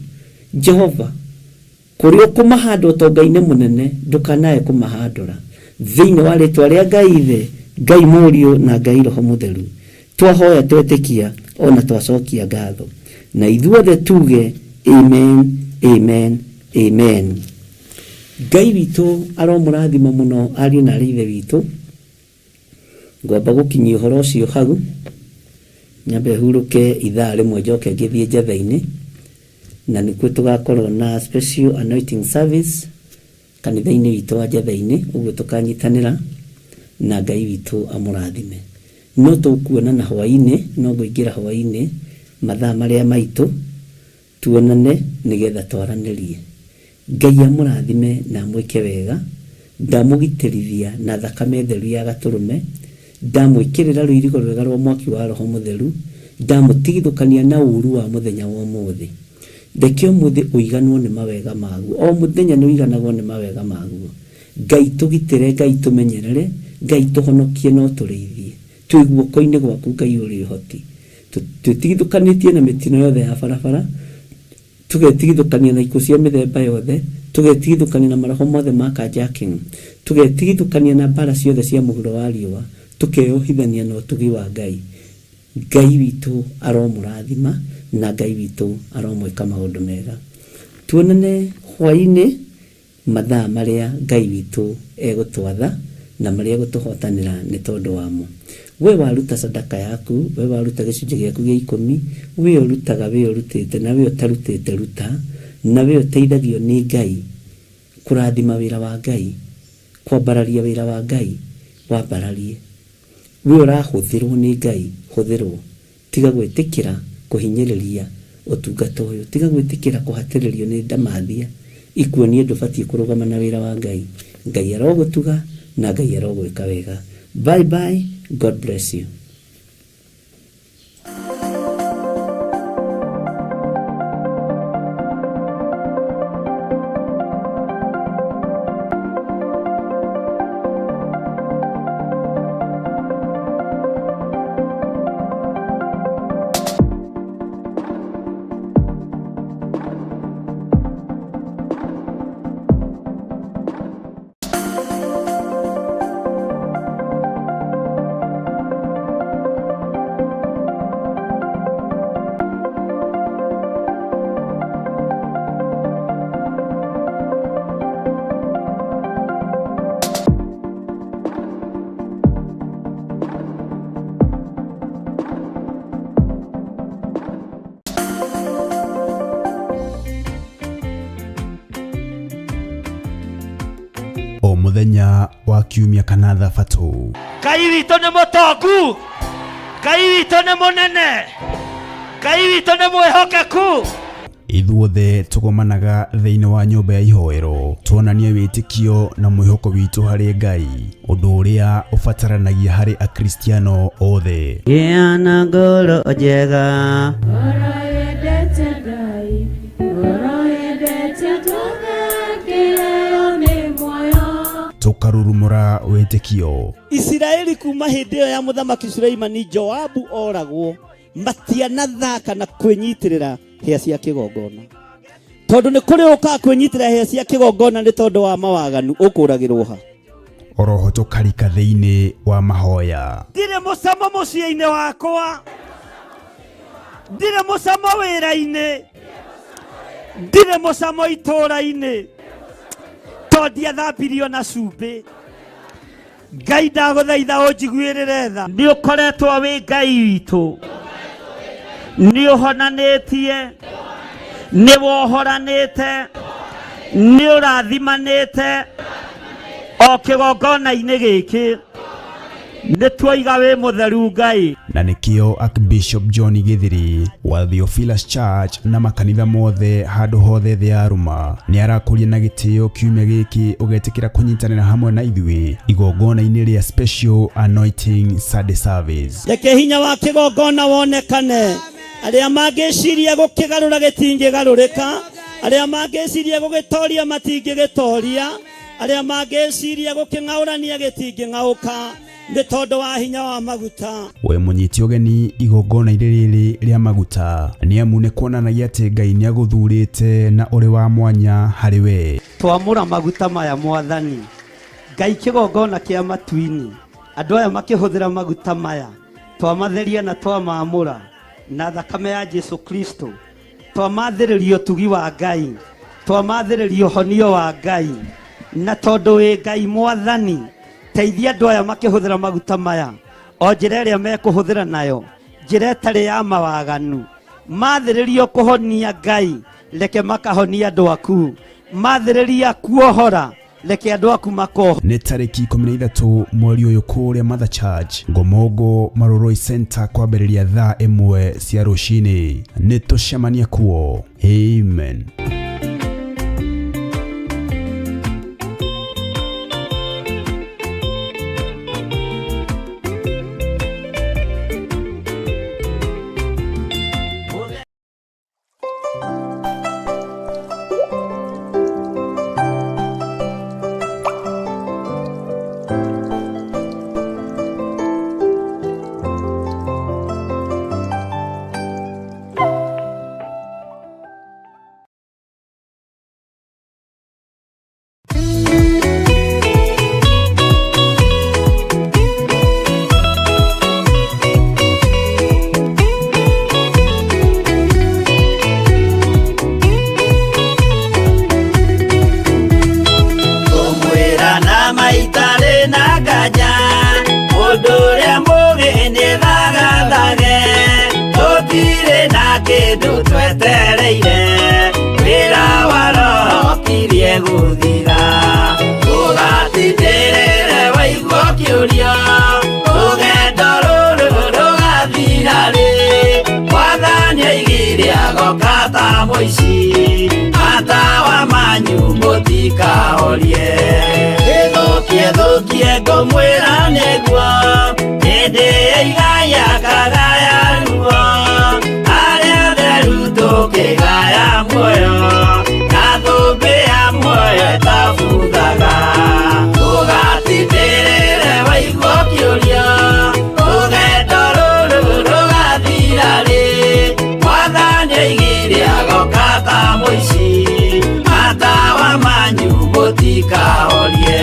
Jehova. kurio kumahando tongaine munene ndukanae kumahandura thiini wa ritwa ria Ngai Ithe, Ngai Murio na Ngai Roho Mutheru. Twahoya twetikia ona twacokia ngatho na ithuothe tuge amen, amen, amen. Ngai witu aromurathima muno ari na rithe witu. Ngwamba gukinyia uhoro ucio hau nyambe huruke ithaa rimwe njoke ngithie njatha-ini na nikuo tugakorwo na special anointing service kanitha-ini witu wa njatha-ini, uguo tukanyitanira na Ngai witu amurathime. No tukuonana hwaini, no nguingira hwaini mathaa maria maitu tuonane nigetha twaranirie. Ngai amurathime na mwike wega, ndamugitirithia na thakame theru ya gaturume, ndamwikirira ruirigo rwega rwa mwaki wa Roho Mutheru, ndamutigithukania na uru wa muthenya wa umuthi. Ndeke umuthi uiganwo ni mawega maguo, o muthenya ni uiganagwo ni mawega maguo. Ngai tugitire, Ngai tumenyerere, Ngai tuhonokie no turithie. Twi guoko-ini gwaku Ngai uri hoti. Tutigithukanitie na mitino yothe ya barabara, tugetigithukania na ikuũ cia mĩthemba yothe, tugetigithukania na maroho mothe ma carjacking, tugetigithukania na mbara ciothe cia mũhuro wa riũa, tukeohithania na ũtugi wa Ngai. Ngai witu aromũrathima na Ngai witu aromwĩka maũndũ mega. Tuonane hwaĩ-inĩ mathaa marĩa Ngai witu egũtwatha na marĩa egũtũhotanĩra nĩ tondũ wamo. We waruta sadaka yaku, we waruta gĩcunjĩ gĩaku gĩa 10, we urutaga, we urutĩte na we utarutĩte ruta, na we uteithagio nĩ Ngai kũrathima wĩra wa Ngai, kwambararia wĩra wa Ngai, wambararie. We ũrahũthĩrwo nĩ Ngai, hũthĩrwo. Tiga gwĩtĩkĩra kũhinyĩrĩria ũtungata ũyũ, tiga gwĩtĩkĩra kũhatĩrĩrio nĩ ndamathia ikuonie ndũbatiĩ kũrũgama na wĩra wa Ngai. Ngai arogũtuga na Ngai arogwĩka wega. Bye bye. God bless you. O muthenya wa kiumia kana thabatu, Ngai witũ nĩ mũtongu, Ngai witũ nĩ mũnene, Ngai witũ nĩ mwĩhokeku. ithuothe tugomanaga thĩinĩ wa nyũmba ya ihoero, tuonanie wĩtĩkio na mwĩhoko witũ harĩ Ngai, ũndũ ũrĩa ũbataranagia harĩ akristiano othe. Gĩa na ngoro njega, tukarurumũra wĩtĩkio. Isiraeli kuma hĩndĩ ĩyo ya mũthamaki Suleimani Joabu oragwo, matianathaka na kwĩnyitĩrĩra hĩa cia kĩgongona. Tondũ nĩ kũrĩ ũka kwĩnyitĩrĩra hĩa cia kĩgongona nĩ tondũ wa mawaganu, ũkũragĩrwo ha. Oroho tukarika thĩinĩ wa mahoya. Ndirĩ mũcamo mũciĩ-inĩ wakwa, ndirĩ mũcamo wĩra-inĩ, ndirĩ mũcamo itũũra-inĩ, tondia thambirio na cumbĩ. Ngai ndagũthaitha ũnjiguĩrĩre tha. Nĩ ũkoretwo wĩ Ngai witũ, nĩ ũhonanĩtie, nĩ wohoranĩte, nĩ ũrathimanĩte. O kĩgongona-inĩ gĩkĩ nĩ tuoiga wĩ mũtheru Ngai. Na nĩkĩo Archbishop John Githiri wa Theophilus Church na makanitha mothe handũ hothe thĩ ya rũma nĩ arakũria na gĩtĩo kiumia gĩkĩ ũgetĩkĩra kũnyitanĩra hamwe na ithuĩ igongona-inĩ rĩa Special Anointing Sunday Service. Reke hinya wa kĩgongona wonekane. Arĩa mangĩciria gũkĩgarũra gĩtingĩgarũrĩka, arĩa mangĩciria gũgĩtoria matingĩgĩtoria, arĩa mangĩciria gũkĩng'aũrania gĩtingĩng'aũka. nĩ tondũ wa hinya wa maguta. We mũnyiti ũgeni igongona rĩrĩ rĩa maguta nĩ amu nĩ kuonanagia atĩ Ngai nĩ agũthurĩte na ũrĩ wa mwanya harĩ we. Twamũra maguta maya Mwathani, Ngai kĩgongona kĩa matu-inĩ, andũ aya makĩhũthĩra maguta maya, twamatheria na twamamũra na thakame ya Jesu Kristo, twamathĩrĩrio ũtugi wa Ngai, twamathĩrĩrio honio wa Ngai, na tondũ wĩ Ngai Mwathani, teithia andũ aya makĩhũthĩra maguta maya, o njĩra ĩrĩa mekũhũthĩra nayo, njĩra ĩtarĩ ya mawaganu, mathĩrĩrio kũhonia Ngai, reke makahonia andũ aku, mathĩrĩria kuohora, leke andũ aku makoho. Nĩ tarĩki 13 mweri ũyũ kũrĩa Mother Church Ngomongo Maroroi Center kwambĩrĩria thaa 1 cia rũcinĩ. Nĩ tũcemania kuo. Amen. Atawa manyu mutika orie Thukie ngomwĩra nĩguo hĩndĩ igaya kagaya ruo arĩa theru tũkĩgaya muoyo na thũmbĩ ya muoyo ĩtabuthaga tũgatindĩrĩre waigua kĩũrio rũgendo rũrũ rũgathira rĩ Mwathani oigire agoka ta mũici matawa manyu mũtikahorie.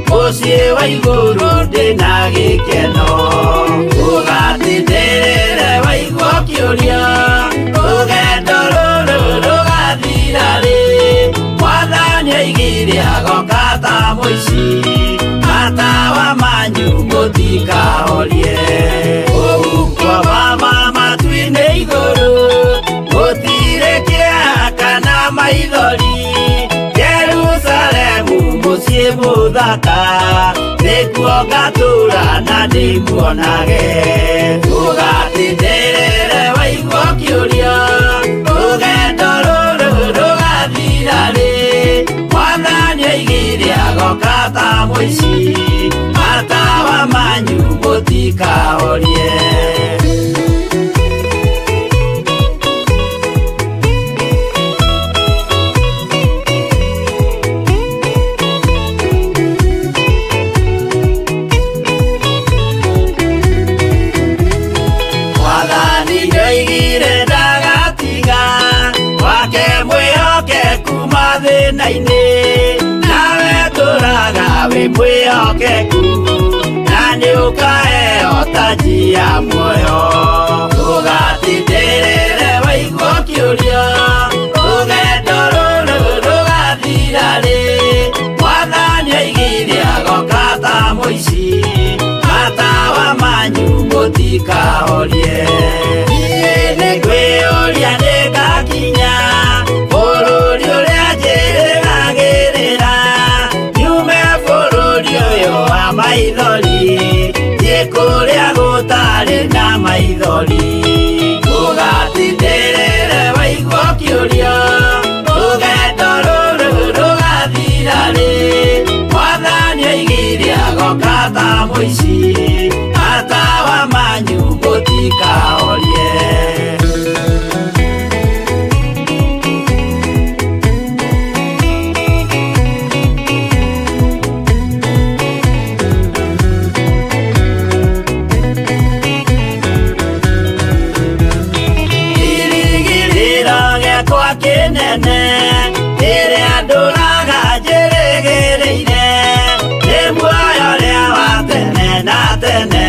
Mũciĩ wa igũrũ ndĩna gĩkeno ũgatindĩrĩre waigua kĩũrio rũgendo rũrũ rũgathira rĩ Mwathani oigire agoka ta mũici matawa manyu mũtikahorie ũgukwo mama matu-inĩ igũrũ gũtirĩ kĩeha kana maithori mũciĩ mũthaka nĩkuo ngatũũra na ndĩmuonage ũgatindĩrĩre waigua kĩũrio rũgendo rũrũ rũgathira rĩ Mwathani oigire agoka ta mũici matawa manyu mũtikahorie. Nawe tũraga wĩ mwĩhokeku na nĩũkaheo taji ya muoyo ũgatindĩrĩre waigua kĩũrio rũgendo rũrũ rũgathira rĩ Mwathani oigire agoka ta mũici matawa manyu mũtikahorie. Niĩ nĩngwĩyũria nĩngakinya bũrũri ũrĩa njĩrĩgagĩrĩra nyume bũrũri ũyũ wa maithori thiĩ kũrĩa gũtarĩ na maithori. maithori ugatindĩrĩre waigua kĩũria rũgendo rũrũ rũgathira rĩ Mwathani oigire agoka ta mũici matawa manyu mũtikahorie Kinene ĩrĩa ndũraga njĩrĩgĩrĩire nĩ muoyo rĩa wa tene na tene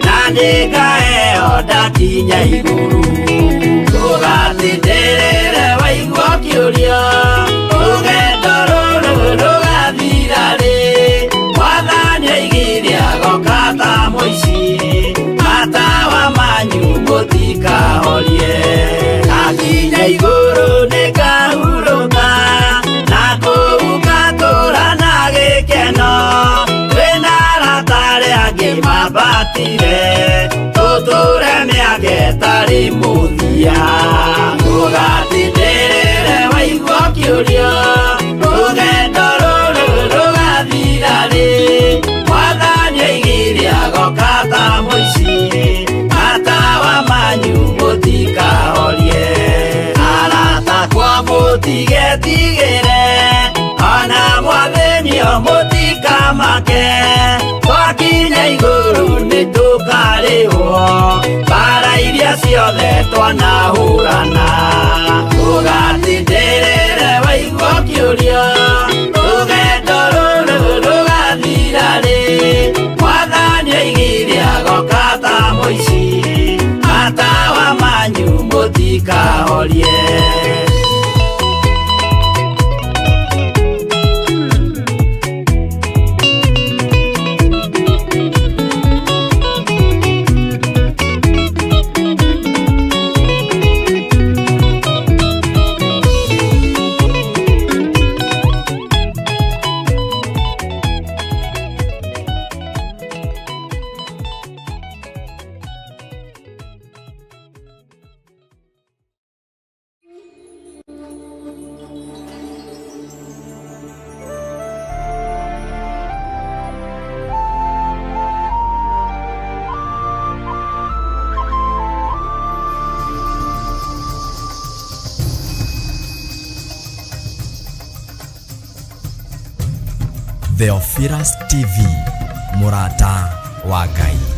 na nĩngaheo ndakinya igũrũ ndũgatindĩrĩre waigua kĩũria rũgendo rũrũ rũgathira rĩ Mwathani oigire agoka ta mũici matawa manyu mũtikahorie akinya igũrũ nĩngahurũka na kũu ngatũũra na gĩkeno twĩna arata arĩa angĩ mambatire tũtũũre mĩaka ĩtarĩ mũthia ndũgatindĩrĩre waigua kĩũria rũgendo rũrũ rũgathira rĩ Mwathani oigire agoka ta mũici matawa manyu mũtikahorie mũtigetigĩre ona Mwathani mũtikamake twakinya igũrũ nĩtũkarĩhwo mbara iria ciothe twanahũrana ndũgatindĩrĩre waigua kĩũria rũgendo rũrũ rũgathira rĩ Mwathani oigire agoka ta mũici matawa manyu mũtikahorie Theophilus TV, mũrata wa Ngai.